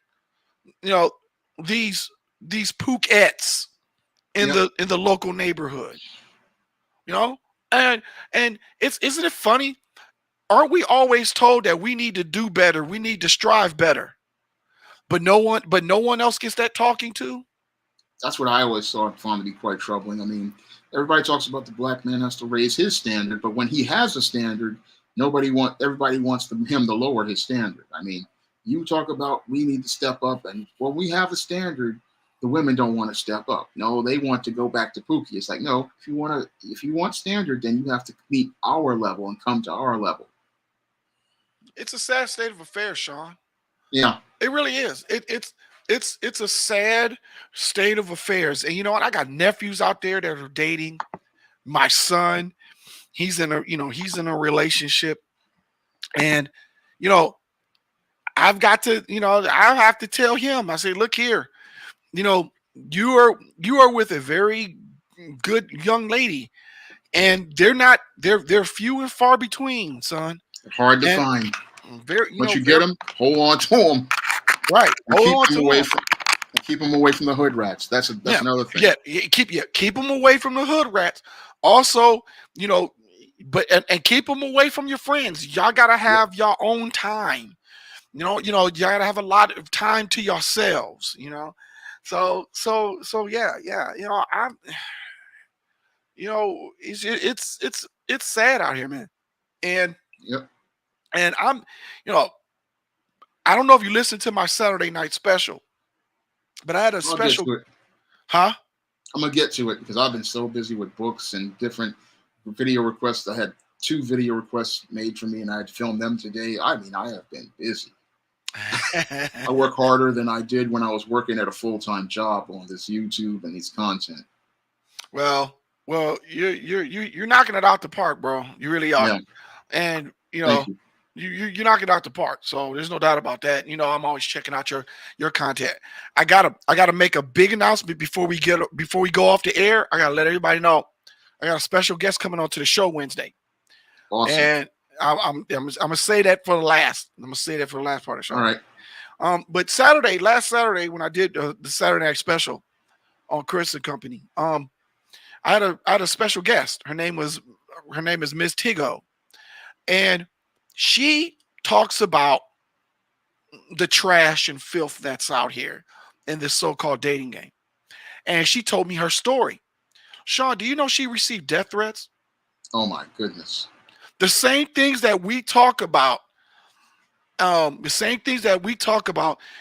these Pookettes in the local neighborhood. And isn't it funny? Aren't we always told that we need to do better, we need to strive better, but no one else gets that talking to? That's what I always found to be quite troubling. I mean, everybody talks about the black man has to raise his standard, but when he has a standard, everybody wants him to lower his standard. I mean, you talk about we need to step up, and when we have a standard, the women don't want to step up. No, they want to go back to Pookie. It's like, no, if you want standard, then you have to meet our level and come to our level. It's a sad state of affairs, Sean. Yeah. It really is. It's a sad state of affairs. And you know what? I got nephews out there that are dating. My son, he's in a relationship. And I've got to, I have to tell him, I say, look here, you are with a very good young lady, and they're few and far between, son. Hard to find. Once you get them, hold on to them. Right. Keep them away from the hood rats. That's another thing. Yeah, keep them away from the hood rats. Also, but keep them away from your friends. Y'all gotta have your own time. You gotta have a lot of time to yourselves. So yeah. It's sad out here, man. And and I'm, I don't know if you listened to my Saturday night special, but I had a special. Huh? I'm gonna get to it because I've been so busy with books and different video requests. I had 2 video requests made for me, and I had to film them today. I mean, I have been busy. I work harder than I did when I was working at a full-time job on this YouTube and these content. Well, you're knocking it out the park, bro. You really are. Yeah, And thank you. you're knocking it out the park. So there's no doubt about that. I'm always checking out your content. I gotta make a big announcement before we go off the air. I gotta let everybody know I got a special guest coming on to the show Wednesday. Awesome. And I'm gonna say that for the last. I'm gonna say that for the last part of the show. All right. But last Saturday, when I did the Saturday night special on Chris and Company, I had a special guest. Her name is Miss Tigo, and she talks about the trash and filth that's out here in this so-called dating game. And she told me her story. Sean, do you know she received death threats? Oh my goodness. The same things that we talk about.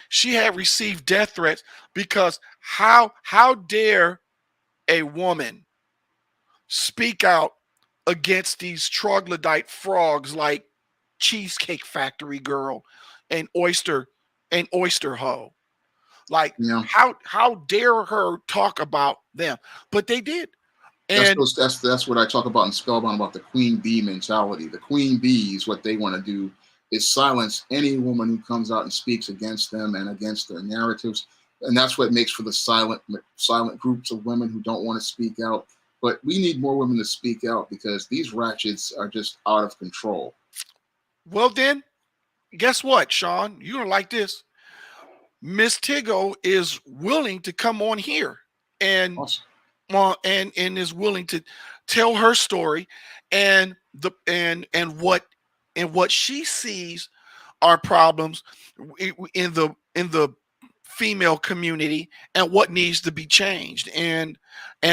She had received death threats because how dare a woman speak out against these troglodyte frogs like Cheesecake Factory Girl and Oyster Hoe? Like, Yeah. how dare her talk about them? But they did. And That's what I talk about in Spellbound, about the queen bee mentality. The queen bees, what they want to do is silence any woman who comes out and speaks against them and against their narratives. And that's what makes for the silent groups of women who don't want to speak out. But we need more women to speak out because these ratchets are just out of control. Well, then, guess what, Sean? You're going to like this. Miss Tigo is willing to come on here and Awesome. And is willing to tell her story and what she sees are problems in the female community and what needs to be changed. And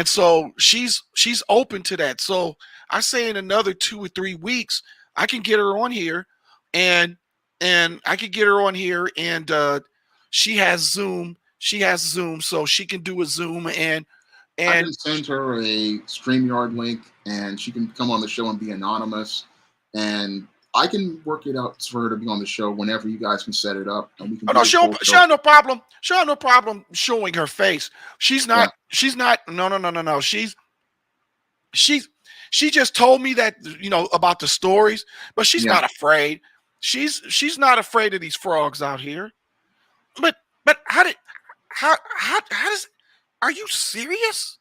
so she's open to that. So I say in another 2 or 3 weeks, I can get her on here and she has Zoom, so she can do a Zoom and I can send her a StreamYard link and she can come on the show and be anonymous. And I can work it out for her to be on the show whenever you guys can set it up. And we can she had no problem. She had no problem showing her face. She's not. Yeah. She's not. No. She just told me that about the stories, but she's not afraid. She's not afraid of these frogs out here. But how does? Are you serious?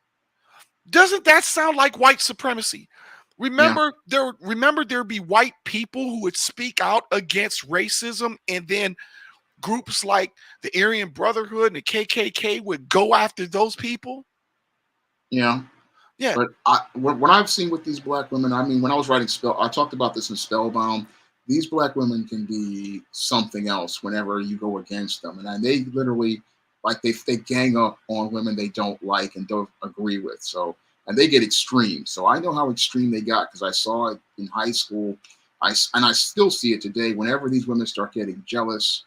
Doesn't that sound like white supremacy? Remember there'd be white people who would speak out against racism, and then groups like the Aryan Brotherhood and the KKK would go after those people. Yeah. But what I've seen with these black women, I mean, when I was writing I talked about this in Spellbound. These black women can be something else whenever you go against them, and they literally. Like they gang up on women they don't like and don't agree with. So, and they get extreme. So I know how extreme they got because I saw it in high school. I still see it today. Whenever these women start getting jealous,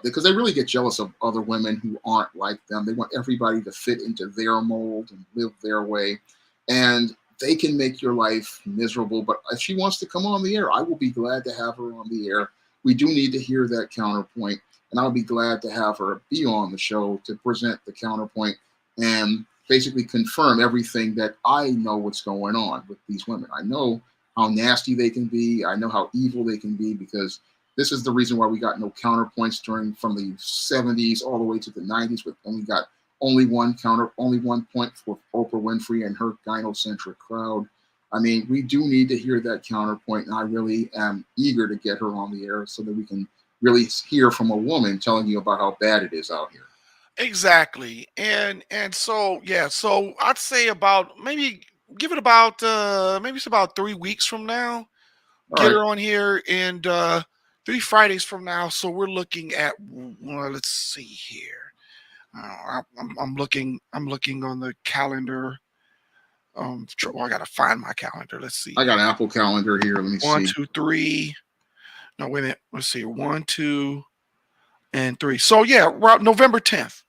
because they really get jealous of other women who aren't like them. They want everybody to fit into their mold and live their way. And they can make your life miserable. But if she wants to come on the air, I will be glad to have her on the air. We do need to hear that counterpoint. And I'll be glad to have her be on the show to present the counterpoint and basically confirm everything that I know what's going on with these women. I know how nasty they can be. I know how evil they can be because this is the reason why we got no counterpoints from the 70s all the way to the 90s. We got only one point for Oprah Winfrey and her gynocentric crowd. I mean, we do need to hear that counterpoint, and I really am eager to get her on the air so that we can really hear from a woman telling you about how bad it is out here. Exactly. And so so I'd say about maybe it's about 3 weeks from now. Get her on here and 3 Fridays from now. So we're looking at let's see here. I'm looking on the calendar. I gotta find my calendar. Let's see. I got an Apple calendar here. Let me see. 1, 2, 3. No, wait a minute. Let's see. 1, 2, and 3. So November 10th.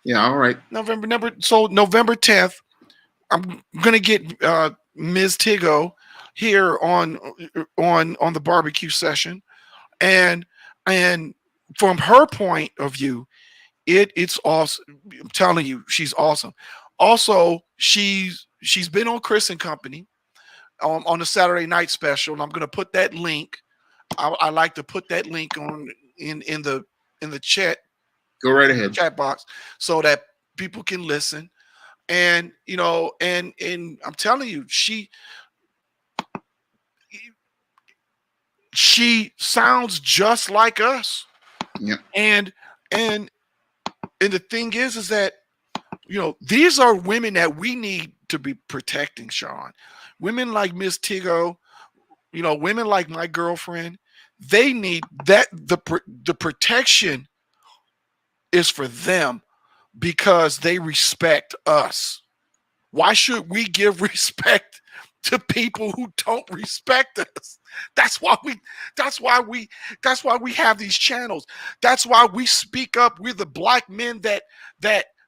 Yeah, all right. November 10th, I'm gonna get Ms. Tigo here on the barbecue session, and and from her point of view, it's awesome. I'm telling you, she's awesome. Also, she's been on Chris and Company on the Saturday night special, and I'm gonna put that link. I like to put that link on in the Go right ahead. chat box so that people can listen. And and I'm telling you, she sounds just like us. Yeah. And and and the thing is that these are women that we need to be protecting, Sean. Women like Miss Tigo, women like my girlfriend, they need that. The protection is for them because they respect us. Why should we give respect to people who don't respect us? That's why we that's why we that's why we have these channels. That's why we speak up. We're the black men that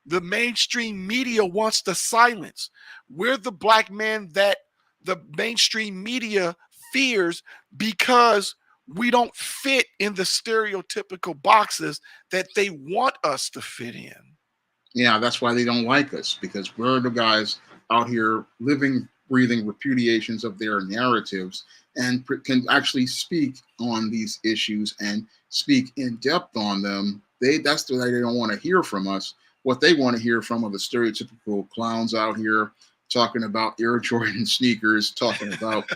the mainstream media wants to silence. We're the black men that the mainstream media fears because we don't fit in the stereotypical boxes that they want us to fit in. Yeah, that's why they don't like us, because we're the guys out here living, breathing repudiations of their narratives, and can actually speak on these issues and speak in depth on them. That's the way they don't want to hear from us. What they want to hear from are the stereotypical clowns out here talking about Air Jordan sneakers, talking about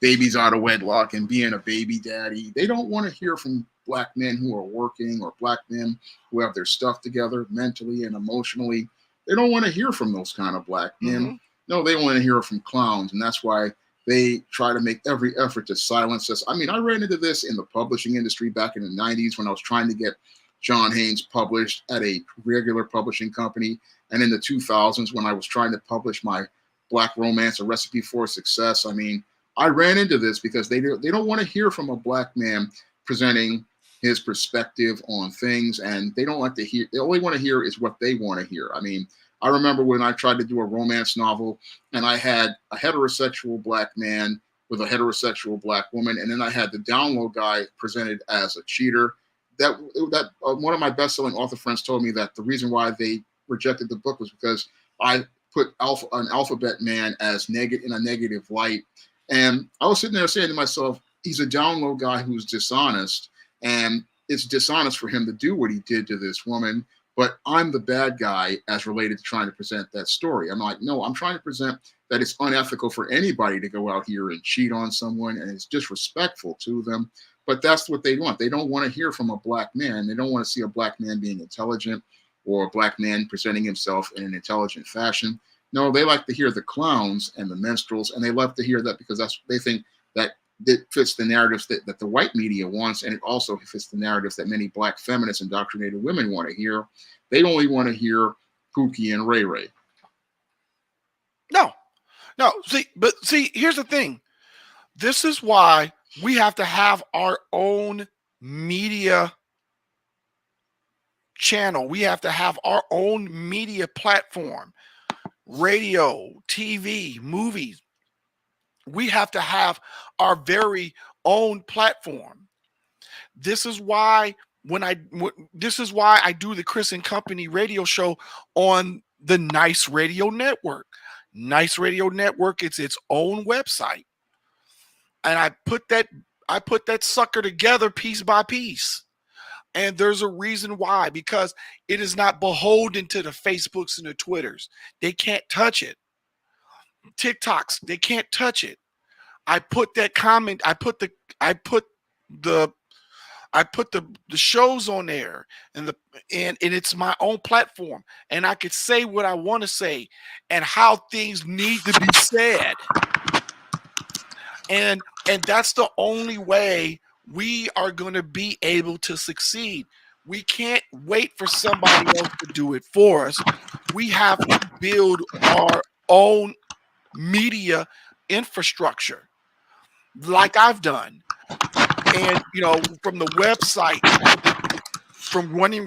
babies out of wedlock and being a baby daddy. They don't want to hear from black men who are working, or black men who have their stuff together mentally and emotionally. They don't want to hear from those kind of black men. Mm-hmm. No, they want to hear from clowns, and that's why they try to make every effort to silence us. I mean, I ran into this in the publishing industry back in the 90s when I was trying to get John Haynes published at a regular publishing company, and in the 2000s when I was trying to publish my Black Romance: A Recipe for Success. I mean, I ran into this because they don't want to hear from a black man presenting his perspective on things, and they don't like to hear. They only want to hear is what they want to hear. I mean, I remember when I tried to do a romance novel, and I had a heterosexual black man with a heterosexual black woman, and then I had the download guy presented as a cheater. That one of my best-selling author friends told me that the reason why they rejected the book was because I put an alphabet man as in a negative light, and I was sitting there saying to myself, he's a download guy who's dishonest, and it's dishonest for him to do what he did to this woman. But I'm the bad guy as related to trying to present that story. I'm like, no, I'm trying to present that it's unethical for anybody to go out here and cheat on someone, and it's disrespectful to them. But that's what they want. They don't want to hear from a black man. They don't want to see a black man being intelligent, or a black man presenting himself in an intelligent fashion. No, they like to hear the clowns and the minstrels, and they love to hear that because they think that it fits the narratives that the white media wants, and it also fits the narratives that many black feminist indoctrinated women want to hear. They only want to hear Pookie and Ray Ray. No. See, here's the thing. This is why we have to have our own media channel. We have to have our own media platform. Radio, TV, movies. We have to have our very own platform. This is why I do the Chris and Company radio show on the Nice Radio Network. Nice Radio Network, it's its own website. And I put that sucker together piece by piece. And there's a reason why, because it is not beholden to the Facebooks and the Twitters. They can't touch it. TikToks, they can't touch it. I put that comment, I put the shows on there, and it's my own platform, and I could say what I want to say and how things need to be said. And that's the only way we are going to be able to succeed. We can't wait for somebody else to do it for us. We have to build our own media infrastructure like I've done. And from the website, from running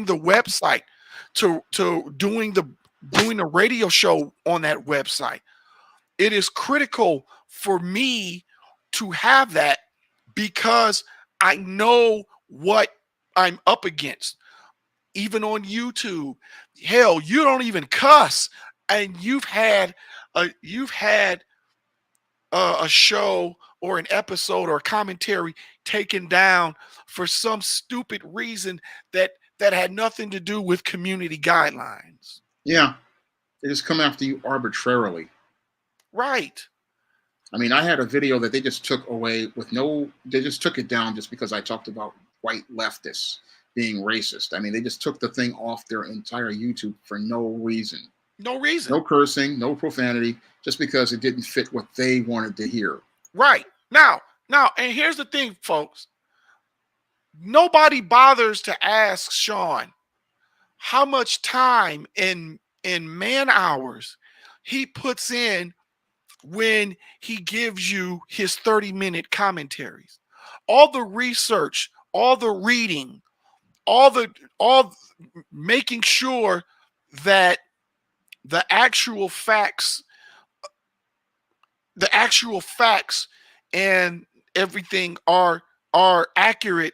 the website to doing the radio show on that website. it is critical for me to have that because I know what I'm up against. Even on YouTube, hell, you don't even cuss, and you've had a show or an episode or a commentary taken down for some stupid reason that had nothing to do with community guidelines. Yeah, they just come after you arbitrarily. Right. I mean, I had a video that they just took away with no, they just took it down just because I talked about white leftists being racist. I mean, they just took the thing off their entire YouTube for no reason. No reason. No cursing, no profanity, just because it didn't fit what they wanted to hear. Right. Now, and here's the thing, folks. Nobody bothers to ask Sean how much time in man hours he puts in when he gives you his 30-minute commentaries. All the research, all the reading, all making sure that the actual facts and everything are accurate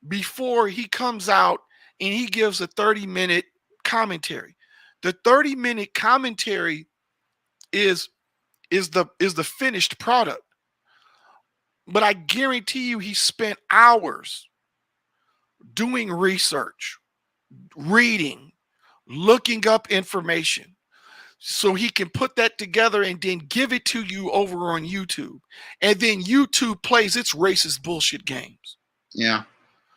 before he comes out and he gives a 30-minute commentary. The 30-minute commentary is the finished product. But I guarantee you he spent hours doing research, reading, looking up information so he can put that together and then give it to you over on YouTube. And then YouTube plays its racist bullshit games. Yeah.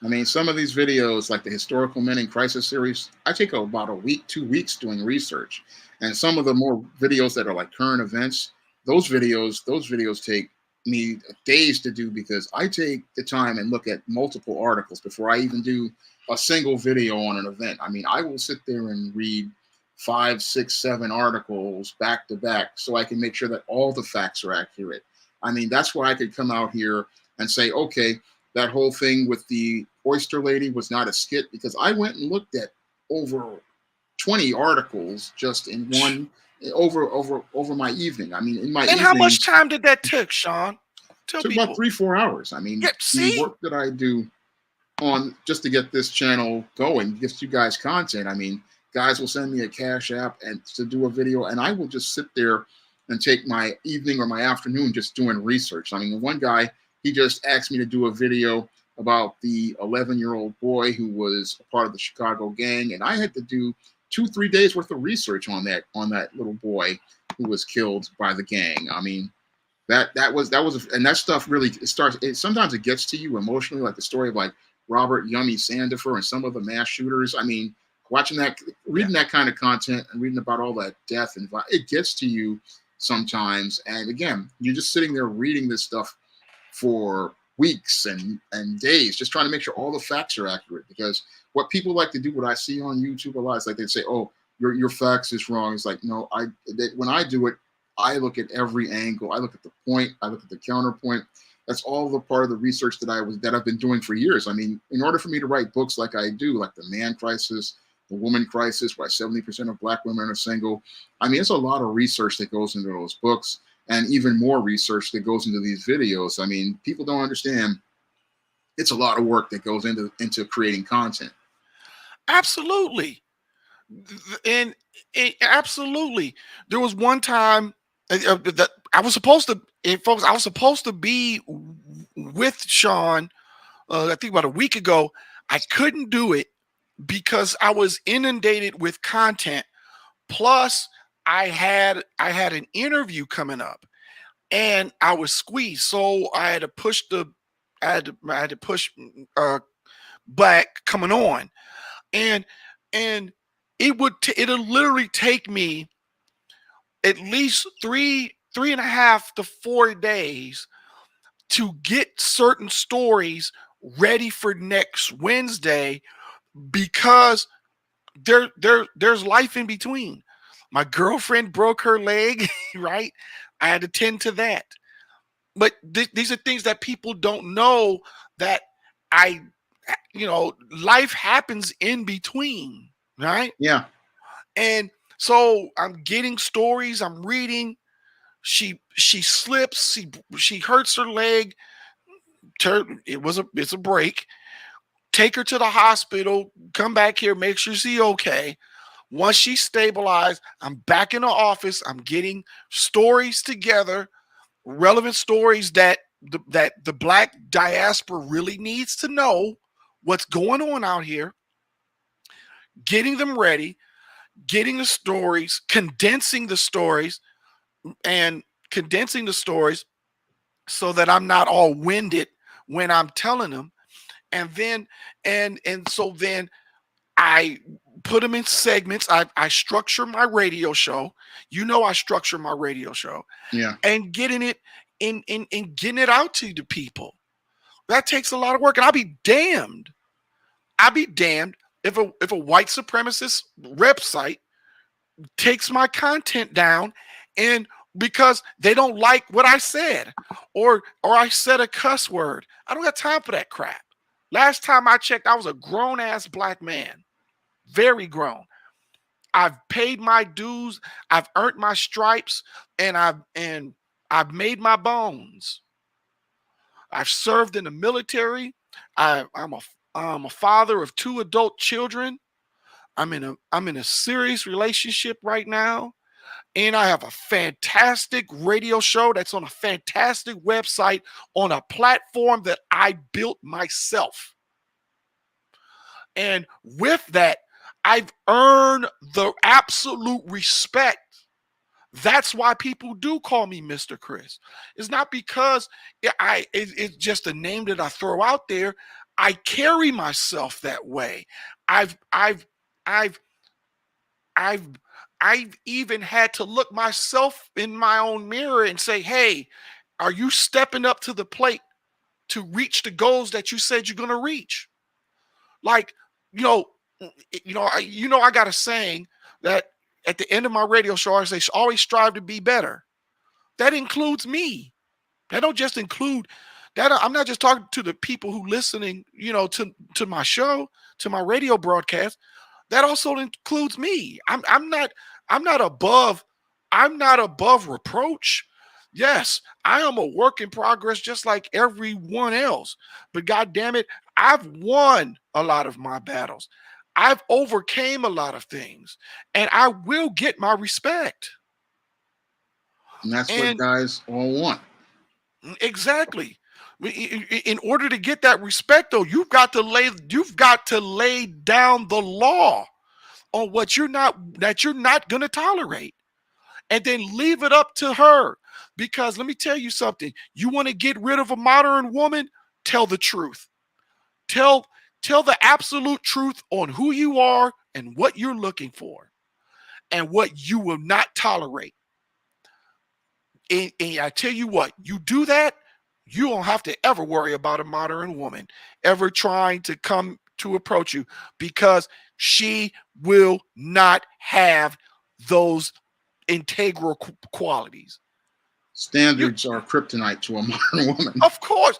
I mean, some of these videos, like the Historical Men in Crisis series, I take about a week, 2 weeks doing research. And some of the more videos that are like current events, those videos take me days to do because I take the time and look at multiple articles before I even do a single video on an event. I mean, I will sit there and read 5, 6, 7 articles back to back so I can make sure that all the facts are accurate. I mean, that's why I could come out here and say, okay, that whole thing with the oyster lady was not a skit, because I went and looked at over 20 articles just in one over my evening. I mean, in my and evening, how much time did that take, Sean? Took about 3-4 hours. I mean, the work that I do on just to get this channel going, gives you guys content. I mean, guys will send me a Cash App and to do a video, and I will just sit there and take my evening or my afternoon just doing research. I mean, one guy, he just asked me to do a video about the 11-year-old boy who was a part of the Chicago gang, and I had to do 2-3 days worth of research on that little boy who was killed by the gang. I mean, that was and that stuff really sometimes it gets to you emotionally, like the story of like Robert Yummy Sandifer and some of the mass shooters. I mean, watching that, reading that kind of content and reading about all that death and it gets to you sometimes. And again, you're just sitting there reading this stuff for weeks and days, just trying to make sure all the facts are accurate. Because what people like to do, what I see on YouTube a lot, is like they say, "Oh, your facts is wrong." It's like, no, when I do it, I look at every angle. I look at the point. I look at the counterpoint. That's all the part of the research that I've been doing for years. I mean, in order for me to write books like I do, like The Man Crisis, The Woman Crisis, why 70% of Black women are single. I mean, it's a lot of research that goes into those books, and even more research that goes into these videos. I mean, people don't understand. It's a lot of work that goes into creating content. Absolutely. And absolutely. There was one time that I was supposed to, and folks, I was supposed to be with Sean, I think about a week ago. I couldn't do it because I was inundated with content. Plus, I had an interview coming up, and I was squeezed, so I had to push back coming on, and it'll literally take me at least 3.5 to 4 days to get certain stories ready for next Wednesday, because there's life in between. My girlfriend broke her leg, right? I had to tend to that. But these are things that people don't know, that life happens in between, right? Yeah. And so I'm getting stories, I'm reading, She slips. She hurts her leg. It's a break. Take her to the hospital. Come back here. Make sure she's okay. Once she's stabilized, I'm back in the office. I'm getting stories together, relevant stories that the black diaspora really needs to know what's going on out here. Getting them ready, getting the stories, condensing the stories, and condensing the stories so that I'm not all winded when I'm telling them. And then so then I put them in segments. I structure my radio show. I structure my radio show. Yeah. And getting it in getting it out to the people. That takes a lot of work. And I'll be damned if a white supremacist website takes my content down, and because they don't like what I said, or I said a cuss word. I don't have time for that crap. Last time I checked, I was a grown ass black man, very grown. I've paid my dues, I've earned my stripes, and I've made my bones. I've served in the military. I'm a father of 2 adult children. I'm in a serious relationship right now, and I have a fantastic radio show that's on a fantastic website on a platform that I built myself. And with that, I've earned the absolute respect. That's why people do call me Mr. Chris. It's not because it's just a name that I throw out there. I carry myself that way. I've even had to look myself in my own mirror and say, "Hey, are you stepping up to the plate to reach the goals that you said you're going to reach?" Like, I got a saying that at the end of my radio show, I say, always strive to be better. That includes me. That don't just include that. I'm not just talking to the people who listening, to my show, to my radio broadcast. That also includes me. I'm not above reproach. Yes, I am a work in progress just like everyone else. But God damn it, I've won a lot of my battles. I've overcame a lot of things, and I will get my respect. And that's what guys all want. Exactly. In order to get that respect, though, you've got to lay down the law on what you're not going to tolerate, and then leave it up to her. Because let me tell you something: you want to get rid of a modern woman? Tell the truth. Tell the absolute truth on who you are and what you're looking for, and what you will not tolerate. And I tell you what, you do that, you don't have to ever worry about a modern woman ever trying to come to approach you, because she will not have those integral qualities. Standards are kryptonite to a modern woman. Of course.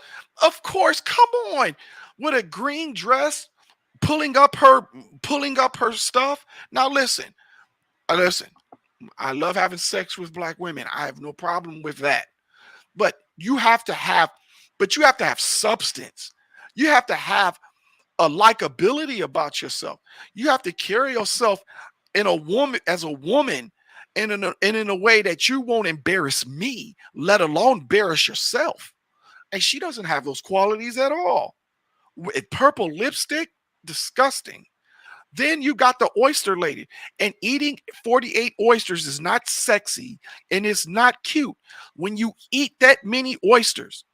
Come on. With a green dress, pulling up her stuff. Now listen. I love having sex with black women. I have no problem with that. But you have to have substance. You have to have a likability about yourself. You have to carry yourself as a woman, and in a way that you won't embarrass me, let alone embarrass yourself. And she doesn't have those qualities at all. With purple lipstick, disgusting. Then you got the oyster lady, and eating 48 oysters is not sexy and it's not cute. When you eat that many oysters,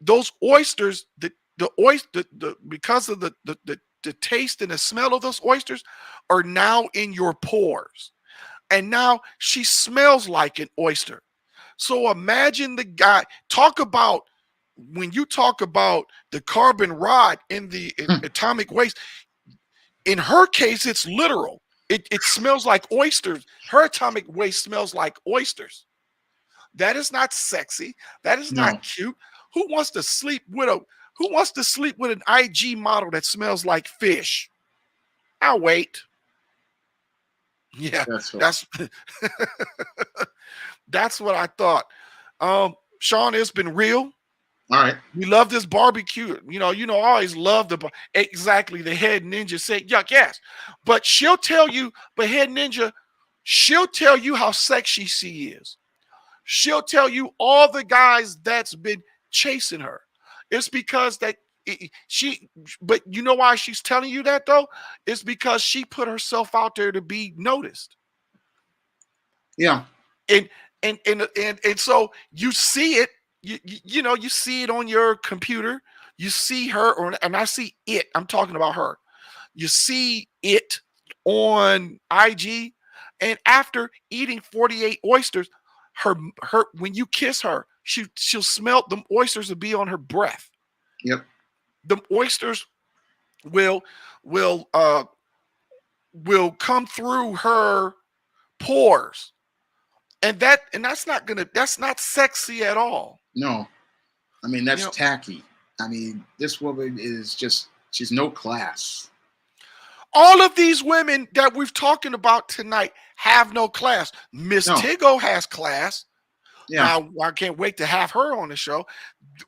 those oysters, because of the taste and the smell of those oysters are now in your pores. And now she smells like an oyster. So imagine the guy. When you talk about the carbon rod in the atomic waste, in her case, it's literal. It smells like oysters. Her atomic waste smells like oysters. That is not sexy. That is not cute. Who wants to sleep with an IG model that smells like fish? I'll wait. Yeah, that's That's what I thought. Sean, it's been real. All right. We love this barbecue. I always love exactly the head ninja say, yuck, yes. But head ninja, she'll tell you how sexy she is. She'll tell you all the guys that's been chasing her. It's because but you know why she's telling you that though? It's because she put herself out there to be noticed. Yeah. And so you see it, you see it on your computer. You see her, and I see it. I'm talking about her. You see it on IG, and after eating 48 oysters, her when you kiss her, she'll smell them oysters will be on her breath. Yep. The oysters will will come through her pores. And that's not sexy at all. No. I mean, that's tacky. I mean, this woman is she's no class. All of these women that we've talking about tonight have no class. Miss Tigo has class. Yeah. Now, I can't wait to have her on the show.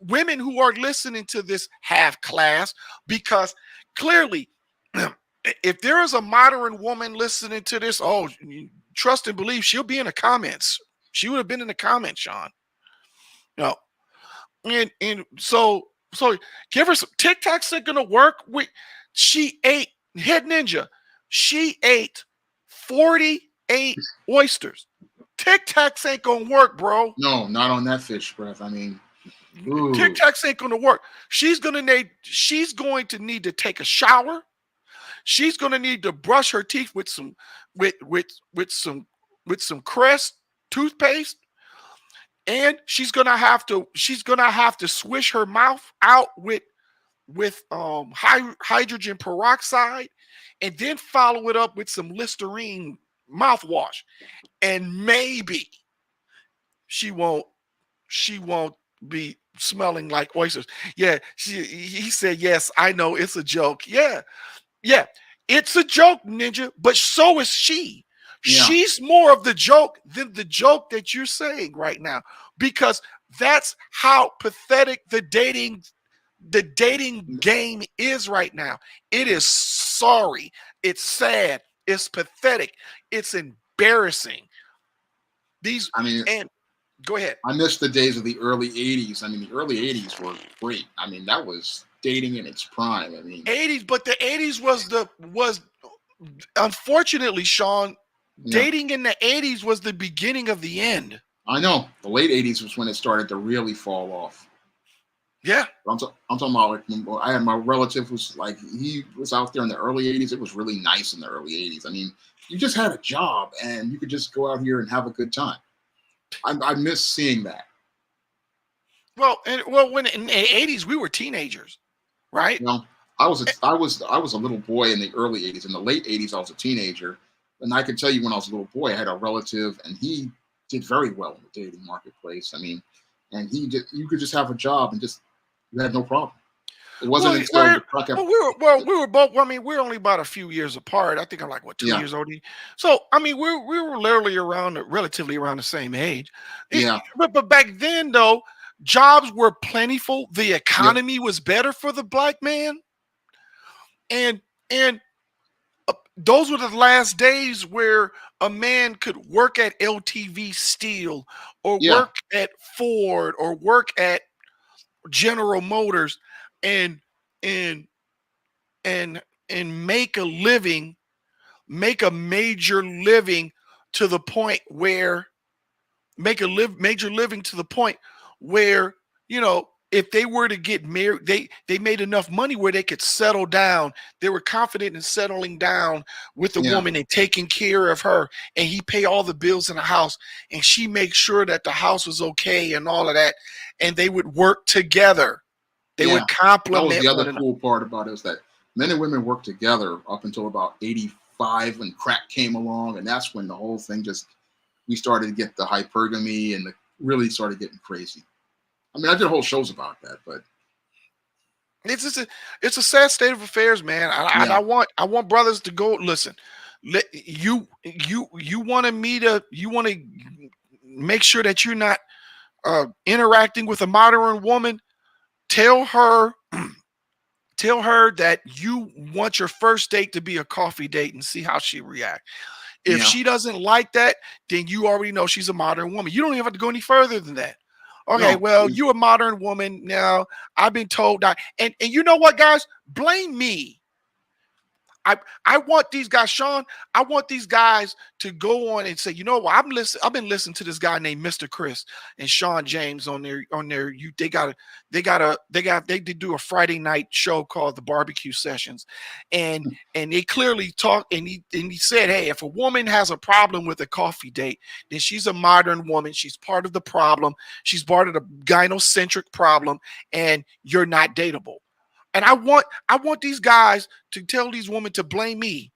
Women who are listening to this have class, because clearly, if there is a modern woman listening to this, trust and believe she'll be in the comments. She would have been in the comments, Sean. No. And so give her some Tic Tacs ain't gonna work. She ate head ninja. She ate 48 oysters. Tic Tacs ain't gonna work, bro. No, not on that fish breath. I mean, Tic Tacs ain't gonna work. She's going to need to take a shower. She's going to need to brush her teeth with some Crest toothpaste, and she's going to have to swish her mouth out with hydrogen peroxide, and then follow it up with some Listerine mouthwash, and maybe she won't be smelling like oysters. Yeah, he said, yes, I know it's a joke. Yeah, it's a joke, Ninja, but so is she. Yeah. She's more of the joke than the joke that you're saying right now, because that's how pathetic the dating game is right now. It is sorry. It's sad. It's pathetic. It's embarrassing. Go ahead. I miss the days of the early 80s. I mean, the early 80s were great. I mean, that was dating in its prime. I mean, 80s, but the 80s was unfortunately, Sean, dating in the 80s was the beginning of the end. I know. The late 80s was when it started to really fall off. Yeah. I'm talking about, like, I had my relative was like, he was out there in the early 80s. It was really nice in the early 80s. I mean, you just had a job and you could just go out here and have a good time. I miss seeing that. Well, when in the 80s we were teenagers, right? I was a little boy in the early 80s. In the late 80s, I was a teenager, and I can tell you when I was a little boy, I had a relative, and he did very well in the dating marketplace. I mean, and you could just have a job and you had no problem. It wasn't until we were both. I mean, we're only about a few years apart. I think I'm like 2 years older. So I mean, we were literally relatively around the same age. Yeah. But back then, though, jobs were plentiful. The economy was better for the black man, and those were the last days where a man could work at LTV Steel or work at Ford or work at General Motors and make a living, make a major living to the point where major living to the point where, if they were to get married, they made enough money where they could settle down. They were confident in settling down with the woman and taking care of her, and he pay all the bills in the house, and she make sure that the house was okay and all of that, and they would work together. They would complement. That was the other cool part about it, is that men and women worked together up until about 85 when crack came along, and that's when the whole thing we started to get the hypergamy and really started getting crazy. I mean, I did whole shows about that, but it's a sad state of affairs, man. I want brothers to go listen. You want to make sure that you're not interacting with a modern woman. Tell her that you want your first date to be a coffee date and see how she reacts. If Yeah. she doesn't like that, then you already know she's a modern woman. You don't even have to go any further than that. Okay, No. well, you're a modern woman now. I've been told that, and you know what, guys? Blame me. I want these guys, Sean. I want these guys to go on and say, you know what? I've been listening to this guy named Mr. Chris and Sean James on their. They do a Friday night show called the Barbecue Sessions, and they clearly talk and he said, hey, if a woman has a problem with a coffee date, then she's a modern woman. She's part of the problem. She's part of the gynocentric problem, and you're not dateable. And I want these guys to tell these women to blame me.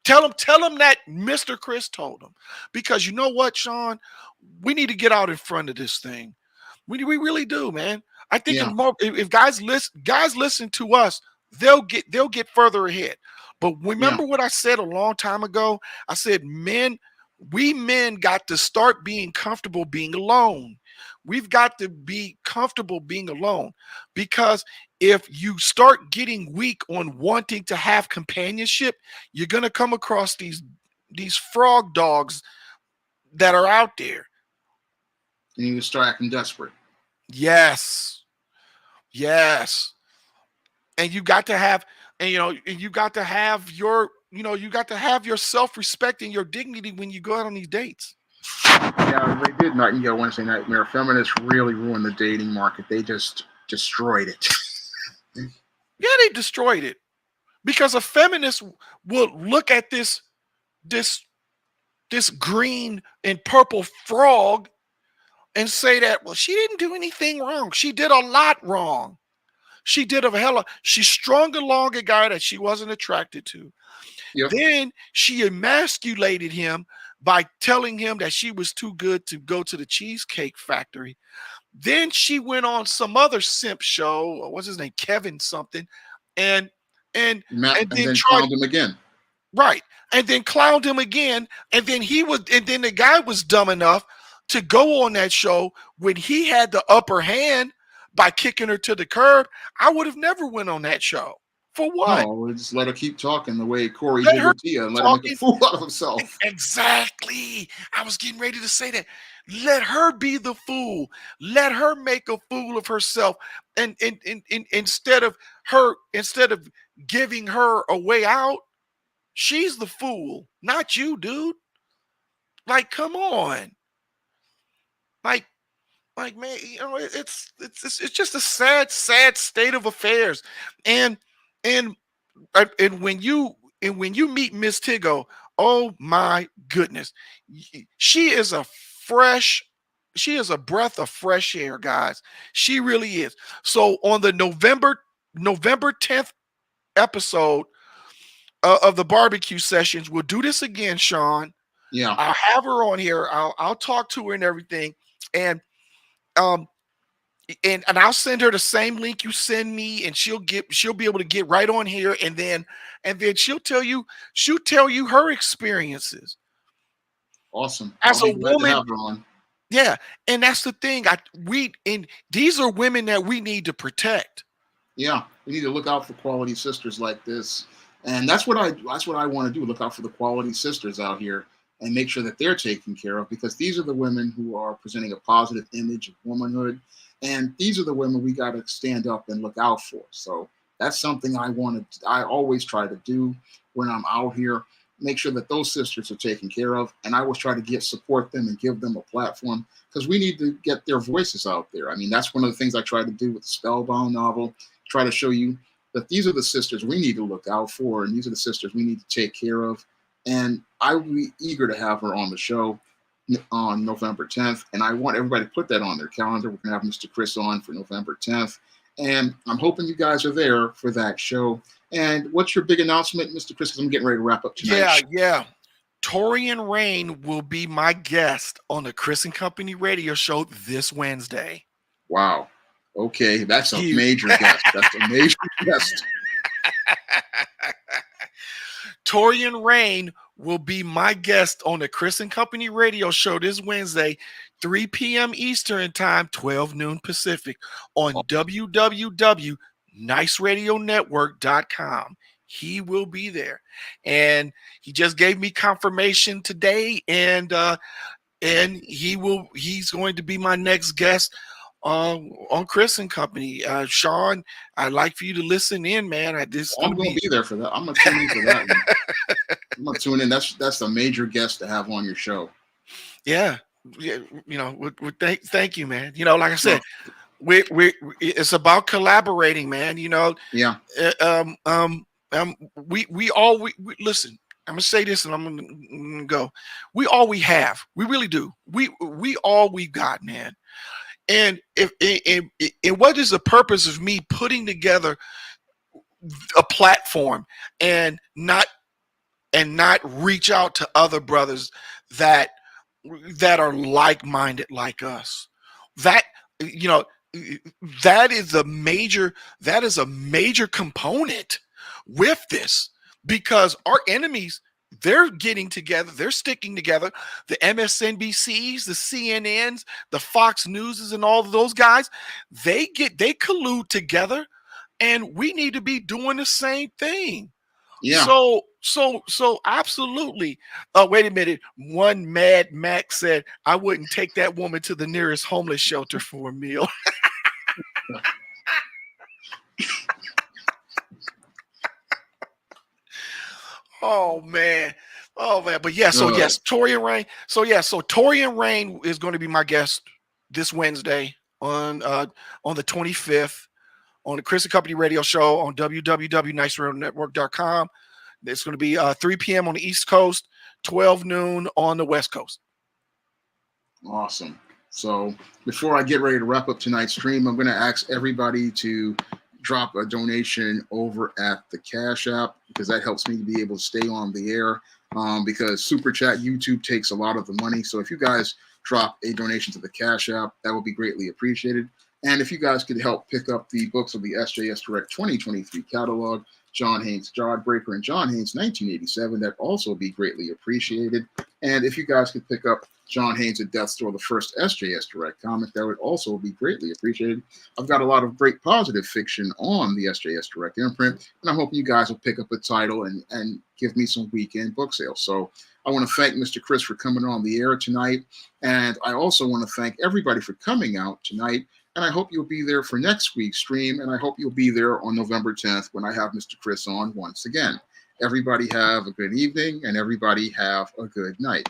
Tell them that Mr. Chris told them. Because you know what, Sean? We need to get out in front of this thing. We really do, man. I think Yeah. if guys listen to us, they'll get further ahead. But remember what I said a long time ago? I said we men got to start being comfortable being alone. We've got to be comfortable being alone, because if you start getting weak on wanting to have companionship, you're going to come across these frog dogs that are out there. And you start acting desperate. Yes. And you got to have, and you got to have your, you got to have your self-respect and your dignity when you go out on these dates. Yeah, they did Nightingale Wednesday Nightmare. Feminists really ruined the dating market. They just destroyed it. Yeah, they destroyed it, because a feminist will look at this green and purple frog and say that, well, she didn't do anything wrong. She did a lot wrong. She strung along a guy that she wasn't attracted to. Yep. Then she emasculated him by telling him that she was too good to go to the Cheesecake Factory. Then she went on some other simp show. What's his name? Kevin something. And then clowned him again. Right. And then clowned him again. And then the guy was dumb enough to go on that show when he had the upper hand by kicking her to the curb. I would have never went on that show. For what? No, just let her keep talking the way Corey did with Tia and let her make a fool out of himself. Exactly. I was getting ready to say that. Let her be the fool. Let her make a fool of herself. And instead of giving her a way out, she's the fool, not you, dude. Like, come on. Like, man, it's just a sad state of affairs. And when you meet Miss Tigo, oh my goodness, she is a breath of fresh air, guys. She really is. So on the November 10th episode of the Barbecue Sessions, we'll do this again, Sean. Yeah, I'll have her on here. I'll talk to her and everything, and I'll send her the same link you send me, and she'll be able to get right on here, and then she'll tell you her experiences. Awesome. As a woman, to have her on. Yeah, and that's the thing. These are women that we need to protect. Yeah, we need to look out for quality sisters like this, and that's what I want to do. Look out for the quality sisters out here and make sure that they're taken care of, because these are the women who are presenting a positive image of womanhood. And these are the women we got to stand up and look out for. So that's something I always try to do when I'm out here, make sure that those sisters are taken care of. And I always try to support them and give them a platform, because we need to get their voices out there. I mean, that's one of the things I try to do with the Spellbound novel, try to show you that these are the sisters we need to look out for, and these are the sisters we need to take care of. And I will be eager to have her on the show on November 10th, and I want everybody to put that on their calendar. We're gonna have Mr. Chris on for November 10th, and I'm hoping you guys are there for that show. And what's your big announcement, Mr. Chris? Because I'm getting ready to wrap up tonight. Yeah. Torian Rain will be my guest on the Chris and Company radio show this Wednesday. Wow. Okay, that's a major guest. That's a major guest. Torian Rain will be my guest on the Chris and Company radio show this Wednesday, 3 p.m. Eastern time, 12 noon Pacific, on www.niceradionetwork.com. He will be there, and he just gave me confirmation today, and he's going to be my next guest on Chris and Company. Sean, I'd like for you to listen in, man. I'm going to be there for that. I'm going to tune in for that one. I'm going to tune in. That's a major guest to have on your show. Yeah. Thank you, man. Like I said, we it's about collaborating, man. Yeah. We listen. I'm gonna say this, and I'm gonna go. We all we have. We really do. We all we've got, man. And what is the purpose of me putting together a platform and not reach out to other brothers that are like-minded like us? That is a major component with this, because our enemies, they're getting together, they're sticking together. The MSNBCs, the CNNs, the Fox Newses, and all of those guys, they collude together, and we need to be doing the same thing. Yeah. So absolutely. Wait a minute. One Mad Max said, I wouldn't take that woman to the nearest homeless shelter for a meal. Oh man. But yeah, yes, Torian Rain. So Torian Rain is going to be my guest this Wednesday on the 25th on the Chris and Company radio show on www.niceradionetwork.com. It's going to be 3 p.m. on the East Coast, 12 noon on the West Coast. Awesome. So before I get ready to wrap up tonight's stream, I'm going to ask everybody to drop a donation over at the Cash App, because that helps me to be able to stay on the air, because Super Chat YouTube takes a lot of the money. So if you guys drop a donation to the Cash App, that would be greatly appreciated. And if you guys could help pick up the books of the SJS Direct 2023 catalog, John Haynes' Jawbreaker and John Haynes 1987, that also be greatly appreciated. And if you guys could pick up John Haynes at Death Store, the first SJS Direct comic, that would also be greatly appreciated. I've got a lot of great positive fiction on the SJS Direct imprint, and I'm hoping you guys will pick up a title and give me some weekend book sales. So I want to thank Mr. Chris for coming on the air tonight, and I also want to thank everybody for coming out tonight. And I hope you'll be there for next week's stream, and I hope you'll be there on November 10th when I have Mr. Chris on once again. Everybody have a good evening, and everybody have a good night.